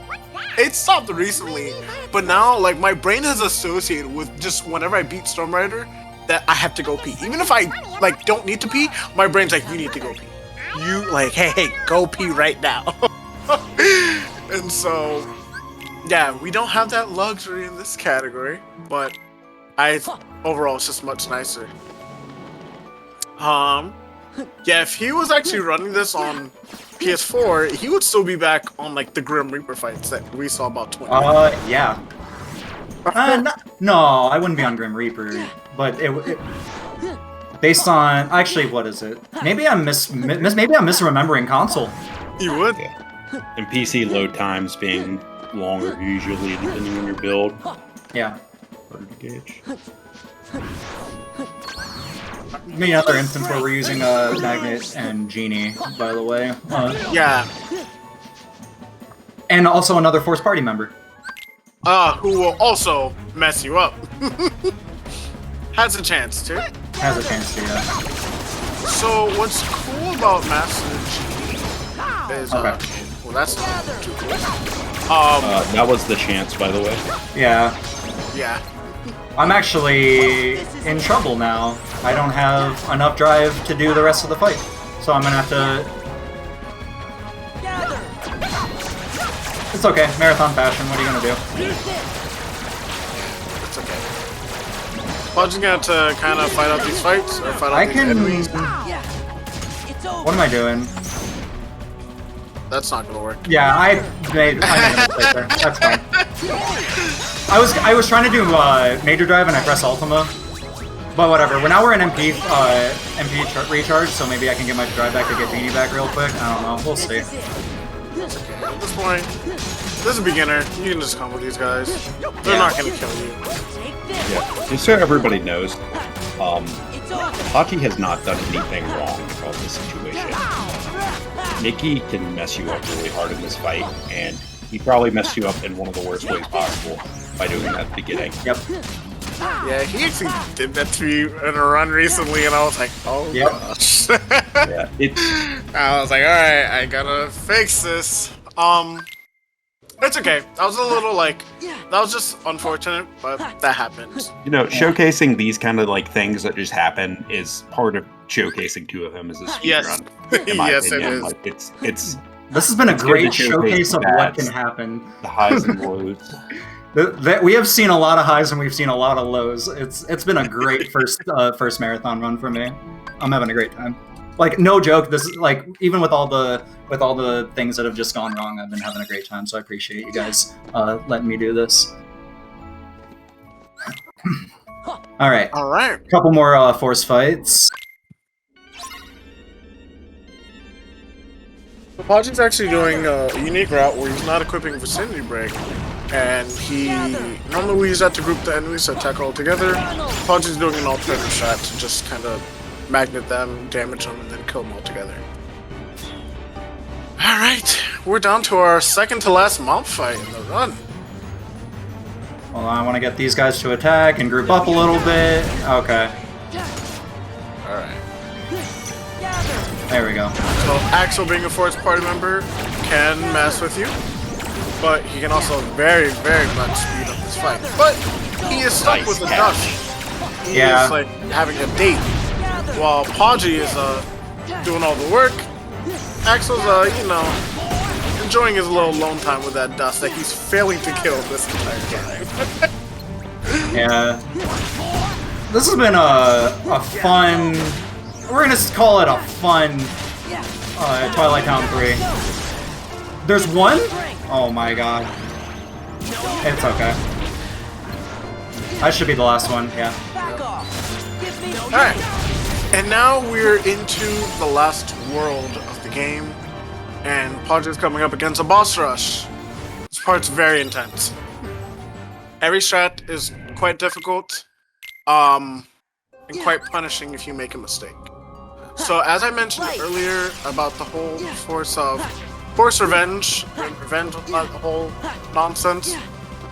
it stopped recently, but now like my brain is associated with just whenever I beat Storm Rider that I have to go pee. Even if I like don't need to pee, my brain's like, you need to go pee. You like, hey, go pee right now. And so yeah, we don't have that luxury in this category, but overall it's just much nicer. Yeah, if he was actually running this on PS4, he would still be back on like the Grim Reaper fights that we saw about 20. Yeah. No, I wouldn't be on Grim Reaper, but it based on actually, what is it? Maybe I'm maybe I'm misremembering console. You would? And PC load times being longer usually depending on your build. Yeah. Harder to gauge. Maybe another instance where we're using Magnet and Genie, by the way. Yeah. And also another Force Party member. Who will also mess you up. Has a chance to. Has a chance to, yeah. So what's cool about Master G is well, that's not too cool. That was the chance, by the way. Yeah. Yeah. I'm actually in trouble now. I don't have enough drive to do the rest of the fight. So I'm gonna have to... It's okay, marathon fashion, what are you gonna do? It's okay. Podgy's gonna have to kind of fight out these fights, or fight out these enemies. What am I doing? That's not gonna work. Yeah, I made a mistake there. That's fine. I was trying to do major drive and I pressed Ultima, but whatever. Now we're in MP recharge, so maybe I can get my drive back to get Beanie back real quick. I don't know. We'll see. It's okay. At this point, this is a beginner. You can just combo these guys. They're not gonna kill you. Yeah. Just so everybody knows, Podgy has not done anything wrong about this situation. Nikki can mess you up really hard in this fight, and he probably messed you up in one of the worst ways possible by doing that at the beginning. Yep. Yeah, he actually did that to me in a run recently, and I was like, oh gosh. Yeah, I was like, alright, I gotta fix this. It's okay. I was a little like, that was just unfortunate, but that happened. you know, showcasing these kind of like things that just happen is part of showcasing two of them as a speedrun. Yes. In my Yes, opinion. it is. Like, it's This has been a It's good great to showcase showcase of the what bads. can happen. the highs and lows. We have seen a lot of highs and we've seen a lot of lows. It's been a great first marathon run for me. I'm having a great time. Like, no joke, this is like, even with all the things that have just gone wrong, I've been having a great time, so I appreciate you guys letting me do this. Alright. Alright. Couple more force fights. Podgy's actually doing a unique route where he's not equipping Vicinity Break, and he normally we use that to group the enemies to attack all together. Podgy's doing an alternative shot to just kind of magnet them, damage them, and then kill them all together. Alright, we're down to our second to last mob fight in the run. Hold on, I want to get these guys to attack and group up a little bit. Okay. Alright. There we go. So Axel, being a Force Party member, can mess with you, but he can also very, very much speed up this fight. But he is stuck with the dust. He is like having a date, while Podgy is doing all the work. Axel's you know, enjoying his little alone time with that dust that he's failing to kill this entire time. Yeah. This has been a fun... We're gonna call it a fun Twilight Town 3. There's one? Oh my god. It's okay. I should be the last one, yeah. Alright, and now we're into the last world of the game, and Podgy's coming up against a boss rush. This part's very intense. Every strat is quite difficult, and quite punishing if you make a mistake. So as I mentioned earlier about the whole force revenge, not the whole nonsense,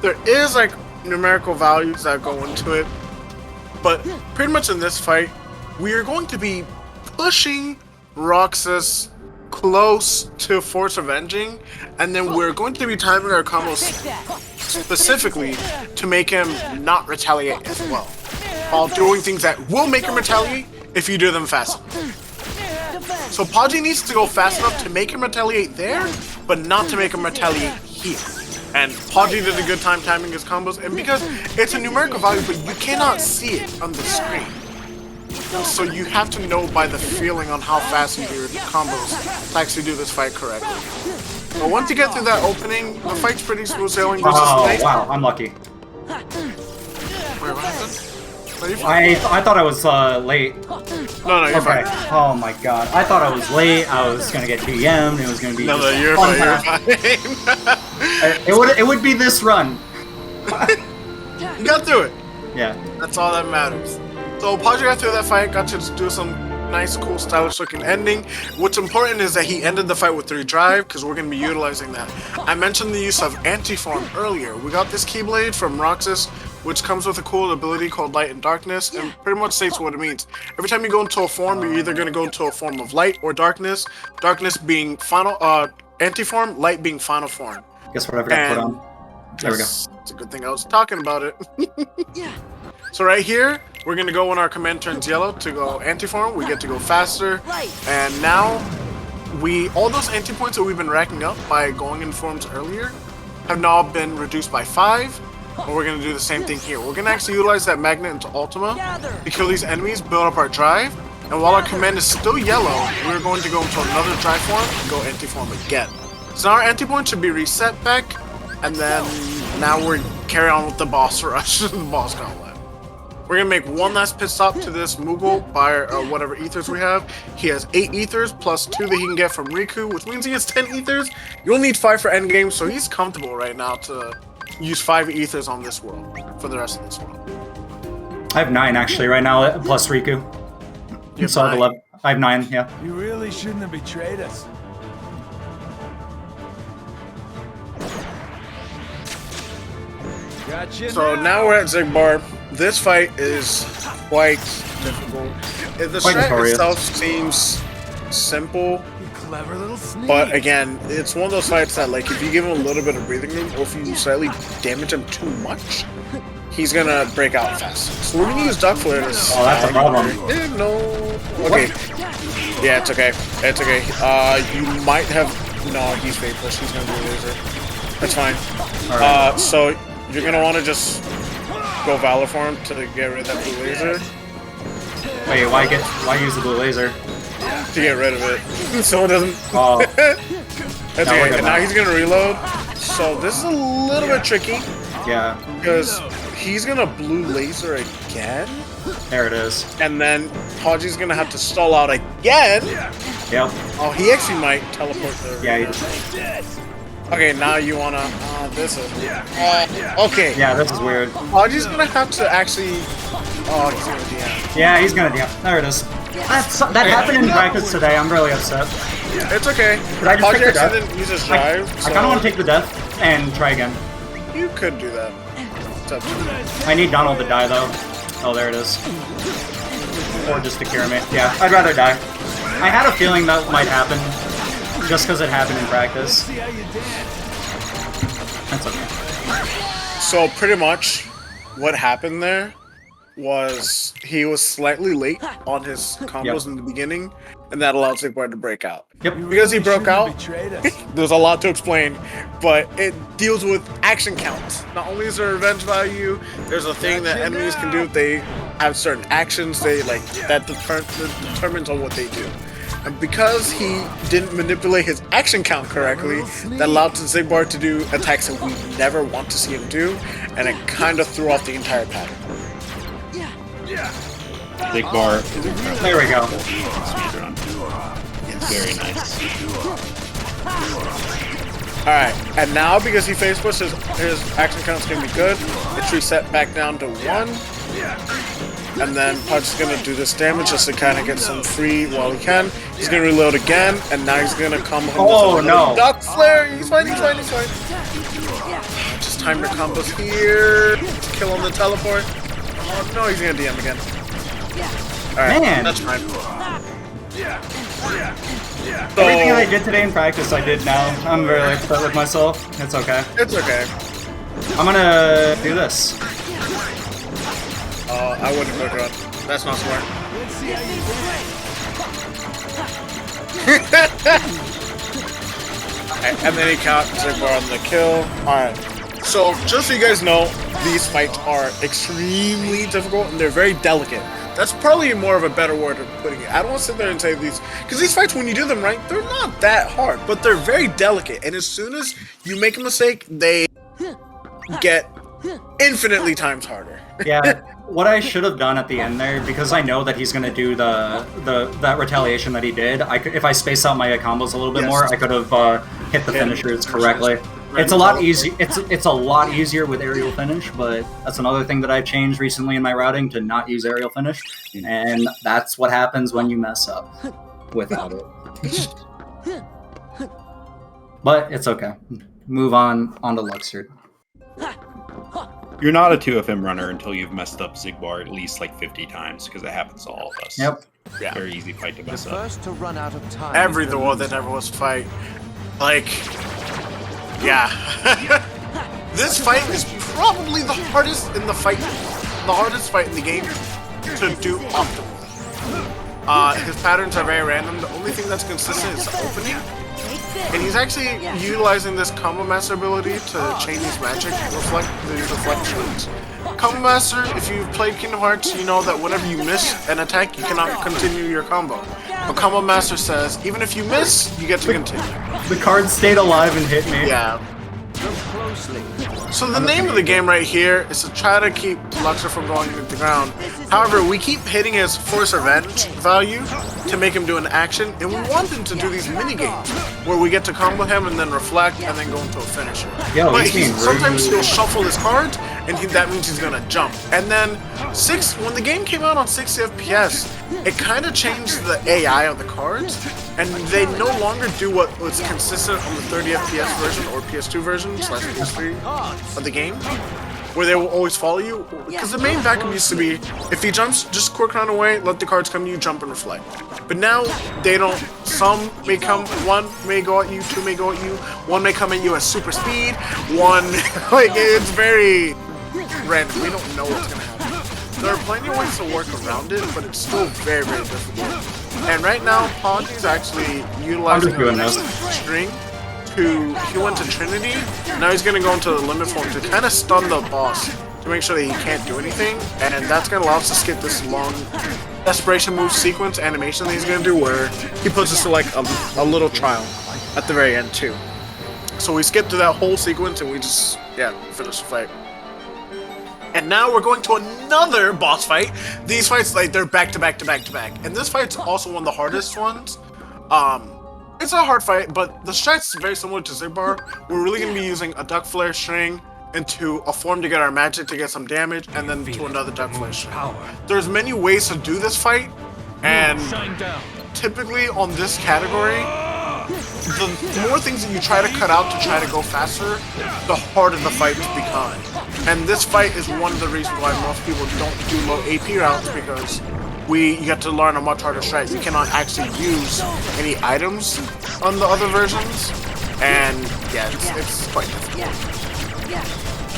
there is like numerical values that go into it, but pretty much in this fight, we are going to be pushing Roxas close to force revenging, and then we're going to be timing our combos specifically to make him not retaliate as well, while doing things that will make him retaliate if you do them fast enough. So Podgy needs to go fast enough to make him retaliate there, but not to make him retaliate here. And Podgy did a good time timing his combos, and because it's a numerical value, but you cannot see it on the screen. So you have to know by the feeling on how fast you do your combos to actually do this fight correctly. But once you get through that opening, the fight's pretty smooth sailing versus Snake. Wow, I'm lucky. Wait, what happened? No, you're I fine. thought I was late. No, you're Okay. fine. Oh my god. I thought I was late. I was gonna get DM'd. It was gonna be No, just a you're fun fine. You're time. fine. It would be this run. You got through it. Yeah. That's all that matters. So Podgy got through that fight, got to do some nice, cool, stylish-looking ending. What's important is that he ended the fight with 3 drive, because we're going to be utilizing that. I mentioned the use of anti-form earlier. We got this Keyblade from Roxas, which comes with a cool ability called Light and Darkness, and pretty much states what it means. Every time you go into a form, you're either going to go into a form of light or darkness. Darkness being final, anti-form, light being final form. Guess what I forgot to put on. There we go. It's a good thing I was talking about it. Yeah. So right here, we're going to go when our command turns yellow to go anti-form. We get to go faster. Right. And now, all those anti-points that we've been racking up by going in forms earlier have now been reduced by 5. And we're going to do the same thing here. We're going to actually utilize that magnet into Ultima to kill these enemies, build up our drive. And while our command is still yellow, we're going to go into another drive form and go anti-form again. So now our anti-point should be reset back. And then now we're carrying on with the boss rush, the boss gauntlet. We're gonna make one last pit stop to this Moogle by whatever ethers we have. He has 8 ethers plus 2 that he can get from Riku, which means he has 10 ethers. You'll need 5 for endgame, so he's comfortable right now to use 5 ethers on this world for the rest of this world. I have 9 actually right now, plus Riku. So I have 11. I have 9, yeah. You really shouldn't have betrayed us. Gotcha. So now we're at Zigbar. This fight is quite difficult. The strat itself seems simple, Clever little sneak. but again, it's one of those fights that, like, if you give him a little bit of breathing room, or if you slightly damage him too much, he's gonna break out fast. So we're gonna use Duck Flare to... Oh, that's a problem. No. Okay. Yeah, it's okay. It's okay. You might have... No, he's Vaporous. He's gonna do a laser. That's fine. Right. So you're gonna want to just go Valor Form to get rid of that blue laser. Wait, why use the blue laser? To get rid of it. So it doesn't... Oh. That's No, we're okay. good And now now. he's gonna reload. So this is a little bit tricky, Yeah, because he's gonna blue laser again, there it is. and then Podgy's gonna have to stall out again. Yep. Oh, he actually might teleport there. Yeah, Okay, now you wanna... this is... okay. yeah, this is weird. Podgy's gonna have to actually... Oh, he's gonna DM. Yeah, he's gonna DM. There it is. That happened in practice today. I'm really upset. It's okay. Did I just Podgy take the actually death? didn't use his I drive, kind of want to take the death and try again. You could do that. It's up to you. I need Donald to die though. Oh, there it is. Or just to cure me. Yeah, I'd rather die. I had a feeling that might happen, just because it happened in practice. That's okay. So pretty much what happened there was he was slightly late on his combos in the beginning, and that allowed Zigbar to break out. Yep. Because he broke out, Betrayed us. there's a lot to explain, but it deals with action counts. Not only is there revenge value, there's a thing that enemies can do if they have certain actions they like that determines on what they do. And because he didn't manipulate his action count correctly, that allowed Zigbar to do attacks that we never want to see him do, and it kind of threw off the entire pattern. Big bar is incredible. There we go. Speedrun. Very nice. Alright, and now because he face pushed, his action count's gonna be good. It's reset back down to 1. And then Pudge's gonna do this damage just to kind of get some free while he can. He's gonna reload again, and now he's gonna come home Oh, with no. Duck Flare! He's fine. Just time your combos here. Kill on the teleport. Oh no, he's gonna DM again. Alright, Man. that's fine. Everything I did today in practice, I did now. I'm very upset with myself. It's okay. It's okay. I'm gonna do this. I wouldn't go run. That's not smart. And then he caught Zigbar on the kill. Alright. So, just so you guys know, these fights are extremely difficult and they're very delicate. That's probably more of a better word of putting it. I don't want to sit there and say these, because these fights, when you do them right, they're not that hard, but they're very delicate. And as soon as you make a mistake, they get infinitely times harder. Yeah, what I should have done at the end there, because I know that he's gonna do that retaliation that he did. If I space out my combos a little bit Yes. more, I could have hit the finishers correctly. It's a lot easy. It's a lot easier with aerial finish, but that's another thing that I've changed recently in my routing to not use aerial finish, and that's what happens when you mess up without it. But it's okay. Move on to Luxord. You're not a 2FM runner until you've messed up Zigbar at least like 50 times, because it happens to all of us. Yep. Yeah. Very easy fight to mess up. First to run out of time. Every the world that ever was fight. Like, yeah. This fight is probably the hardest in the fight, the hardest fight in the game to do optimally. His patterns are very random. The only thing that's consistent is the opening. And he's actually utilizing this Combo Master ability to chain these magic reflections. Combo Master, if you've played Kingdom Hearts, you know that whenever you miss an attack, you cannot continue your combo. But Combo Master says, even if you miss, you get to continue. The card stayed alive and hit me. Yeah. So the name of the game right here is to try to keep Luxor from going into the ground. However, we keep hitting his Force Revenge value to make him do an action, and we want him to do these mini games where we get to combo him and then reflect and then go into a finisher. Yo, But he's sometimes rude. he'll shuffle his cards, and that means he's gonna jump. And then when the game came out on 60 FPS, it kind of changed the AI of the cards, and they no longer do what was consistent on the 30 FPS version or PS2 version / PS3 of the game, where they will always follow you. Because the main backup used to be, if he jumps, just quick run away, let the cards come to you, jump and reflect. But now they don't. Some may come, one may go at you, two may go at you, one may come at you at super speed, one like it's very random. We don't know what's gonna happen. There are plenty of ways to work around it, but it's still very, very difficult. And right now, Podgy's actually utilizing doing a this. string he went to Trinity. Now he's gonna go into the limit form to kind of stun the boss to make sure that he can't do anything, and that's gonna allow us to skip this long desperation move sequence animation that he's gonna do, where he puts us to like a little trial at the very end too. So we skip through that whole sequence and we just finish the fight. And now we're going to another boss fight. These fights, like, they're back to back to back to back. And this fight's also one of the hardest ones. It's a hard fight, but the strat's very similar to Zigbar. We're really going to be using a Duck Flare string into a form to get our magic to get some damage, and then to another Duck Flare string. There's many ways to do this fight, and typically on this category, the more things that you try to cut out to try to go faster, the harder the fight becomes. And this fight is one of the reasons why most people don't do low AP routes, because you get to learn a much harder strat. You cannot actually use any items on the other versions, and it's quite difficult.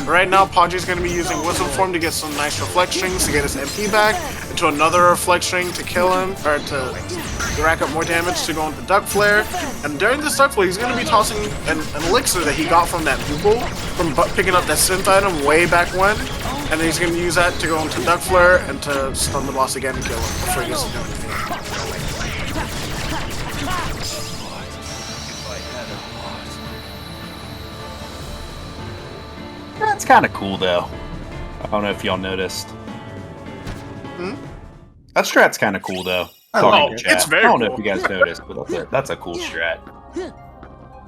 Right now, Podgy's going to be using Wisdom Form to get some nice reflect strings to get his MP back, into another reflect string to kill him, or to rack up more damage to go into Duck Flare. And during this Duck Flare, he's going to be tossing an elixir that he got from that Google, from picking up that synth item way back when. And then he's going to use that to go into Duck Flare and to stun the boss again and kill him before he gets to do anything. That's kind of cool, though. I don't know if y'all noticed. That strat's kind of cool, though. It's very I don't know cool. if you guys noticed, but that's a cool strat.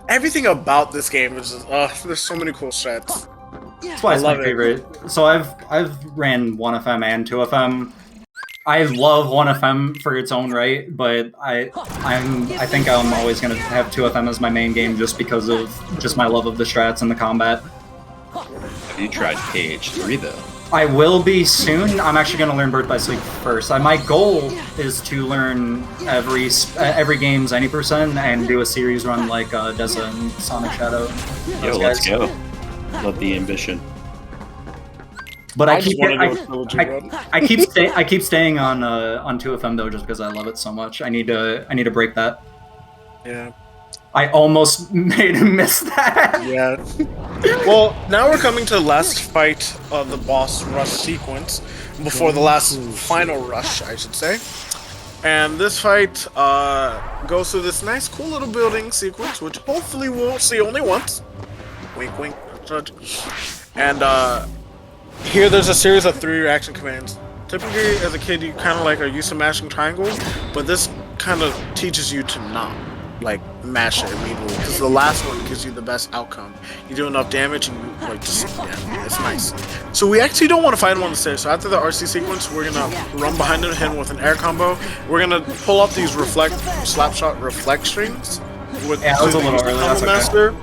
Everything about this game is just, there's so many cool strats. That's why it's my favorite. So I've ran 1FM and 2FM. I love 1FM for its own right, but I think I'm always gonna have 2FM as my main game just because of just my love of the strats and the combat. Have you tried KH3 though? I will be soon. I'm actually gonna learn Birth by Sleep first. My goal is to learn every game's any percent and do a series run like Deza and Sonic Shadow. Yo, let's go. Love the ambition. But I keep staying on 2FM though, just because I love it so much. I need to break that. Yeah. I almost made him miss that. Yeah. Well, now we're coming to the last fight of the boss rush sequence, before the last final rush, I should say. And this fight goes through this nice, cool little building sequence, which hopefully we'll see only once. Wink, wink. And here there's a series of 3 reaction commands. Typically, as a kid, you kind of are used to mashing triangle, but this kind of teaches you to not. like mash it immediately because the last one gives you the best outcome. You do enough damage and you, like just yeah, it's nice. So we actually don't want to fight him on the stairs. So after the RC sequence, we're gonna run behind him with an air combo. We're gonna pull up these slapshot reflect strings with Yeah, that was a little early. That's okay. master.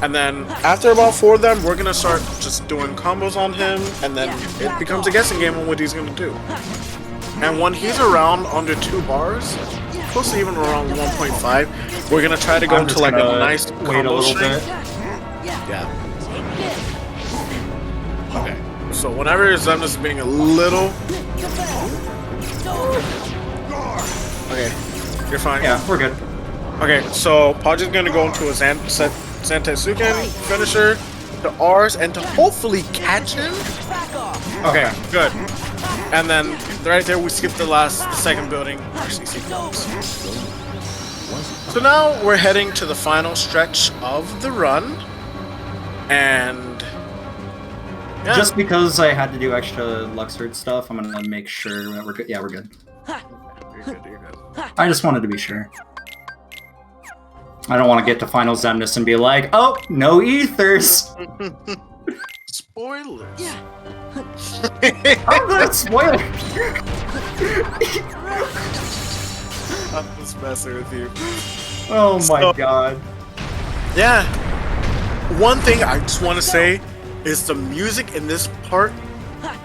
And then after about 4 of them, we're gonna start just doing combos on him, and then it becomes a guessing game on what he's gonna do. And when he's around under 2 bars, close to even around 1.5, we're gonna try to go into like a nice wait a combo little string. bit. Yeah. Okay. So whenever Zemnis is being a little. Okay. You're fine. Yeah, we're good. Okay, so Podgy's gonna go into a Santetsuken finisher to ours and to hopefully catch him. Okay, good. And then right there we skip the second building RC sequence. So now we're heading to the final stretch of the run. And yeah. Just because I had to do extra Luxord stuff, I'm gonna make sure that we're good. Yeah, we're good. You're good. I just wanted to be sure. I don't want to get to Final Zemnis and be like, oh, no ethers! Spoilers. Oh, that's spoiler! I'm just messing with you. Oh my So- god. Yeah. One thing I just want to say is the music in this part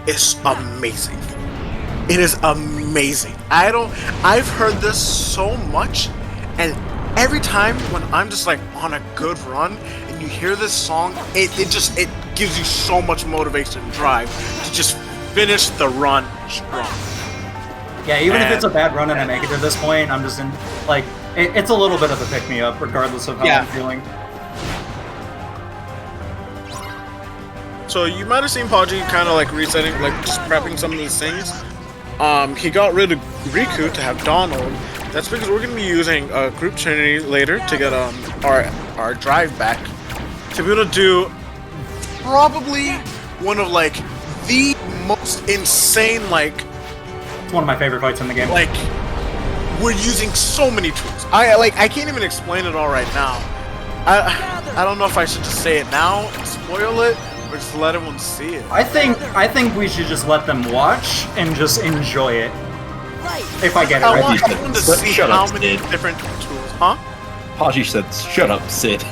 is amazing. It is amazing. I've heard this so much, and every time when I'm just like on a good run and you hear this song, it gives you so much motivation and drive to just finish the run strong. Yeah, even if it's a bad run and I make it to this point, I'm just in, like, it's a little bit of a pick-me-up, regardless of how I'm feeling. So you might have seen Podgy kind of like resetting, like just prepping some of these things. He got rid of Riku to have Donald. That's because we're gonna be using Group Trinity later to get our drive back to be able to do probably one of like the most insane It's one of my favorite fights in the game. like we're using so many tools. I can't even explain it all right now. I don't know if I should just say it now and spoil it or just let everyone see it. I think we should just let them watch and just enjoy it. If I get it I right. want everyone to see Shut how up, many Sid. different tools, huh? Podgy said, "Shut up, Sid."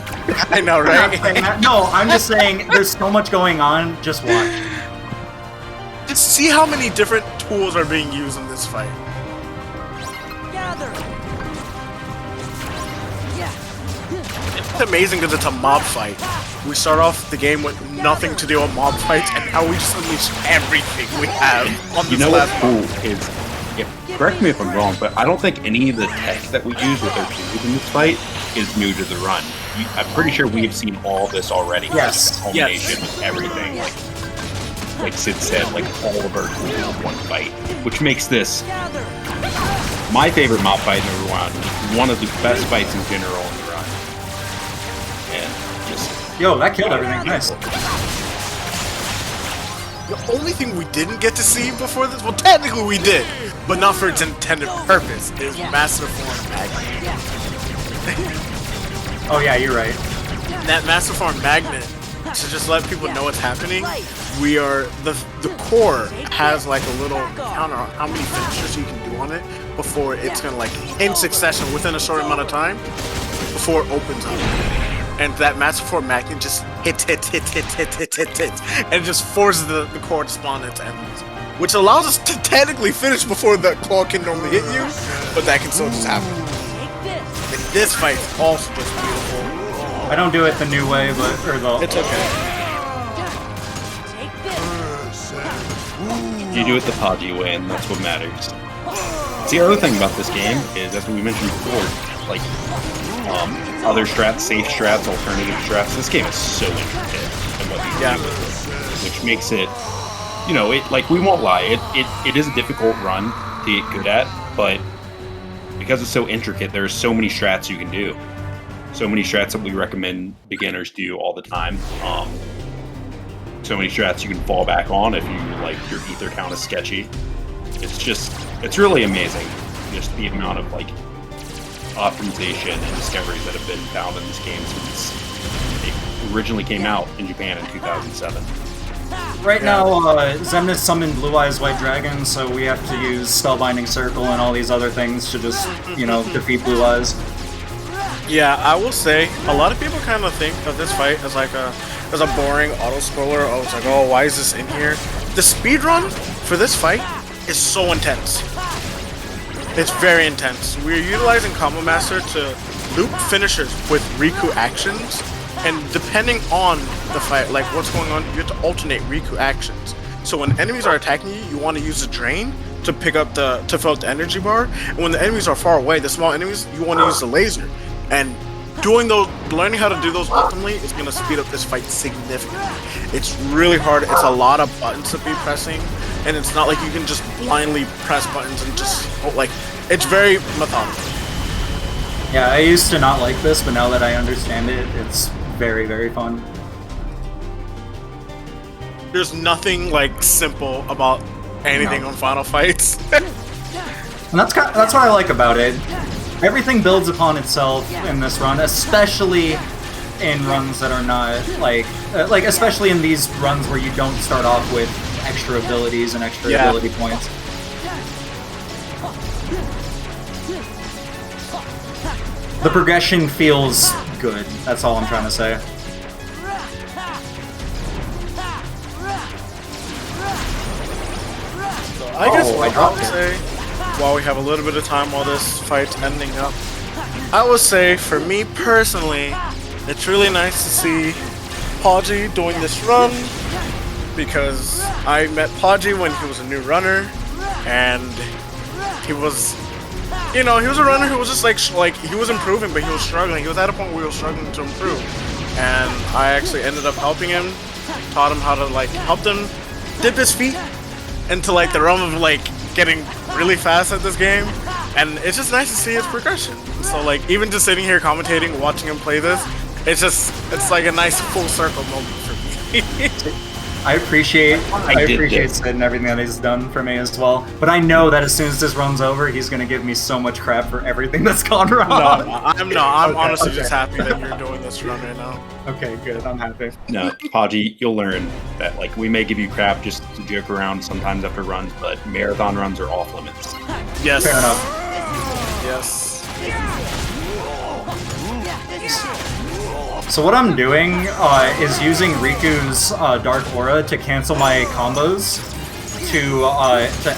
I know, I'm not saying right? that. No, I'm just saying there's so much going on, just watch. Just see how many different tools are being used in this fight. Gather. It's amazing because it's a mob fight. We start off the game with nothing to do with mob fights, and now we just unleash everything we have on this You know what's last cool is, correct me if I'm wrong, but I don't think any of the tech that we use with our tools in this fight is new to the run. I'm pretty sure we've seen all this already. Yes. Like, the culmination with everything. Like Sid said, like all of our tools in one fight, which makes this my favorite mob fight in the run, one of the best fights in general in the run. And just Yo, that killed everything. Nice. The only thing we didn't get to see before this, well, technically we did, but not for its intended purpose, is Master Form Magnet. Oh yeah, you're right. That Master Form Magnet, to just let people know what's happening, we are, the core has like a little counter on how many finishers you can do on it before it's gonna like, in succession, within a short amount of time, before it opens up. And that Master Form Magnet just hits, and it just forces the core to spawn its enemies. Which allows us to technically finish before the claw can normally hit you, but that can still just happen. And this fight is also just beautiful. I don't do it the new way, but It's okay. you do it the Podgy way, and that's what matters. See, the other thing about this game is, as we mentioned before, like other strats, safe strats, alternative strats. This game is so intricate in what you do with it, which makes it, you know, it like we won't lie, it is a difficult run to get good at, but because it's so intricate, there's so many strats you can do. So many strats that we recommend beginners do all the time. So many strats you can fall back on if you like your ether count is sketchy. It's really amazing. Just the amount of like optimization and discoveries that have been found in this game since it originally came out in Japan in 2007. Right now, Xemnas summoned Blue Eyes White Dragon, so we have to use Spellbinding Circle and all these other things to just, defeat Blue Eyes. Yeah, I will say a lot of people kind of think of this fight as like a boring auto scroller. Oh, it's like, oh, why is this in here? The speed run for this fight is so intense. It's very intense. We're utilizing Combo Master to loop finishers with Riku actions, and depending on the fight, like what's going on, you have to alternate Riku actions. So when enemies are attacking you, you want to use the Drain to pick up to fill up the energy bar, and when the enemies are far away, the small enemies, you want to use the laser. And learning how to do those optimally is going to speed up this fight significantly. It's really hard. It's a lot of buttons to be pressing, and it's not like you can just blindly press buttons and just it's very methodical. Yeah, I used to not like this, but now that I understand it, it's very, very fun. There's nothing simple about anything on Final Fights. And that's what I like about it. Everything builds upon itself in this run, especially in runs that are not especially in these runs where you don't start off with extra abilities and extra ability points. The progression feels good. That's all I'm trying to say. I guess what I would say, while we have a little bit of time while this fight's ending up, I would say, for me personally, it's really nice to see Podgy doing this run, because I met Podgy when he was a new runner, and he was, he was a runner who was just he was improving, but he was struggling. He was at a point where he was struggling to improve, and I actually ended up helping him, taught him how to help him dip his feet into the realm of getting really fast at this game, and it's just nice to see his progression. So even just sitting here commentating, watching him play this, it's like a nice full circle moment for me. I appreciate Sid and everything that he's done for me as well, but I know that as soon as this run's over, he's gonna give me so much crap for everything that's gone wrong. No, I'm not. I'm honestly just happy that you're doing this run right now. Okay, good. I'm happy. No, Podgy, you'll learn that we may give you crap just to joke around sometimes after runs, but marathon runs are off limits. Yes. Fair enough. Yes. So what I'm doing is using Riku's Dark Aura to cancel my combos, to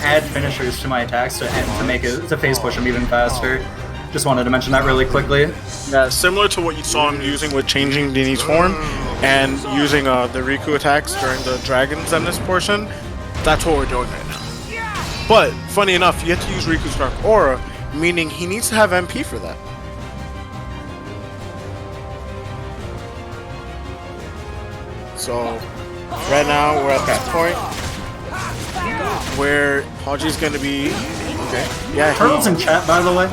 add finishers to my attacks, to phase push them even faster. Just wanted to mention that really quickly. Yeah, similar to what you saw him using with changing Dini's form and using the Riku attacks during the Dragon Xemnas portion. That's what we're doing right now. But funny enough, you have to use Riku's Dark Aura, meaning he needs to have MP for that. So, right now we're at this point where Podgy's gonna be. Okay. Yeah. Turtle's in chat, by the way.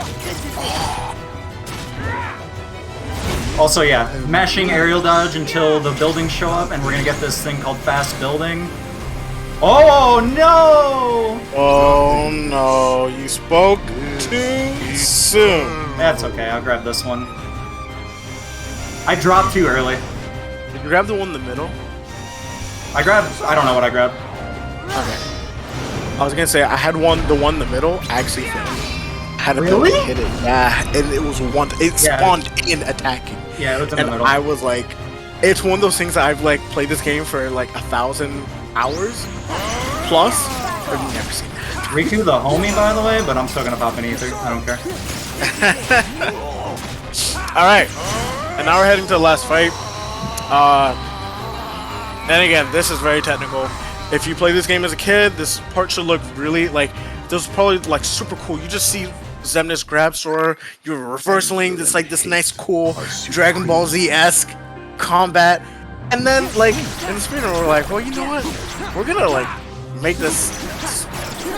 Also, yeah, mashing aerial dodge until the buildings show up, and we're gonna get this thing called fast building. Oh no! Oh no! You spoke too soon. That's okay. I'll grab this one. I dropped too early. Did you grab the one in the middle? I don't know what I grabbed. Okay. I was gonna say I had the one in the middle actually hit. I had a Really? hit it. Yeah, and it was spawned in attacking. Yeah, it was in the middle. And I was it's one of those things that I've played this game for 1,000 hours plus. I've never seen that. Riku the homie, by the way, but I'm still gonna pop an ether. I don't care. Alright. And now we're heading to the last fight. And again, this is very technical. If you play this game as a kid, this part should look really this is probably super cool. You just see Xemnas grab Sora, you're reversing this this nice cool Dragon Ball Z-esque combat, and then in the speedrun we're well, you know what? We're gonna make this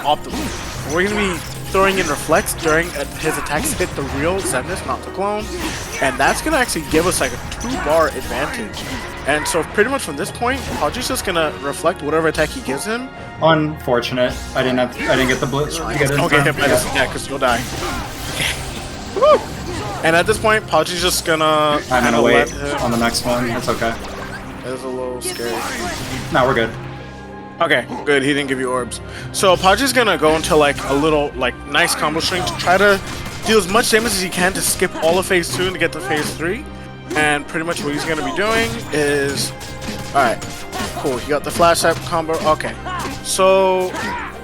optimal. We're gonna be throwing in reflects during his attacks hit the real Xemnas, not the clone, and that's gonna actually give us a 2-bar advantage. And so pretty much from this point, Podgy's just gonna reflect whatever attack he gives him. Unfortunate. I didn't get the blitz. Don't get hit by this attack because you'll die. Woo! And at this point, Podgy's just gonna I'm kinda gonna wait let him. on the next one. It's okay. It's a little scary. No, we're good. Okay, good. He didn't give you orbs. So Podgy's gonna go into like a little like nice combo string to try to deal as much damage as he can to skip all of phase 2 and to get to phase 3. And pretty much what he's gonna be doing is, all right, cool. He got the flash type combo. Okay, so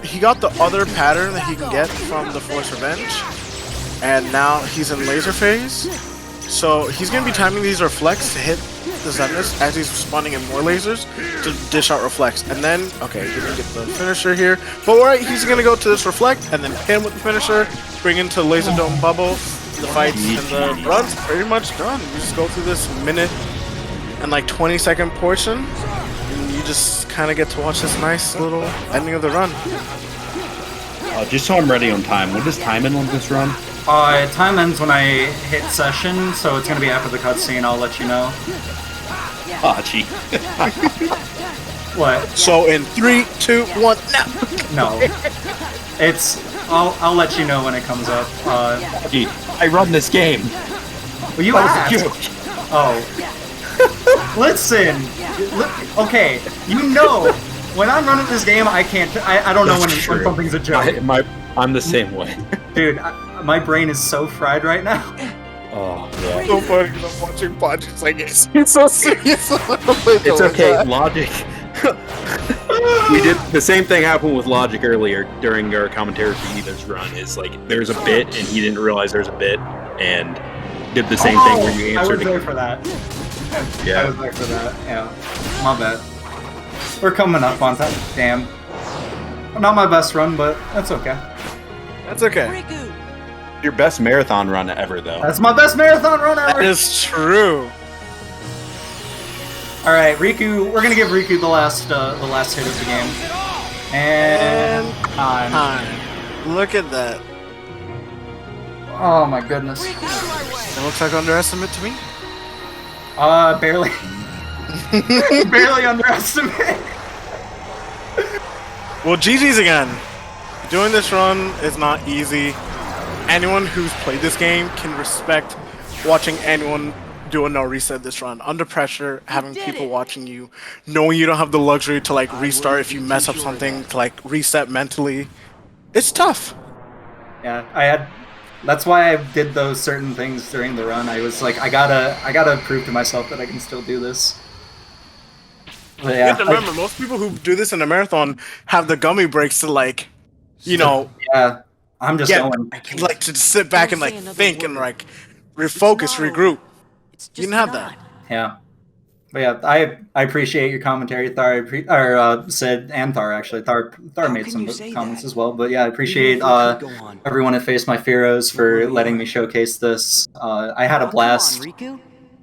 he got the other pattern that he can get from the Force Revenge, and now he's in laser phase. So he's gonna be timing these reflects to hit the Zeniths as he's spawning in more lasers to dish out reflects. And then, okay, he didn't get the finisher here, but alright, he's gonna go to this reflect and then hit him with the finisher, bring into laser dome bubble. The fights and the run's pretty much done. You just go through this minute and like 20-second portion, and you just kind of get to watch this nice little ending of the run. Just so I'm ready on time, what does time end on this run? Time ends when I hit session, so it's gonna be after the cutscene. I'll let you know. Podgy. What? So in 3, 2, 1, now. No. It's. I'll let you know when it comes up. Podgy, I run this game. Well, you That was a asked. joke. Oh. Listen. Okay. You know, when I'm running this game, I can't. I don't know when something's a joke. I'm the same way. Dude, my brain is so fried right now. Oh, yeah. So funny because I'm watching Podgy's like it's so serious. It's okay, Logic. We did the same thing happened with Logic earlier during our commentary for Ethan's run. Is like there's a bit and he didn't realize there's a bit and did the same thing where you answered. I was there for that. Yeah. I was there for that. Yeah. My bad. We're coming up on time. Damn. Not my best run, but that's okay. That's okay. Riku! Your best marathon run ever, though. That's my best marathon run That ever. is true. All right, Riku. We're gonna give Riku the last hit of the game. And time. Look at that. Oh my goodness. It looks like underestimate to me. Barely. Barely underestimate. Well, GG's again. Doing this run is not easy. Anyone who's played this game can respect watching anyone do a no reset this run. Under pressure, having people watching you, knowing you don't have the luxury to like restart if you mess up something, to like reset mentally. It's tough. Yeah, that's why I did those certain things during the run. I was like, I gotta prove to myself that I can still do this. But You yeah, have to remember, most people who do this in a marathon have the gummy breaks to like, you know, yeah, I'm just going. like to sit back and like think and like refocus, regroup. You didn't have that. Yeah. But yeah, I appreciate your commentary, Thar, Sid and Thar actually. Thar made can some you say comments that? as well. But yeah, I appreciate Even if it could go on. everyone at Face My Fearows for Where we letting are. me showcase this. I had a blast. Come on, Riku.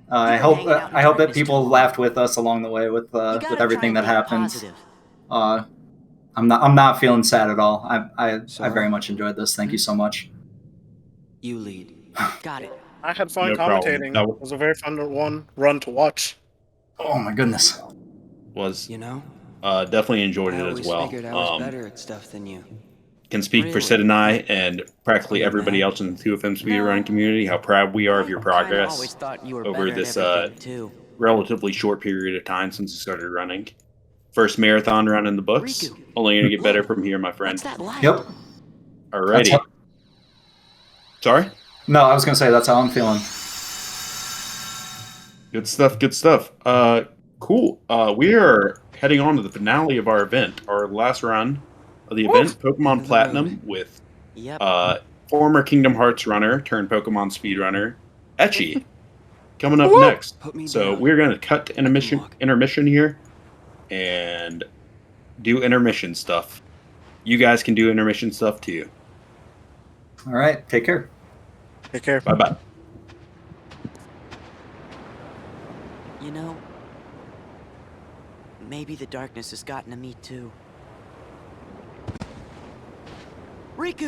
I You've hope been hanging out in I hope that darkness people too laughed with us along the way with You gotta everything try that and think happened. positive. I'm not feeling sad at all. I Sorry. very much enjoyed this. Thank you so much. You lead. Got it. I had fun No problem. commentating. That It was a very fun run to watch. Oh my goodness. Was You know, definitely enjoyed I it always as well. figured I was better at stuff than you. Can speak for Really? Sid and I and practically Really, everybody man? else in the 2FM speedrunning community how proud we are of your I kinda progress always thought you were over better at this everything, too. relatively short period of time since you started running. First marathon run in the books. Riku. Only gonna get better from here, my friend. What's that like? Yep. Alrighty. That's Sorry? No, I was gonna say that's how I'm feeling. Good stuff, good stuff. Cool. We are heading on to the finale of our event, our last run of the event, Pokemon End of the Platinum, road. with Yep. former Kingdom Hearts runner turned Pokemon speedrunner, Etchy, coming up next. Put me So down. we're going to cut to Look. intermission here and do intermission stuff. You guys can do intermission stuff too. All right, take care. Take care. Bye-bye. You know, maybe the darkness has gotten to me too. Riku!